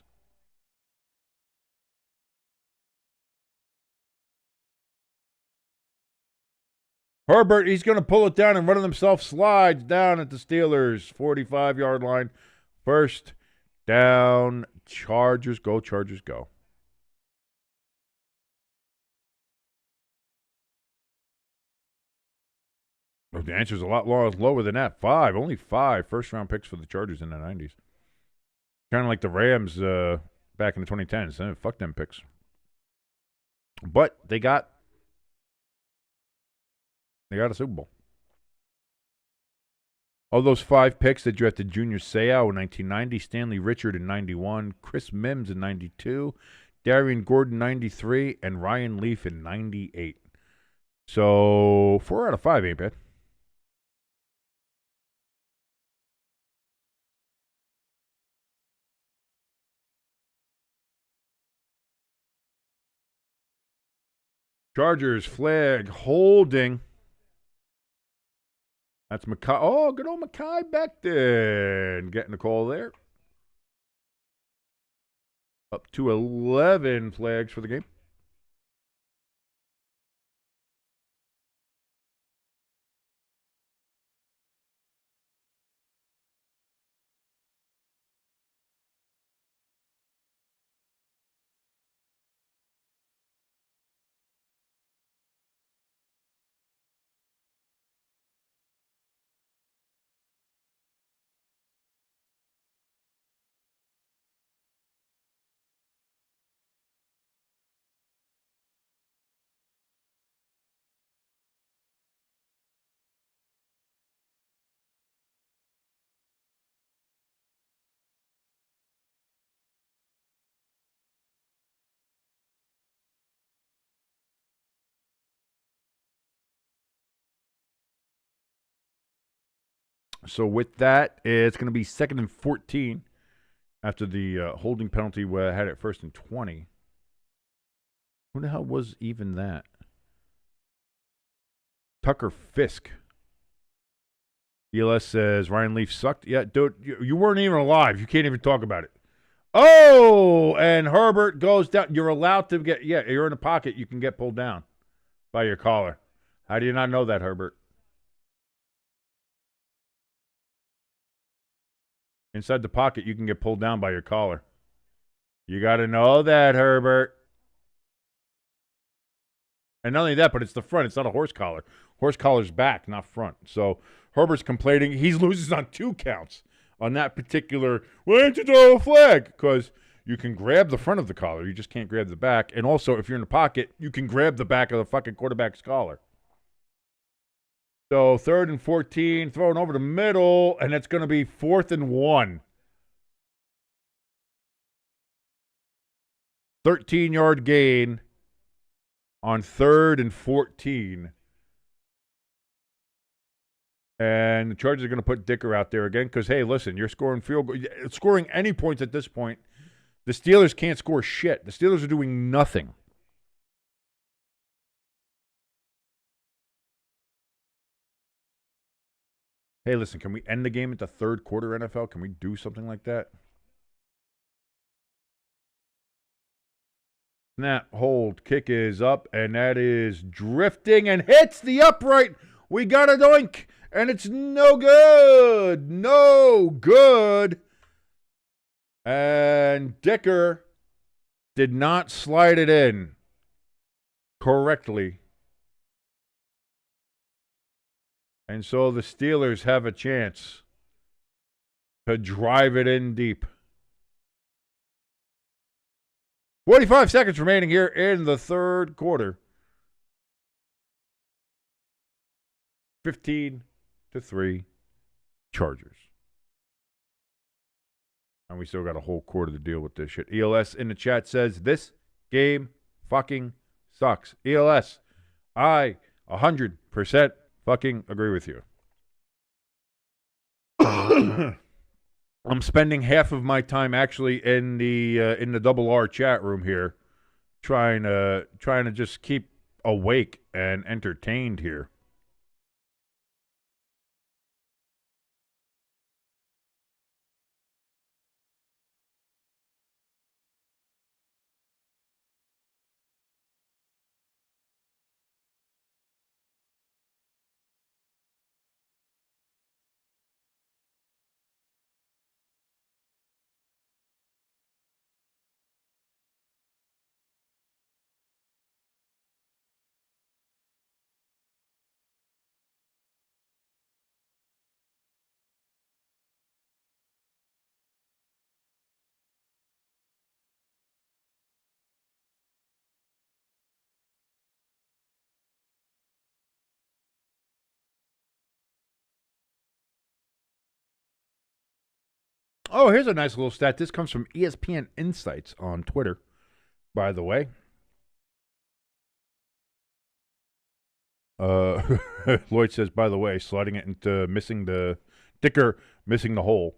Herbert, he's going to pull it down and run it himself. Slides down at the Steelers' 45-yard line. First down. Chargers go. Chargers go. Well, the answer is a lot lower than that. 5. Only 5 first-round picks for the Chargers in the 90s. Kind of like the Rams back in the 2010s. Fuck them picks. But they got a Super Bowl. Of those 5 picks, they drafted Junior Seau in 1990, Stanley Richard in 91, Chris Mims in 92, Darian Gordon in 93, and Ryan Leaf in 98. So 4 out of 5 ain't bad. Chargers flag holding. That's Mackay. Oh, good old Mackay Becton getting the call there. Up to 11 flags for the game. So with that, it's going to be 2nd and 14 after the holding penalty had it 1st and 20. Who the hell was even that? Tucker Fisk. ELS says Ryan Leaf sucked. Yeah, dude, you weren't even alive. You can't even talk about it. Oh, and Herbert goes down. You're allowed to get, you're in a pocket. You can get pulled down by your collar. How do you not know that, Herbert? Inside the pocket, you can get pulled down by your collar. You got to know that, Herbert. And not only that, but it's the front. It's not a horse collar. Horse collar's back, not front. So Herbert's complaining. He loses on 2 counts on that particular, why didn't you throw a flag? Because you can grab the front of the collar. You just can't grab the back. And also, if you're in the pocket, you can grab the back of the fucking quarterback's collar. So 3rd and 14, throwing over the middle, and it's going to be 4th and 1. 13-yard gain on 3rd and 14. And the Chargers are going to put Dicker out there again because, hey, listen, you're scoring field goal. Scoring any points at this point, the Steelers can't score shit. The Steelers are doing nothing. Hey, listen, can we end the game at the 3rd quarter, NFL? Can we do something like that? Snap, hold, kick is up, and that is drifting and hits the upright. We got a doink, and it's no good. No good. And Dicker did not slide it in correctly. And so the Steelers have a chance to drive it in deep. 45 seconds remaining here in the 3rd quarter. 15-3 Chargers. And we still got a whole quarter to deal with this shit. ELS in the chat says, this game fucking sucks. ELS, I 100% fucking agree with you. I'm spending half of my time actually in the double R chat room here, trying to just keep awake and entertained here. Oh, here's a nice little stat. This comes from ESPN Insights on Twitter, by the way. Lloyd says, by the way, sliding it into Dicker missing the hole.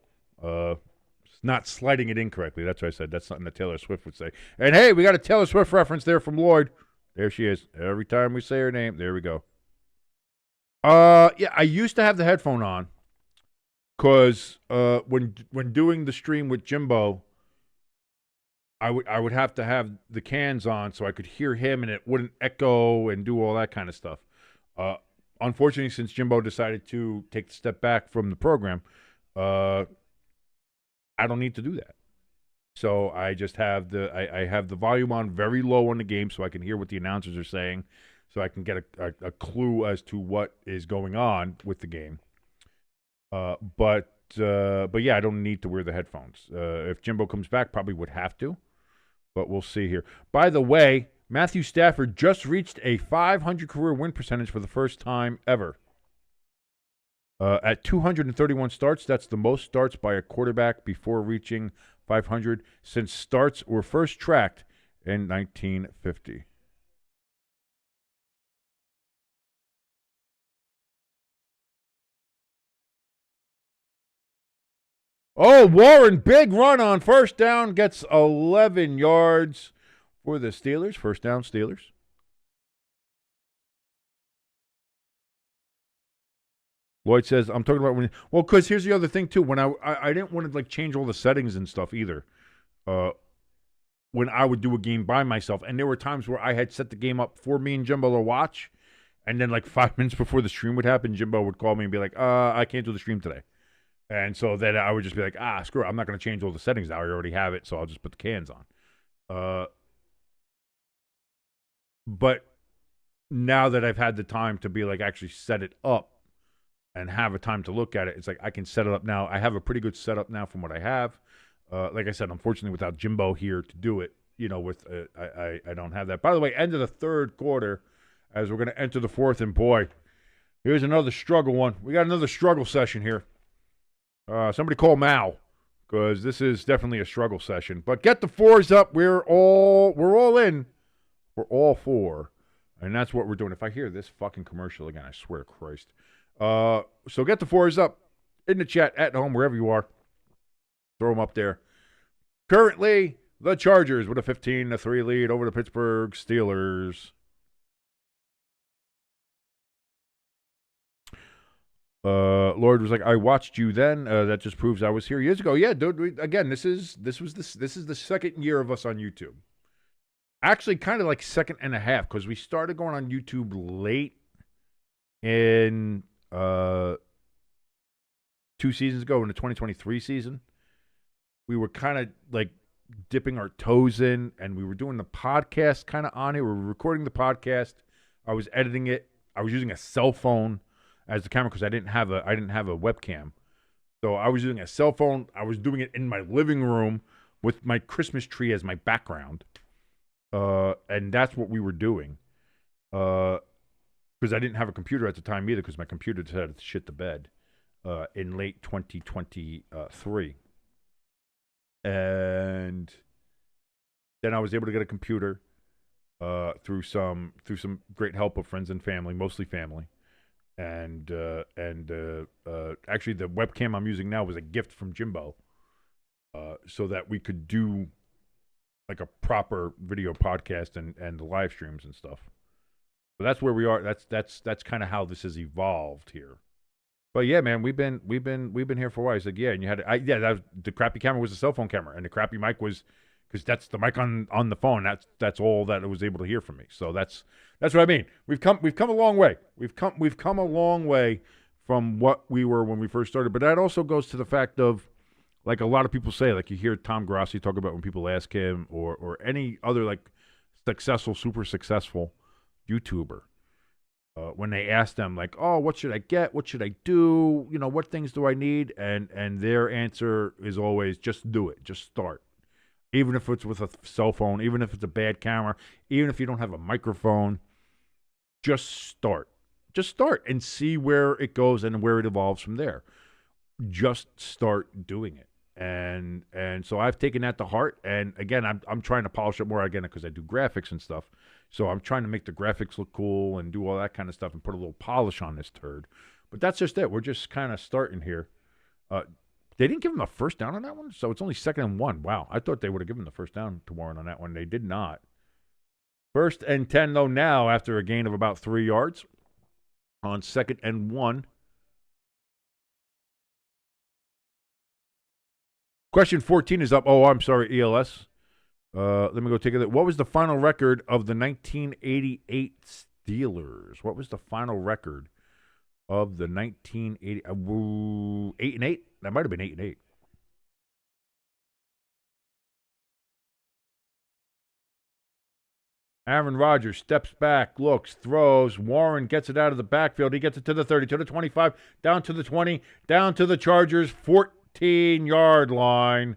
Not sliding it in correctly. That's what I said. That's something that Taylor Swift would say. And hey, we got a Taylor Swift reference there from Lloyd. There she is. Every time we say her name, there we go. Yeah, I used to have the headphone on. Because when doing the stream with Jimbo, I would have to have the cans on so I could hear him and it wouldn't echo and do all that kind of stuff. Unfortunately, since Jimbo decided to take the step back from the program, I don't need to do that. So I just have I have the volume on very low on the game so I can hear what the announcers are saying, so I can get a clue as to what is going on with the game. But yeah, I don't need to wear the headphones. If Jimbo comes back, probably would have to, but we'll see here. By the way, Matthew Stafford just reached a 500 career win percentage for the first time ever. At 231 starts, that's the most starts by a quarterback before reaching 500 since starts were first tracked in 1950. Oh, Warren, big run on first down, gets 11 yards. for the Steelers. First down, Steelers. Lloyd says, I'm talking about when... Well, because here's the other thing, too. When I didn't want to, like, change all the settings and stuff either. When I would do a game by myself. And there were times where I had set the game up for me and Jimbo to watch. And then, like, 5 minutes before the stream would happen, Jimbo would call me and be like, I can't do the stream today. And so then I would just be like, screw it. I'm not going to change all the settings now. I already have it, so I'll just put the cans on. But now that I've had the time to be like, actually set it up, and have a time to look at it, it's like I can set it up now. I have a pretty good setup now from what I have. Like I said, unfortunately, without Jimbo here to do it, I don't have that. By the way, end of the third quarter, as we're going to enter the fourth, and boy, here's another struggle one. We got another struggle session here. Somebody call Mao, because this is definitely a struggle session. But get the fours up. We're all in. We're all for, and that's what we're doing. If I hear this fucking commercial again, I swear to Christ. So get the fours up in the chat, at home, wherever you are. Throw them up there. Currently, the Chargers with a 15-3 lead over the Pittsburgh Steelers. Lord was like, I watched you then. That just proves I was here years ago. Yeah, dude. This is the second year of us on YouTube. Actually, kind of like second and a half, because we started going on YouTube late in 2 seasons ago in the 2023 season. We were kind of like dipping our toes in, and we were doing the podcast kind of on it. We were recording the podcast. I was editing it. I was using a cell phone as the camera because I didn't have a webcam. So I was using a cell phone. I was doing it in my living room with my Christmas tree as my background. And that's what we were doing. Because I didn't have a computer at the time either, because my computer decided to shit the bed in late 2023. And then I was able to get a computer through some great help of friends and family, mostly family. And actually, the webcam I'm using now was a gift from Jimbo, so that we could do like a proper video podcast and the live streams and stuff. So that's where we are. That's kind of how this has evolved here. But yeah, man, we've been here for a while. He said, yeah, and you had the crappy camera was a cell phone camera, and the crappy mic was, because that's the mic on the phone. That's all that it was able to hear from me. So that's what I mean. We've come a long way. We've come a long way from what we were when we first started. But that also goes to the fact of, like a lot of people say, like you hear Tom Grassi talk about when people ask him or any other like super successful YouTuber. When they ask them, like, oh, what should I get? What should I do? What things do I need? And their answer is always, just do it. Just start. Even if it's with a cell phone, even if it's a bad camera, even if you don't have a microphone, just start. Just start and see where it goes and where it evolves from there. Just start doing it. And so I've taken that to heart. And again, I'm trying to polish it more again because I do graphics and stuff. So I'm trying to make the graphics look cool and do all that kind of stuff and put a little polish on this turd. But that's just it. We're just kind of starting here. They didn't give him a first down on that one, so it's only 2nd and 1. Wow, I thought they would have given the first down to Warren on that one. They did not. 1st and 10, though, now after a gain of about 3 yards on 2nd and 1. Question 14 is up. Oh, I'm sorry, ELS. Let me go take a look. What was the final record of the 1988 Steelers? What was the final record of the 1980? 8-8? That might have been 8-8. Aaron Rodgers steps back, looks, throws. Warren gets it out of the backfield. He gets it to the 30, to the 25, down to the 20, down to the Chargers' 14-yard line.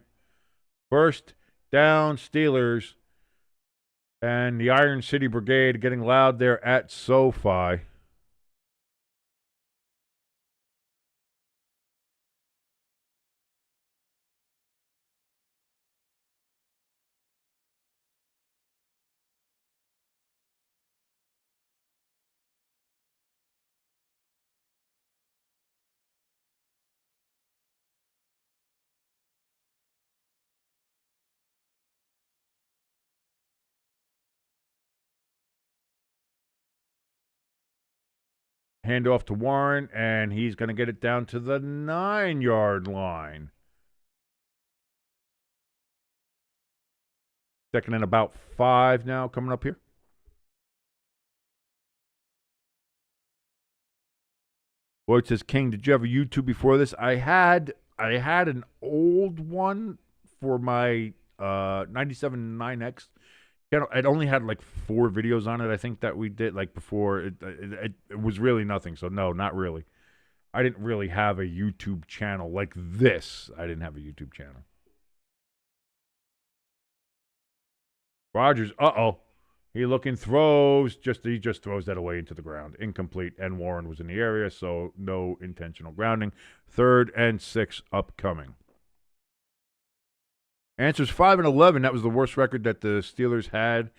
First down, Steelers. And the Iron City Brigade getting loud there at SoFi. Hand off to Warren, and he's going to get it down to the 9-yard line. Second and about 5 now coming up here. Lloyd says, King, did you have a YouTube before this? I had an old one for my 97 9X. It only had like 4 videos on it, I think, that we did like before. It was really nothing, so no, not really. I didn't really have a YouTube channel like this. I didn't have a YouTube channel. Rodgers, he looking, throws. He just throws that away into the ground. Incomplete, and Warren was in the area, so no intentional grounding. 3rd and 6 upcoming. Answers 5 and 11. That was the worst record that the Steelers had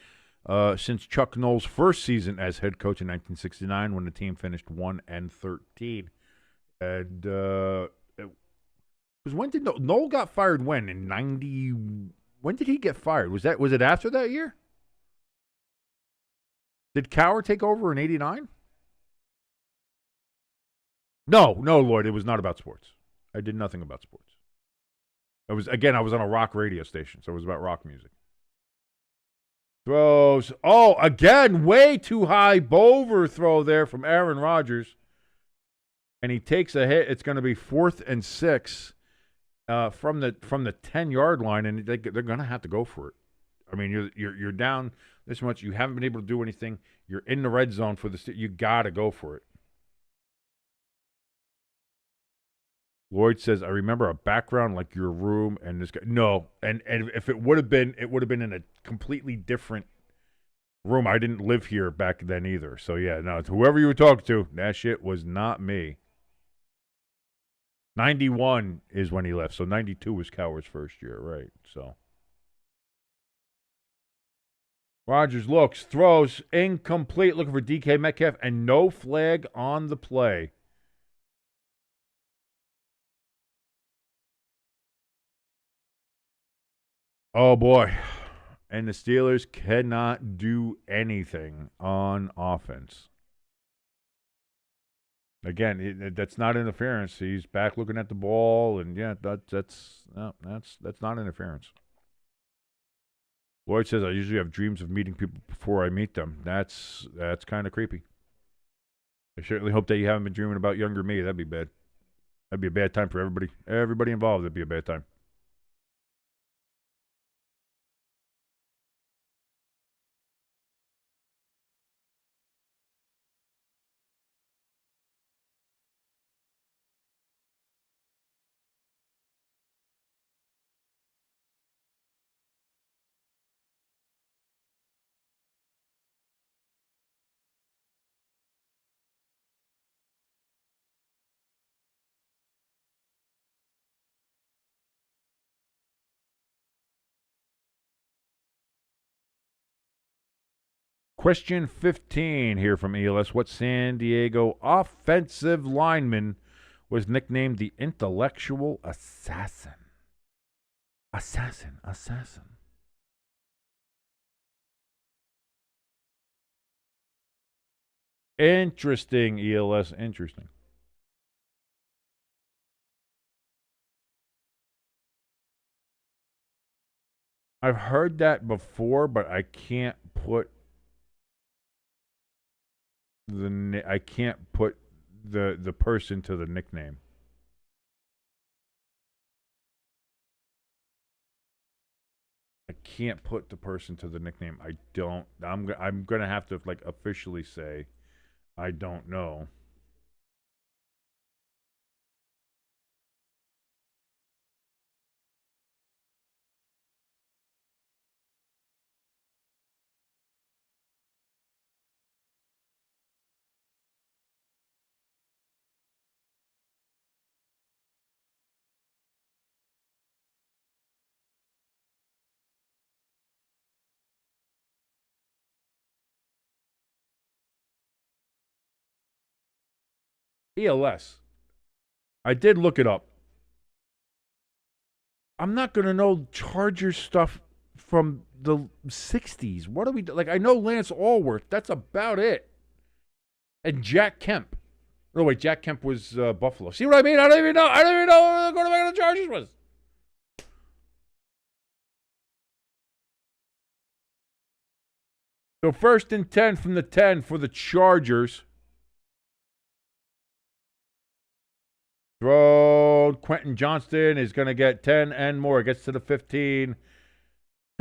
since Chuck Noll's first season as head coach in 1969, when the team finished 1 and 13. And it was when did Noll got fired? When in 90? When did he get fired? Was it after that year? Did Cowher take over in 89? No, Lloyd. It was not about sports. I did nothing about sports. I was on a rock radio station, so it was about rock music. Throws. Oh, again, way too high. Bover throw there from Aaron Rodgers. And he takes a hit. It's going to be 4th and 6 from the 10-yard line, and they're going to have to go for it. I mean, you're down this much. You haven't been able to do anything. You're in the red zone for you got to go for it. Lloyd says, I remember a background like your room and this guy. No, and if it would have been in a completely different room. I didn't live here back then either. So, yeah, no, it's whoever you were talking to, that shit was not me. 91 is when he left, so 92 was Cowher's first year, right? So Rodgers looks, throws, incomplete, looking for DK Metcalf, and no flag on the play. Oh, boy. And the Steelers cannot do anything on offense. Again, that's not interference. He's back looking at the ball, and yeah, that's not interference. Lloyd says, I usually have dreams of meeting people before I meet them. That's kind of creepy. I certainly hope that you haven't been dreaming about younger me. That'd be bad. That'd be a bad time for everybody. Everybody involved, that'd be a bad time. Question 15 here from ELS. What San Diego offensive lineman was nicknamed the Intellectual Assassin? Assassin. Interesting, ELS. Interesting. I've heard that before, but I can't put the person to the nickname. I can't put the person to the nickname. I don't. I'm gonna have to like officially say I don't know. ELS. I did look it up. I'm not going to know Chargers stuff from the 60s. What do we do? Like, I know Lance Allworth. That's about it. And Jack Kemp. Oh, wait, Jack Kemp was Buffalo. See what I mean? I don't even know who the quarterback of the Chargers was. So 1st and 10 from the 10 for the Chargers. Throw. Quentin Johnston is going to get 10 and more. Gets to the 15.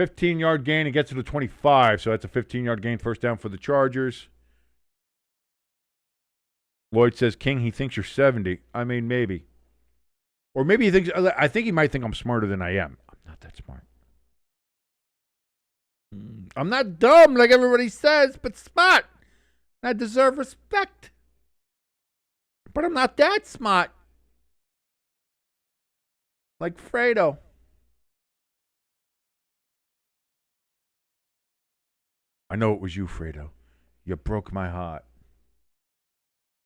15-yard gain. It gets to the 25. So that's a 15-yard gain. First down for the Chargers. Lloyd says, King, he thinks you're 70. I mean, maybe. Or maybe he thinks, I think he might think I'm smarter than I am. I'm not that smart. I'm not dumb like everybody says, but smart. I deserve respect. But I'm not that smart. Like Fredo. I know it was you, Fredo. You broke my heart.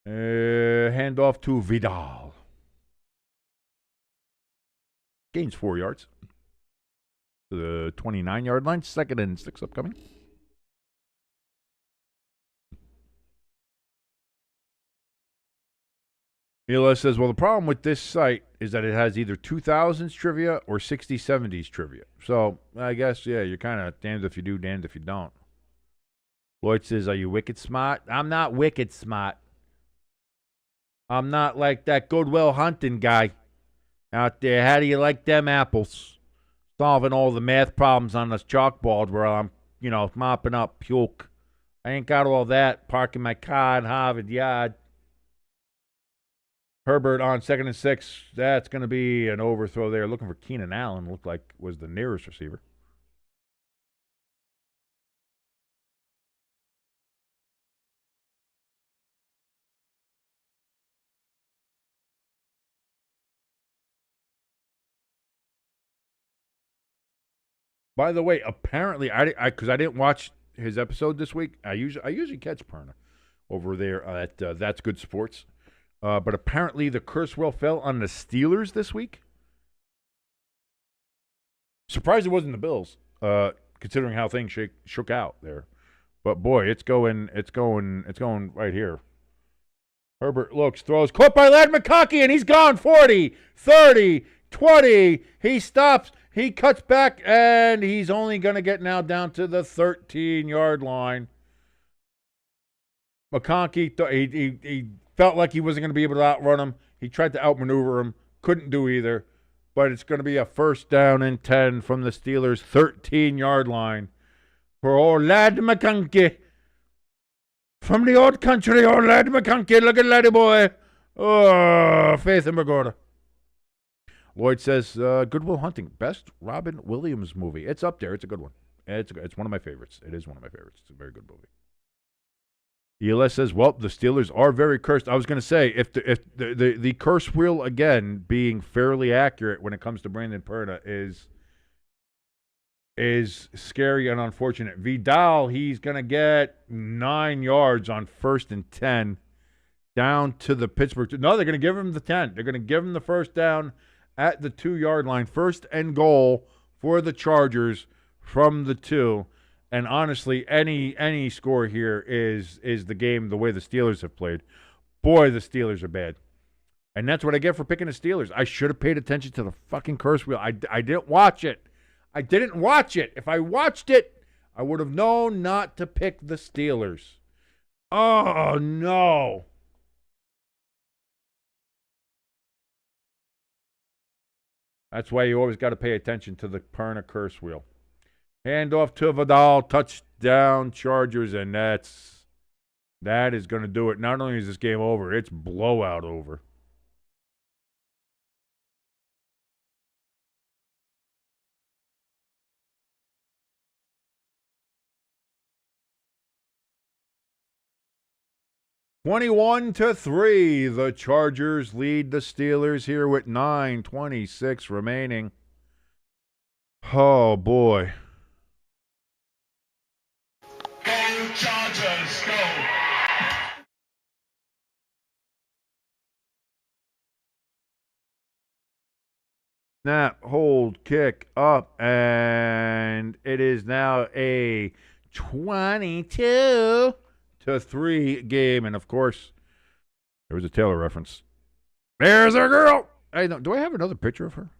Hand off to Vidal. Gains 4 yards. To the 29-yard line. 2nd and 6 upcoming. ELS says, well, the problem with this site is that it has either 2000s trivia or 60s, 70s trivia. So, I guess, yeah, you're kind of damned if you do, damned if you don't. Lloyd says, are you wicked smart? I'm not wicked smart. I'm not like that Goodwill Hunting guy out there. How do you like them apples? Solving all the math problems on this chalkboard where I'm, mopping up puke. I ain't got all that. Parking my car in Harvard Yard. Herbert on 2nd and 6. That's going to be an overthrow there. Looking for Keenan Allen. Looked like was the nearest receiver. By the way, apparently, because I didn't watch his episode this week. I usually catch Perna over there at That's Good Sports. But apparently the curse will fell on the Steelers this week. Surprised it wasn't the Bills, considering how things shook out there. But boy, it's going right here. Herbert looks, throws, caught by Ladd McConkey, and he's gone. 40, 30, 20. He stops. He cuts back, and he's only going to get now down to the 13-yard line. McConkey, he felt like he wasn't going to be able to outrun him. He tried to outmaneuver him. Couldn't do either. But it's going to be a 1st down and 10 from the Steelers' 13-yard line for old Ladd McConkey. From the old country, old Ladd McConkey. Look at Laddie boy. Oh, Faith and Magorda. Lloyd says, Goodwill Hunting, best Robin Williams movie. It's up there. It's a good one. It's one of my favorites. It is one of my favorites. It's a very good movie. ELS says, well, the Steelers are very cursed. I was going to say, if the curse wheel, again, being fairly accurate when it comes to Brandon Perna is scary and unfortunate. Vidal, he's going to get 9 yards on 1st and 10 down to the Pittsburgh. No, they're going to give him the 10. They're going to give him the 1st down at the 2-yard line. 1st and goal for the Chargers from the 2. And honestly, any score here is the game the way the Steelers have played. Boy, the Steelers are bad. And that's what I get for picking the Steelers. I should have paid attention to the fucking curse wheel. I didn't watch it. I didn't watch it. If I watched it, I would have known not to pick the Steelers. Oh, no. That's why you always got to pay attention to the Perna curse wheel. Hand off to Vidal, touchdown Chargers, and that is going to do it. Not only is this game over, it's blowout over. (21-3). The Chargers lead the Steelers here with 9:26 remaining. Oh boy. Chargers, go! Snap, hold, kick up, and it is now a 22-3 game. And of course, There was a Taylor reference. There's our girl. Do I have another picture of her?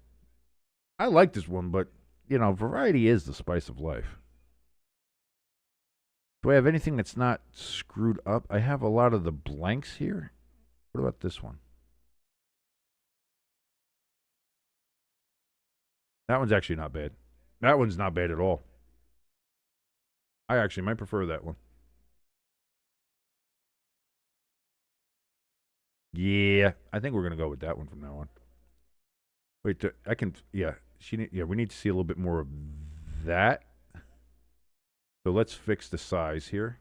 I like this one, but, variety is the spice of life. Do I have anything that's not screwed up? I have a lot of the blanks here. What about this one? That one's actually not bad. That one's not bad at all. I actually might prefer that one. Yeah, I think we're going to go with that one from now on. Wait, we need to see a little bit more of that. So let's fix the size here.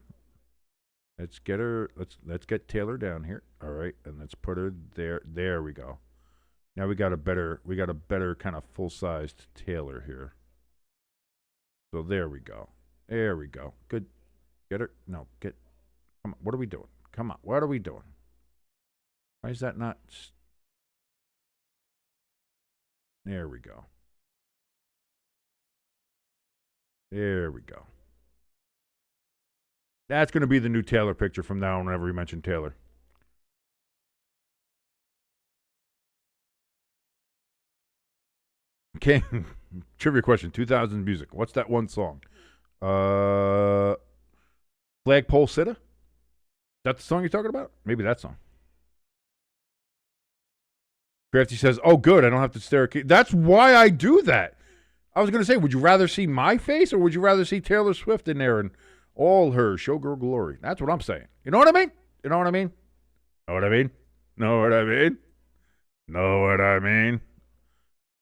Let's get Taylor down here. All right, and let's put her there. There we go. Now we got a better kind of full-sized Taylor here. So there we go. There we go. Good. Get her. No, come on. What are we doing? Come on. What are we doing? Why is that not? There we go. There we go. That's going to be the new Taylor picture from now on whenever we mention Taylor. Okay. Trivia question. 2000 music. What's that one song? Flagpole Sitta? Is that the song you're talking about? Maybe that song. Crafty says, oh, good. I don't have to stare at kids. That's why I do that. I was going to say, would you rather see my face or would you rather see Taylor Swift in there and all her showgirl glory? That's what I'm saying. You know what I mean? You know what I mean? Know what I mean? Know what I mean? Know what I mean?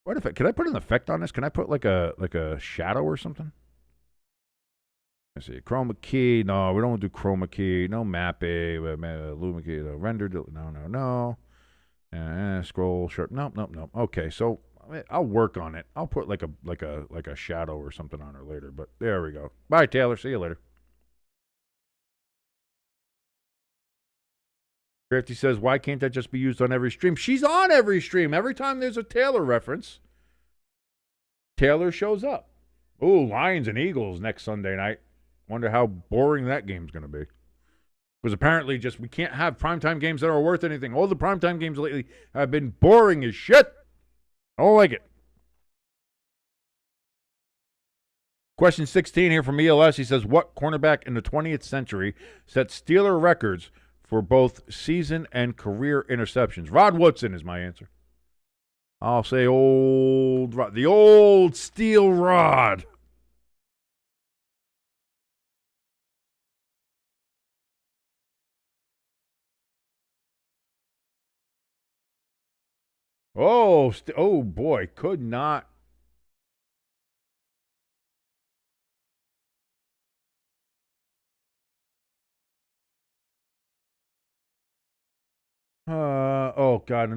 What if can I put an effect on this? Can I put like a shadow or something? Let's see. Chroma key. No, we don't want to do chroma key. No mapping. Luma key. Render. No. Scroll sharp. Nope. Okay, so I'll work on it. I'll put like a shadow or something on her later. But there we go. Bye, Taylor. See you later. Crafty says, why can't that just be used on every stream? She's on every stream. Every time there's a Taylor reference, Taylor shows up. Ooh, Lions and Eagles next Sunday night. Wonder how boring that game's going to be. Because apparently we can't have primetime games that are worth anything. All the primetime games lately have been boring as shit. I don't like it. Question 16 here from ELS. He says, what cornerback in the 20th century set Steeler records for both season and career interceptions? Rod Woodson is my answer. I'll say the old Steel Rod. Oh boy, could not. Oh God!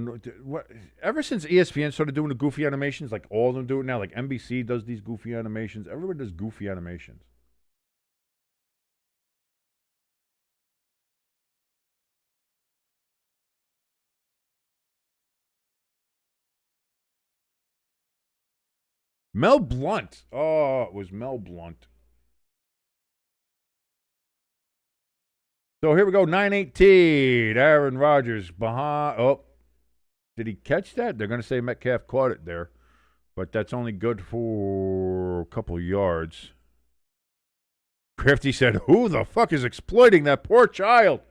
What? Ever since ESPN started doing the goofy animations, like all of them do it now, like NBC does these goofy animations. Everybody does goofy animations. Mel Blount. Oh, it was Mel Blount. So here we go, 9-18. Aaron Rodgers behind. Oh, did he catch that? They're going to say Metcalf caught it there. But that's only good for a couple yards. Crafty said, who the fuck is exploiting that poor child?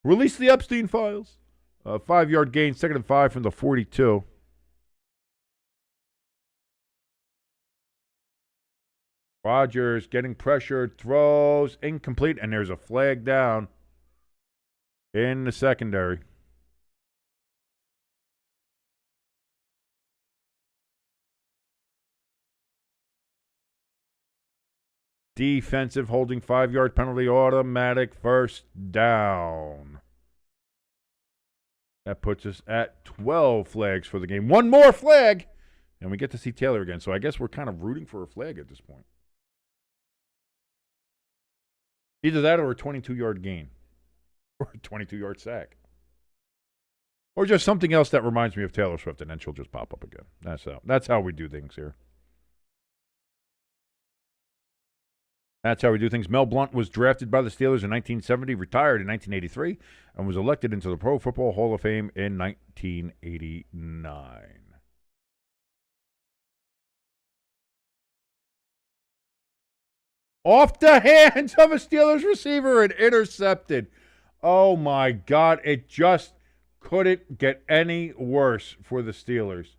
Release the Epstein files. 5-yard gain, 2nd and 5 from the 42. Rodgers getting pressured, throws, incomplete, and there's a flag down in the secondary. Defensive holding 5-yard penalty, automatic first down. That puts us at 12 flags for the game. One more flag, and we get to see Taylor again. So I guess we're kind of rooting for a flag at this point. Either that or a 22-yard gain. Or a 22-yard sack. Or just something else that reminds me of Taylor Swift, and then she'll just pop up again. That's how we do things here. That's how we do things. Mel Blount was drafted by the Steelers in 1970, retired in 1983, and was elected into the Pro Football Hall of Fame in 1989. Off the hands of a Steelers receiver and intercepted. Oh, my God. It just couldn't get any worse for the Steelers.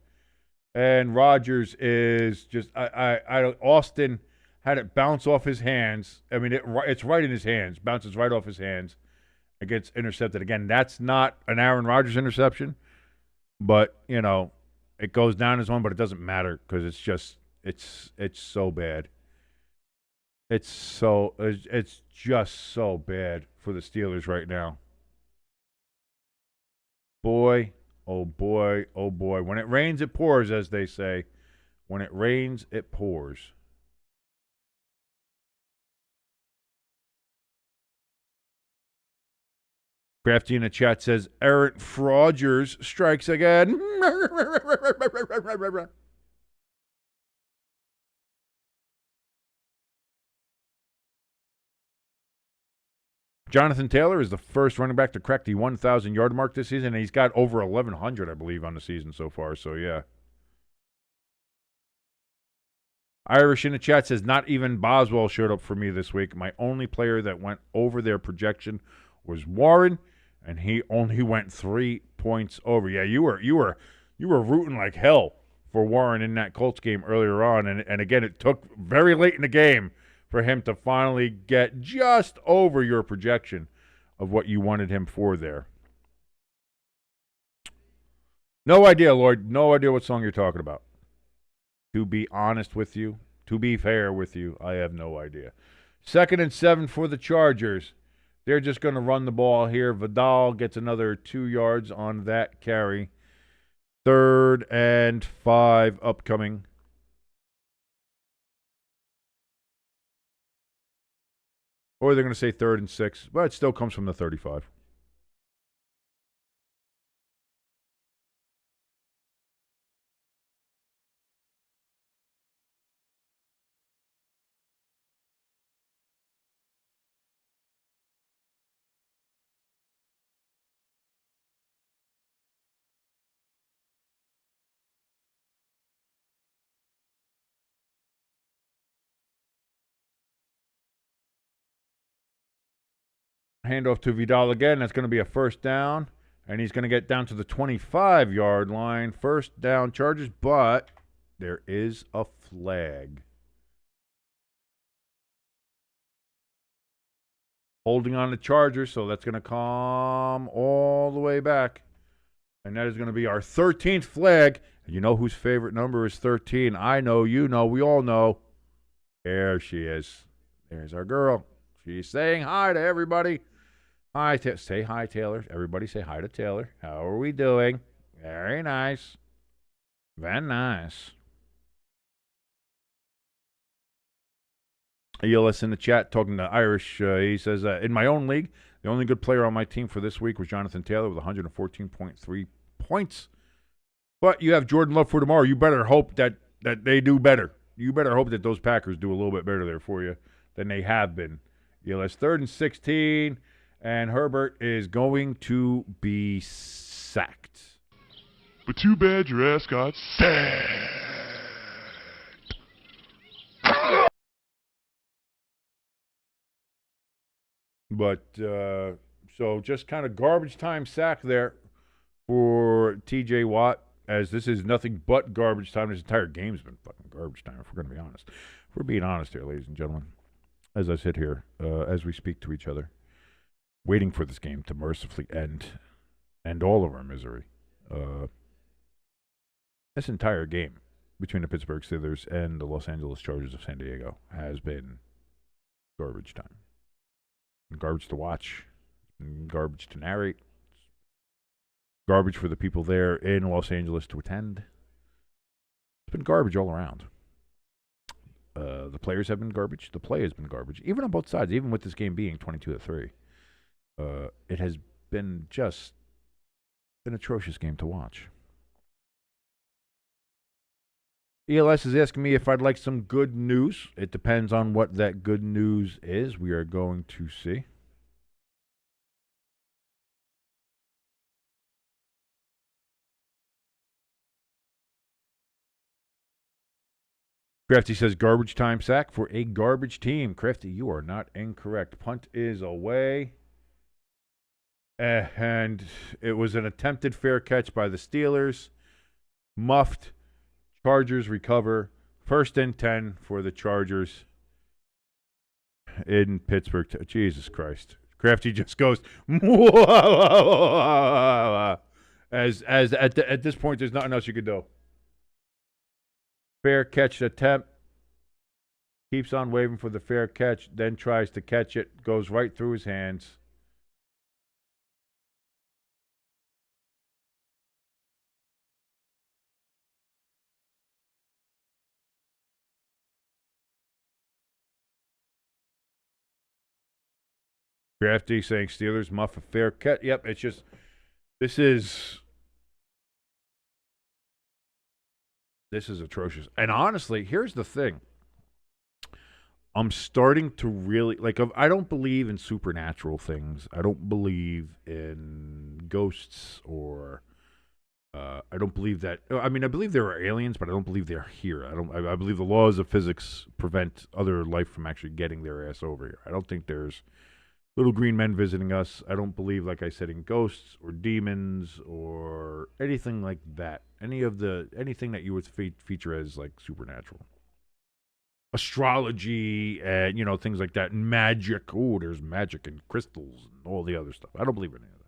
And Rodgers is just, Austin had it bounce off his hands. I mean, it's right in his hands, bounces right off his hands and gets intercepted again. That's not an Aaron Rodgers interception, but, you know, it goes down as one, but it doesn't matter because it's just, it's so bad. It's just so bad for the Steelers right now. Boy, oh boy, oh boy. When it rains, it pours, as they say. When it rains, it pours. Crafty in the chat says, Aaron Rodgers strikes again. Jonathan Taylor is the first running back to crack the 1,000-yard mark this season, and he's got over 1,100, I believe, on the season so far. So, yeah. Irish in the chat says, not even Boswell showed up for me this week. My only player that went over their projection was Warren, and he only went 3 points over. Yeah, you were rooting like hell for Warren in that Colts game earlier on, and again, it took very late in the game for him to finally get just over your projection of what you wanted him for there. No idea, Lloyd. No idea what song you're talking about. To be honest with you, to be fair with you, I have no idea. 2nd and 7 for the Chargers. They're just going to run the ball here. Vidal gets another 2 yards on that carry. 3rd and 5 upcoming. Or they're going to say 3rd and 6, but it still comes from the 35. Handoff to Vidal again. That's going to be a 1st down. And he's going to get down to the 25-yard line. 1st down Chargers, but there is a flag. Holding on the Chargers, so that's going to come all the way back. And that is going to be our 13th flag. And you know whose favorite number is 13? I know, you know, we all know. There she is. There's our girl. She's saying hi to everybody. Hi, say hi, Taylor. Everybody say hi to Taylor. How are we doing? Very nice. Very nice. ELS in the chat talking to Irish. He says, in my own league, the only good player on my team for this week was Jonathan Taylor with 114.3 points. But you have Jordan Love for tomorrow. You better hope that they do better. You better hope that those Packers do a little bit better there for you than they have been. ELS 3rd and 16, and Herbert is going to be sacked. But too bad your ass got sacked. But, so just kind of garbage time sack there for TJ Watt, as this is nothing but garbage time. This entire game's been fucking garbage time, if we're going to be honest. If we're being honest here, ladies and gentlemen, as I sit here, as we speak to each other, waiting for this game to mercifully end all of our misery. This entire game between the Pittsburgh Steelers and the Los Angeles Chargers of San Diego has been garbage time. Garbage to watch, garbage to narrate, garbage for the people there in Los Angeles to attend. It's been garbage all around. The players have been garbage. The play has been garbage, even on both sides. Even with this game being 22-3, it has been just an atrocious game to watch. ELS is asking me if I'd like some good news. It depends on what that good news is. We are going to see. Crafty says garbage time sack for a garbage team. Crafty, you are not incorrect. Punt is away. And it was an attempted fair catch by the Steelers. Muffed. Chargers recover. 1st and 10 for the Chargers in Pittsburgh. Jesus Christ. Crafty just goes, as at this point, there's nothing else you could do. Fair catch attempt. Keeps on waving for the fair catch, then tries to catch it. Goes right through his hands. Crafty saying Steelers muff a fair catch. Yep, it's just, this is atrocious. And honestly, here's the thing. I'm starting to really, like, I don't believe in supernatural things. I don't believe in ghosts or, I don't believe that, I mean, I believe there are aliens, but I don't believe they're here. I believe the laws of physics prevent other life from actually getting their ass over here. I don't think there's little green men visiting us. I don't believe, like I said, in ghosts or demons or anything like that. Anything that you would feature as like supernatural. Astrology and, things like that. And magic. Oh, there's magic and crystals and all the other stuff. I don't believe in any of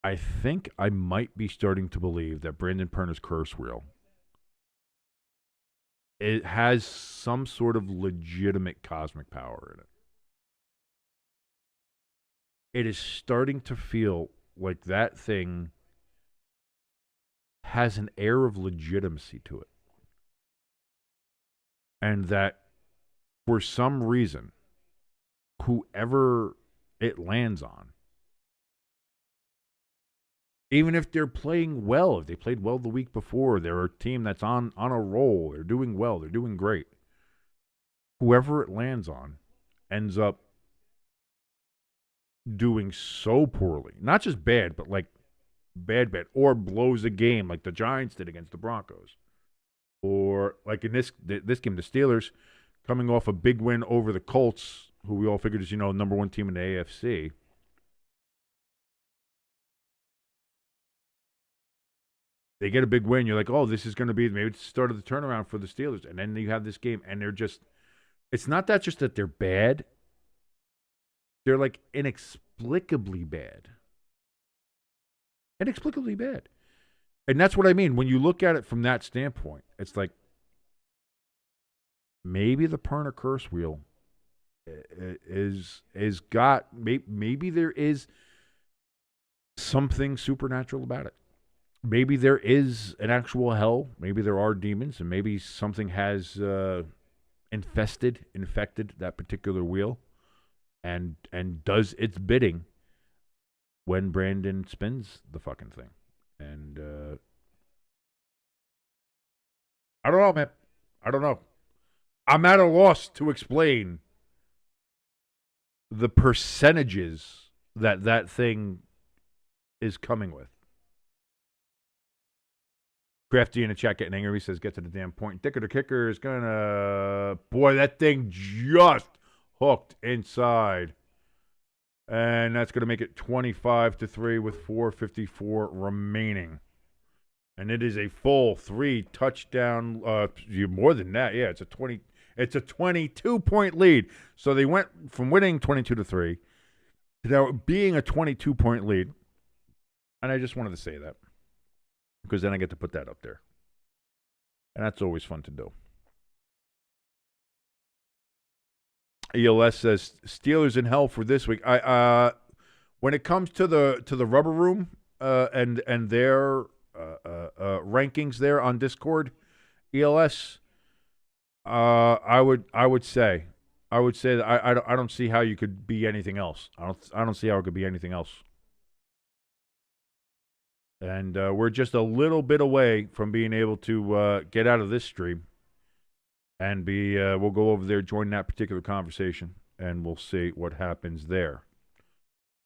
that. I think I might be starting to believe that Brandon Perner's curse wheel, it has some sort of legitimate cosmic power in it. It is starting to feel like that thing has an air of legitimacy to it. And that for some reason, whoever it lands on, even if they're playing well, if they played well the week before, they're a team that's on a roll, they're doing well, they're doing great. Whoever it lands on ends up doing so poorly. Not just bad, but like bad, or blows a game like the Giants did against the Broncos. Or like in this game, the Steelers coming off a big win over the Colts, who we all figured is, number one team in the AFC. They get a big win. You're like, oh, this is going to be maybe it's the start of the turnaround for the Steelers. And then you have this game, and they're just, it's not that just that they're bad. They're like inexplicably bad. Inexplicably bad. And that's what I mean. When you look at it from that standpoint, it's like maybe the Perner curse wheel is got, maybe there is something supernatural about it. Maybe there is an actual hell. Maybe there are demons, and maybe something has infected that particular wheel, and does its bidding when Brandon spins the fucking thing. And I don't know, man. I don't know. I'm at a loss to explain the percentages that thing is coming with. Crafty in the chat getting angry. He says, get to the damn point. Dicker the kicker is going to... Boy, that thing just hooked inside. And that's going to make it 25-3 with 4:54 remaining. And it is a full 3 touchdown... more than that. Yeah, it's a 22-point lead. So they went from winning 22-3 to now being a 22-point lead. And I just wanted to say that, because then I get to put that up there. And that's always fun to do. ELS says Steelers in hell for this week. When it comes to the rubber room and their rankings there on Discord, ELS, I would say that I don't see how you could be anything else. I don't see how it could be anything else. And we're just a little bit away from being able to get out of this stream and we'll go over there, join that particular conversation, and we'll see what happens there.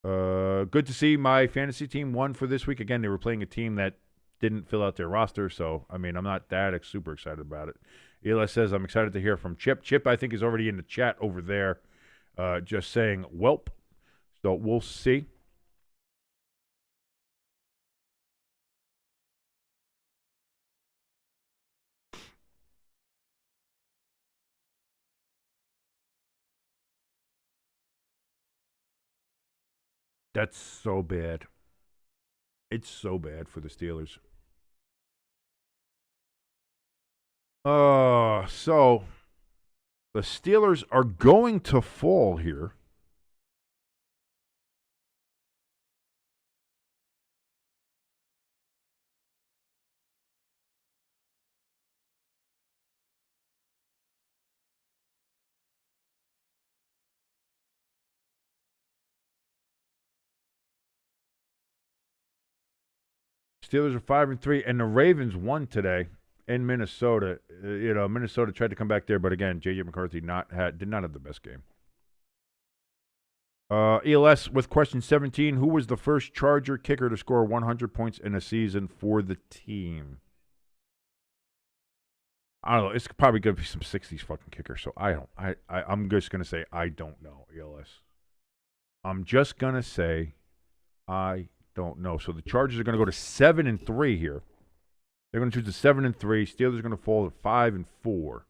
Good to see my fantasy team won for this week. Again, they were playing a team that didn't fill out their roster, so, I mean, I'm not that super excited about it. ELS says, I'm excited to hear from Chip. Chip, I think, is already in the chat over there just saying, welp. So we'll see. That's so bad. It's so bad for the Steelers. So the Steelers are going to fall here. Steelers are 5-3, and the Ravens won today in Minnesota. Minnesota tried to come back there, but again, J.J. McCarthy did not have the best game. ELS with question 17, who was the first Charger kicker to score 100 points in a season for the team? I don't know. It's probably going to be some 60s fucking kicker, so I'm just going to say I don't know, ELS. I'm just going to say I don't know. So the Chargers are going to go to 7-3 here. They're going to choose the 7-3. Steelers are going to fall to 5-4.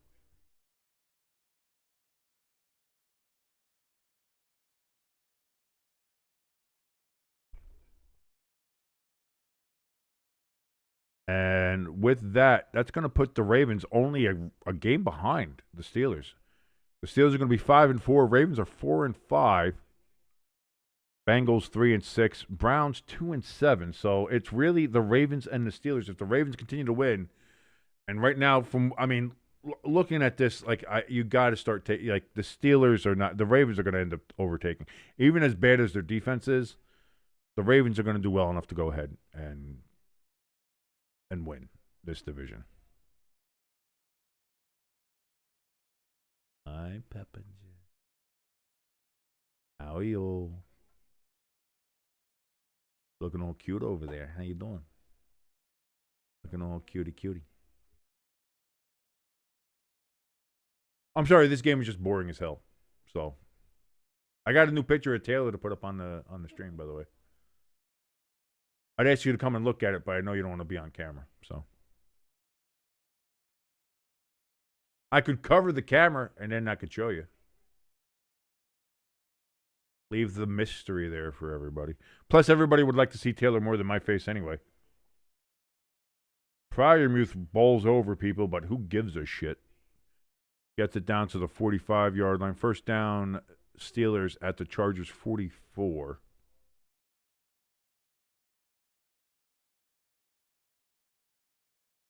And with that, that's going to put the Ravens only a game behind the Steelers. The Steelers are going to be 5-4. Ravens are 4-5. Bengals 3-6. Browns 2-7. So it's really the Ravens and the Steelers. If the Ravens continue to win, and right now, looking at this, you got to start taking. Like the Steelers are not. The Ravens are going to end up overtaking. Even as bad as their defense is, the Ravens are going to do well enough to go ahead and win this division. Hi, Peppa. How are you? Looking all cute over there. How you doing? Looking all cutie. I'm sorry, this game is just boring as hell. So, I got a new picture of Taylor to put up on the stream, by the way. I'd ask you to come and look at it, but I know you don't want to be on camera, so. I could cover the camera, and then I could show you. Leave the mystery there for everybody. Plus, everybody would like to see Taylor more than my face anyway. Fryermuth bowls over people, but who gives a shit? Gets it down to the 45-yard line. First down, Steelers at the Chargers 44.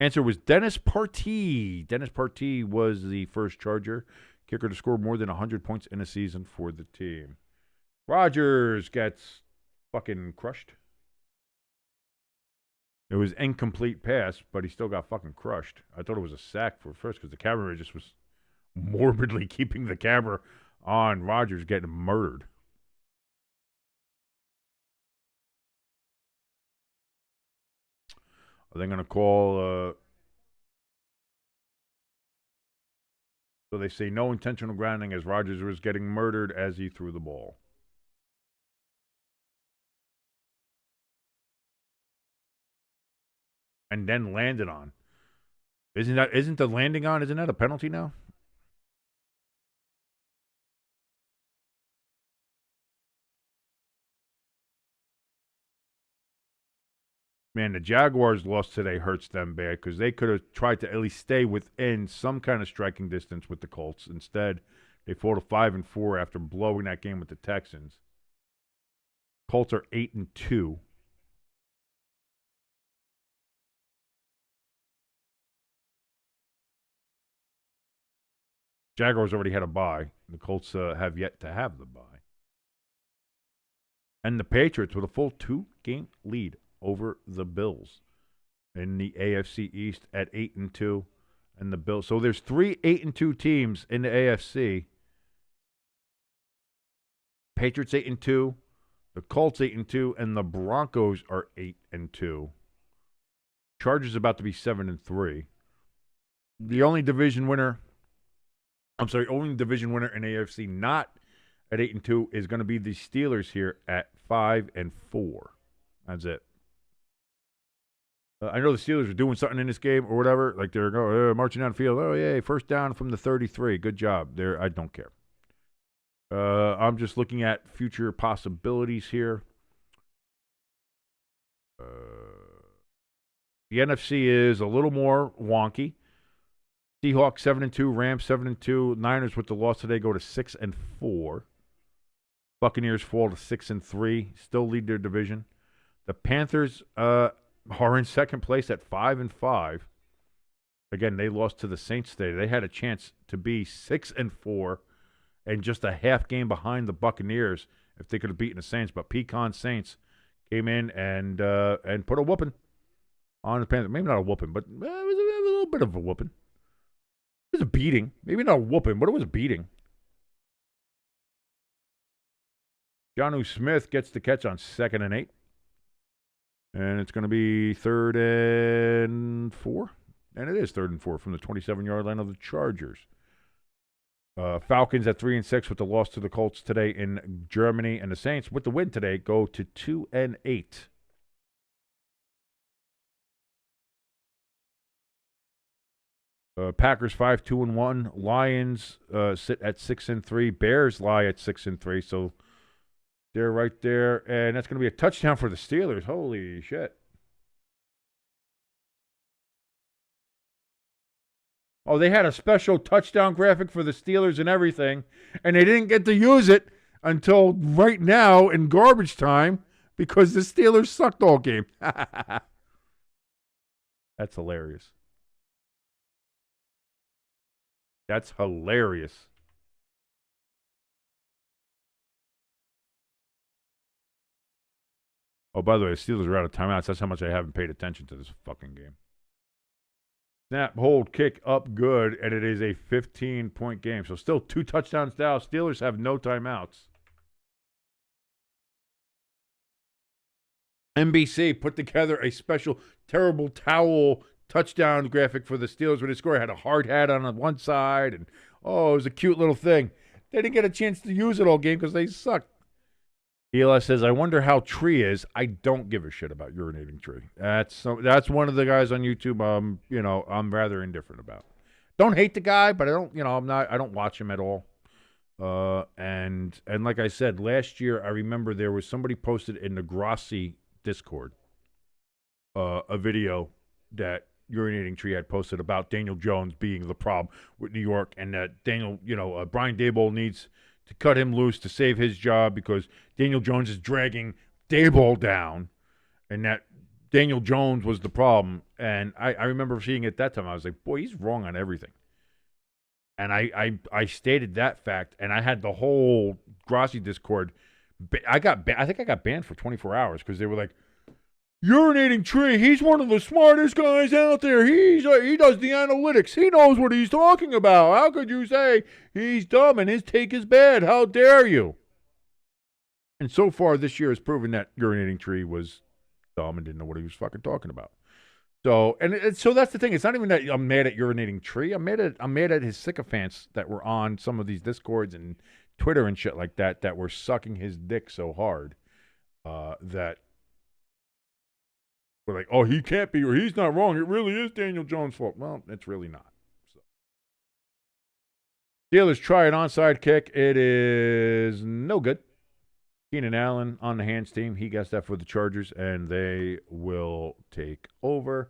Answer was Dennis Partee. Dennis Partee was the first Charger kicker to score more than 100 points in a season for the team. Rodgers gets fucking crushed. It was incomplete pass, but he still got fucking crushed. I thought it was a sack for first because the camera just was morbidly keeping the camera on Rodgers getting murdered. Are they going to call... So they say no intentional grounding as Rodgers was getting murdered as he threw the ball. And then landed on. Isn't the landing on, isn't that a penalty now? Man, the Jaguars lost today hurts them bad because they could have tried to at least stay within some kind of striking distance with the Colts. Instead, they fall to 5-4 after blowing that game with the Texans. Colts are 8-2. Jaguars already had a bye. The Colts have yet to have the bye. And the Patriots with a full 2-game lead over the Bills in the AFC East at 8-2, and the Bills. So there's 3 8-2 teams in the AFC. Patriots 8-2, the Colts 8-2, and the Broncos are 8-2. Chargers about to be 7-3. The only division winner in AFC not at 8-2 is going to be the Steelers here at 5-4. That's it. I know the Steelers are doing something in this game or whatever. Like they're marching down the field. Oh, yay, first down from the 33. Good job. I don't care. I'm just looking at future possibilities here. The NFC is a little more wonky. Seahawks 7-2, Rams 7-2, Niners with the loss today go to 6-4. Buccaneers fall to 6-3, still lead their division. The Panthers are in second place at 5-5. Again, they lost to the Saints today. They had a chance to be 6-4 and just a half game behind the Buccaneers if they could have beaten the Saints. But Pecan Saints came in and put a whooping on the Panthers. Maybe not a whooping, but it was a little bit of a whooping. It was a beating. Maybe not a whooping, but it was a beating. Jonnu Smith gets the catch on 2nd and 8. And it's going to be 3rd and 4. And it is 3rd and 4 from the 27-yard line of the Chargers. Falcons at 3-6 with the loss to the Colts today in Germany. And the Saints, with the win today, go to 2-8. Packers 5-2-1. Lions sit at 6-3. Bears lie at 6-3. So they're right there. And that's going to be a touchdown for the Steelers. Holy shit. Oh, they had a special touchdown graphic for the Steelers and everything. And they didn't get to use it until right now in garbage time because the Steelers sucked all game. That's hilarious. That's hilarious. Oh, by the way, the Steelers are out of timeouts. That's how much I haven't paid attention to this fucking game. Snap, hold, kick, up, good, and it is a 15-point game. So still 2 touchdowns down. Steelers have no timeouts. NBC put together a special terrible towel touchdown graphic for the Steelers when they scored. It had a hard hat on one side, and it was a cute little thing. They didn't get a chance to use it all game because they sucked. ELS says, I wonder how Tree is. I don't give a shit about urinating Tree. That's one of the guys on YouTube. I'm rather indifferent about. Don't hate the guy, but I don't watch him at all. And like I said, last year I remember there was somebody posted in the Grossi Discord a video that Urinating Tree had posted about Daniel Jones being the problem with New York, and that Brian Daboll needs to cut him loose to save his job because Daniel Jones is dragging Daboll down, and that Daniel Jones was the problem. And I remember seeing it at that time. I was like, boy, he's wrong on everything. And I stated that fact, and I had the whole Grossi Discord. I think I got banned for 24 hours because they were like, Urinating Tree, he's one of the smartest guys out there. He does the analytics. He knows what he's talking about. How could you say he's dumb and his take is bad? How dare you? And so far this year has proven that Urinating Tree was dumb and didn't know what he was fucking talking about. So so that's the thing. It's not even that I'm mad at Urinating Tree. I'm mad at his sycophants that were on some of these Discords and Twitter and shit like that were sucking his dick so hard that we're like, oh, he can't be, or he's not wrong. It really is Daniel Jones' fault. Well, it's really not. So. Steelers try an onside kick. It is no good. Keenan Allen on the hands team. He gets that for the Chargers, and they will take over.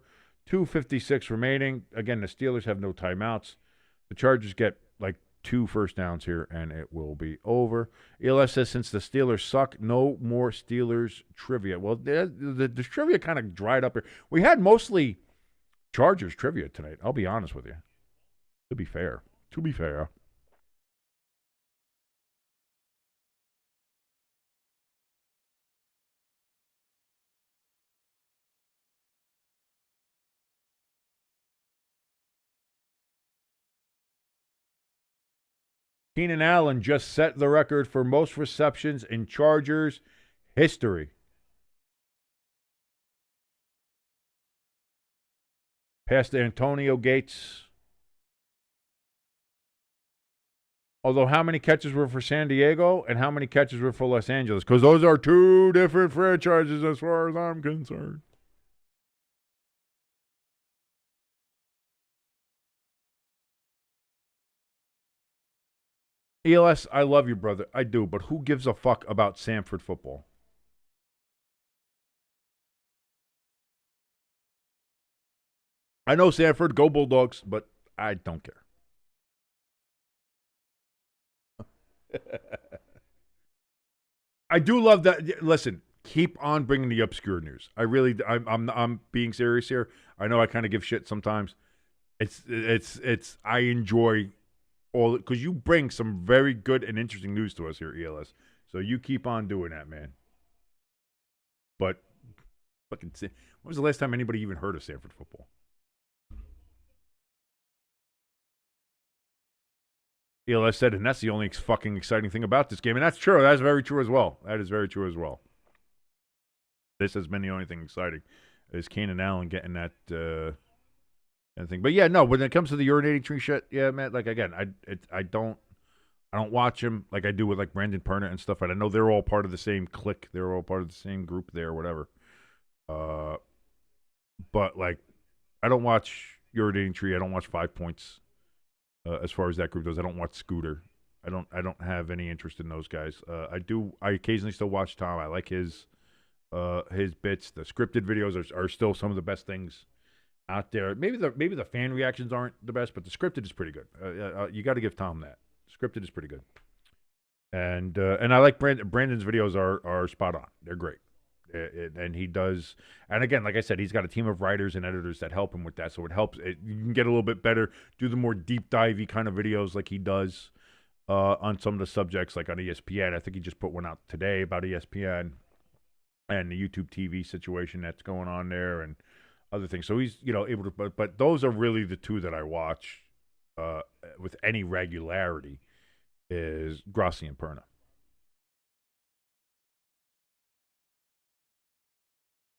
2:56 remaining. Again, the Steelers have no timeouts. The Chargers get like 2 first downs here, and it will be over. ELS says, since the Steelers suck, no more Steelers trivia. Well, the trivia kind of dried up here. We had mostly Chargers trivia tonight, I'll be honest with you. To be fair. Keenan Allen just set the record for most receptions in Chargers history. Past Antonio Gates. Although how many catches were for San Diego and how many catches were for Los Angeles? Because those are two different franchises as far as I'm concerned. ELS, I love you, brother. I do, but who gives a fuck about Sanford football? I know Sanford, go Bulldogs, but I don't care. I do love that. Listen, keep on bringing the obscure news. I'm being serious here. I know I kind of give shit sometimes. I enjoy all because you bring some very good and interesting news to us here, ELS. So you keep on doing that, man. But fucking, when was the last time anybody even heard of Sanford football? ELS said, and that's the only fucking exciting thing about this game. And that's true. That's very true as well. That is very true as well. This has been the only thing exciting is Keenan Allen getting that thing. But yeah, no, when it comes to the urinating tree shit, yeah, man, like again, I don't watch him like I do with like Brandon Perna and stuff. And I know they're all part of the same clique. They're all part of the same group there, whatever. But like, I don't watch urinating tree. I don't watch 5 Points. As far as that group goes, I don't watch Scooter. I don't have any interest in those guys. I occasionally still watch Tom. I like his bits. The scripted videos are still some of the best things out there. Maybe the fan reactions aren't the best, but the scripted is pretty good. You got to give Tom that. Scripted is pretty good. And I like Brandon's videos are spot on. They're great. And he does, and again, like I said, he's got a team of writers and editors that help him with that. So it helps. You can get a little bit better, do the more deep divey kind of videos like he does on some of the subjects, like on ESPN. I think he just put one out today about ESPN and the YouTube TV situation that's going on there and other things. So he's able to. But those are really the two that I watch with any regularity is Grassi and Perna.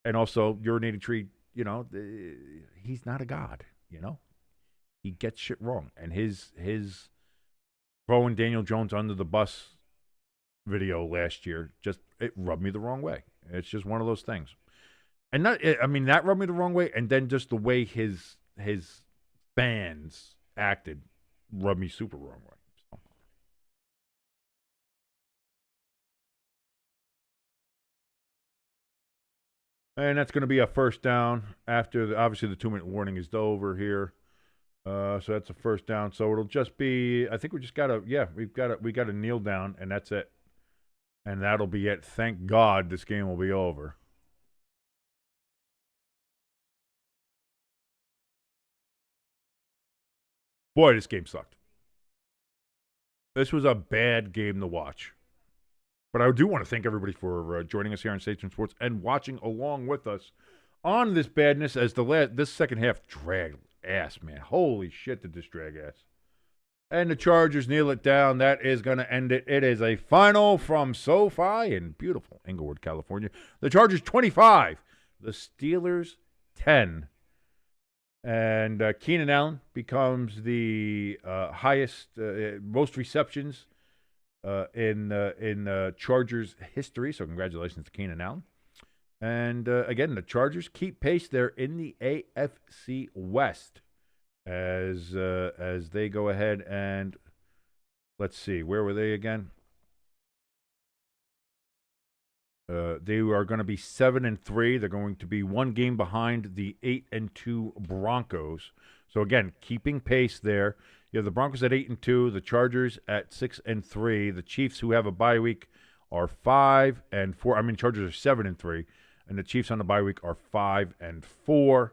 And also, urinating tree, he's not a god, He gets shit wrong. And his throwing Daniel Jones under the bus video last year, it rubbed me the wrong way. It's just one of those things. And that rubbed me the wrong way. And then just the way his fans acted rubbed me super wrong way. And that's going to be a first down after, obviously, the 2-minute warning is over here. So that's a first down. So it'll just be, I think we got to kneel down, and that's it. And that'll be it. Thank God this game will be over. Boy, this game sucked. This was a bad game to watch. But I do want to thank everybody for joining us here on Station Sports and watching along with us on this badness as this second half dragged ass, man. Holy shit, did this drag ass. And the Chargers kneel it down. That is going to end it. It is a final from SoFi in beautiful Inglewood, California. The Chargers 25, the Steelers 10. And Keenan Allen becomes the highest, most receptions in Chargers history. So congratulations to Keenan Allen. And again, the Chargers keep pace there in the AFC West as they go ahead and let's see, where were they again? They are going to be 7-3. They're going to be one game behind the 8-2 Broncos. So again, keeping pace there. You have the Broncos at 8-2, the Chargers at 6-3. The Chiefs, who have a bye week, are 5-4. I mean, Chargers are 7-3, and the Chiefs on the bye week are 5-4.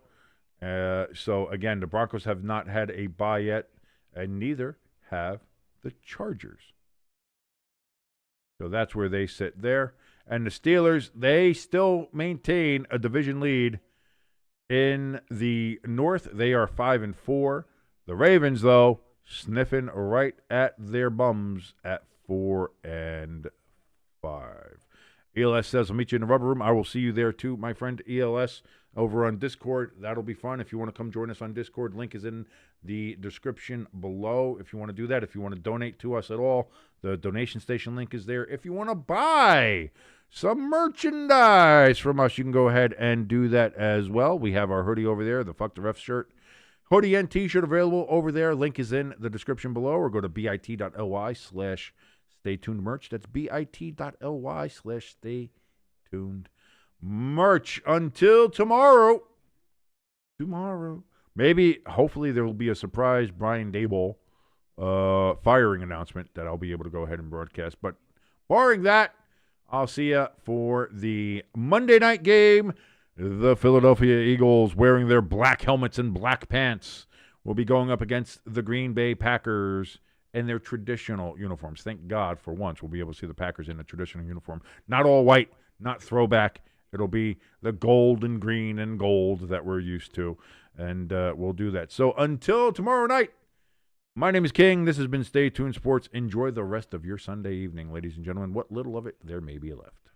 So again, the Broncos have not had a bye yet, and neither have the Chargers. So that's where they sit there. And the Steelers, they still maintain a division lead in the North. They are 5-4. The Ravens, though, sniffing right at their bums at 4 and 5. ELS says, I'll meet you in the rubber room. I will see you there too, my friend ELS, over on Discord. That'll be fun. If you want to come join us on Discord, link is in the description below. If you want to do that, if you want to donate to us at all, the donation station link is there. If you want to buy some merchandise from us, you can go ahead and do that as well. We have our hoodie over there, the Fuck the Ref shirt. Hoodie and t-shirt available over there. Link is in the description below, or go to bit.ly/stay tuned merch. That's bit.ly/stay tuned merch. Until tomorrow. Maybe, hopefully, there will be a surprise Brian Daboll firing announcement that I'll be able to go ahead and broadcast. But barring that, I'll see you for the Monday night game. The Philadelphia Eagles, wearing their black helmets and black pants, will be going up against the Green Bay Packers in their traditional uniforms. Thank God for once we'll be able to see the Packers in a traditional uniform. Not all white, not throwback. It'll be the gold and green and gold that we're used to, and we'll do that. So until tomorrow night, my name is King. This has been Stay Tuned Sports. Enjoy the rest of your Sunday evening, ladies and gentlemen. What little of it there may be left.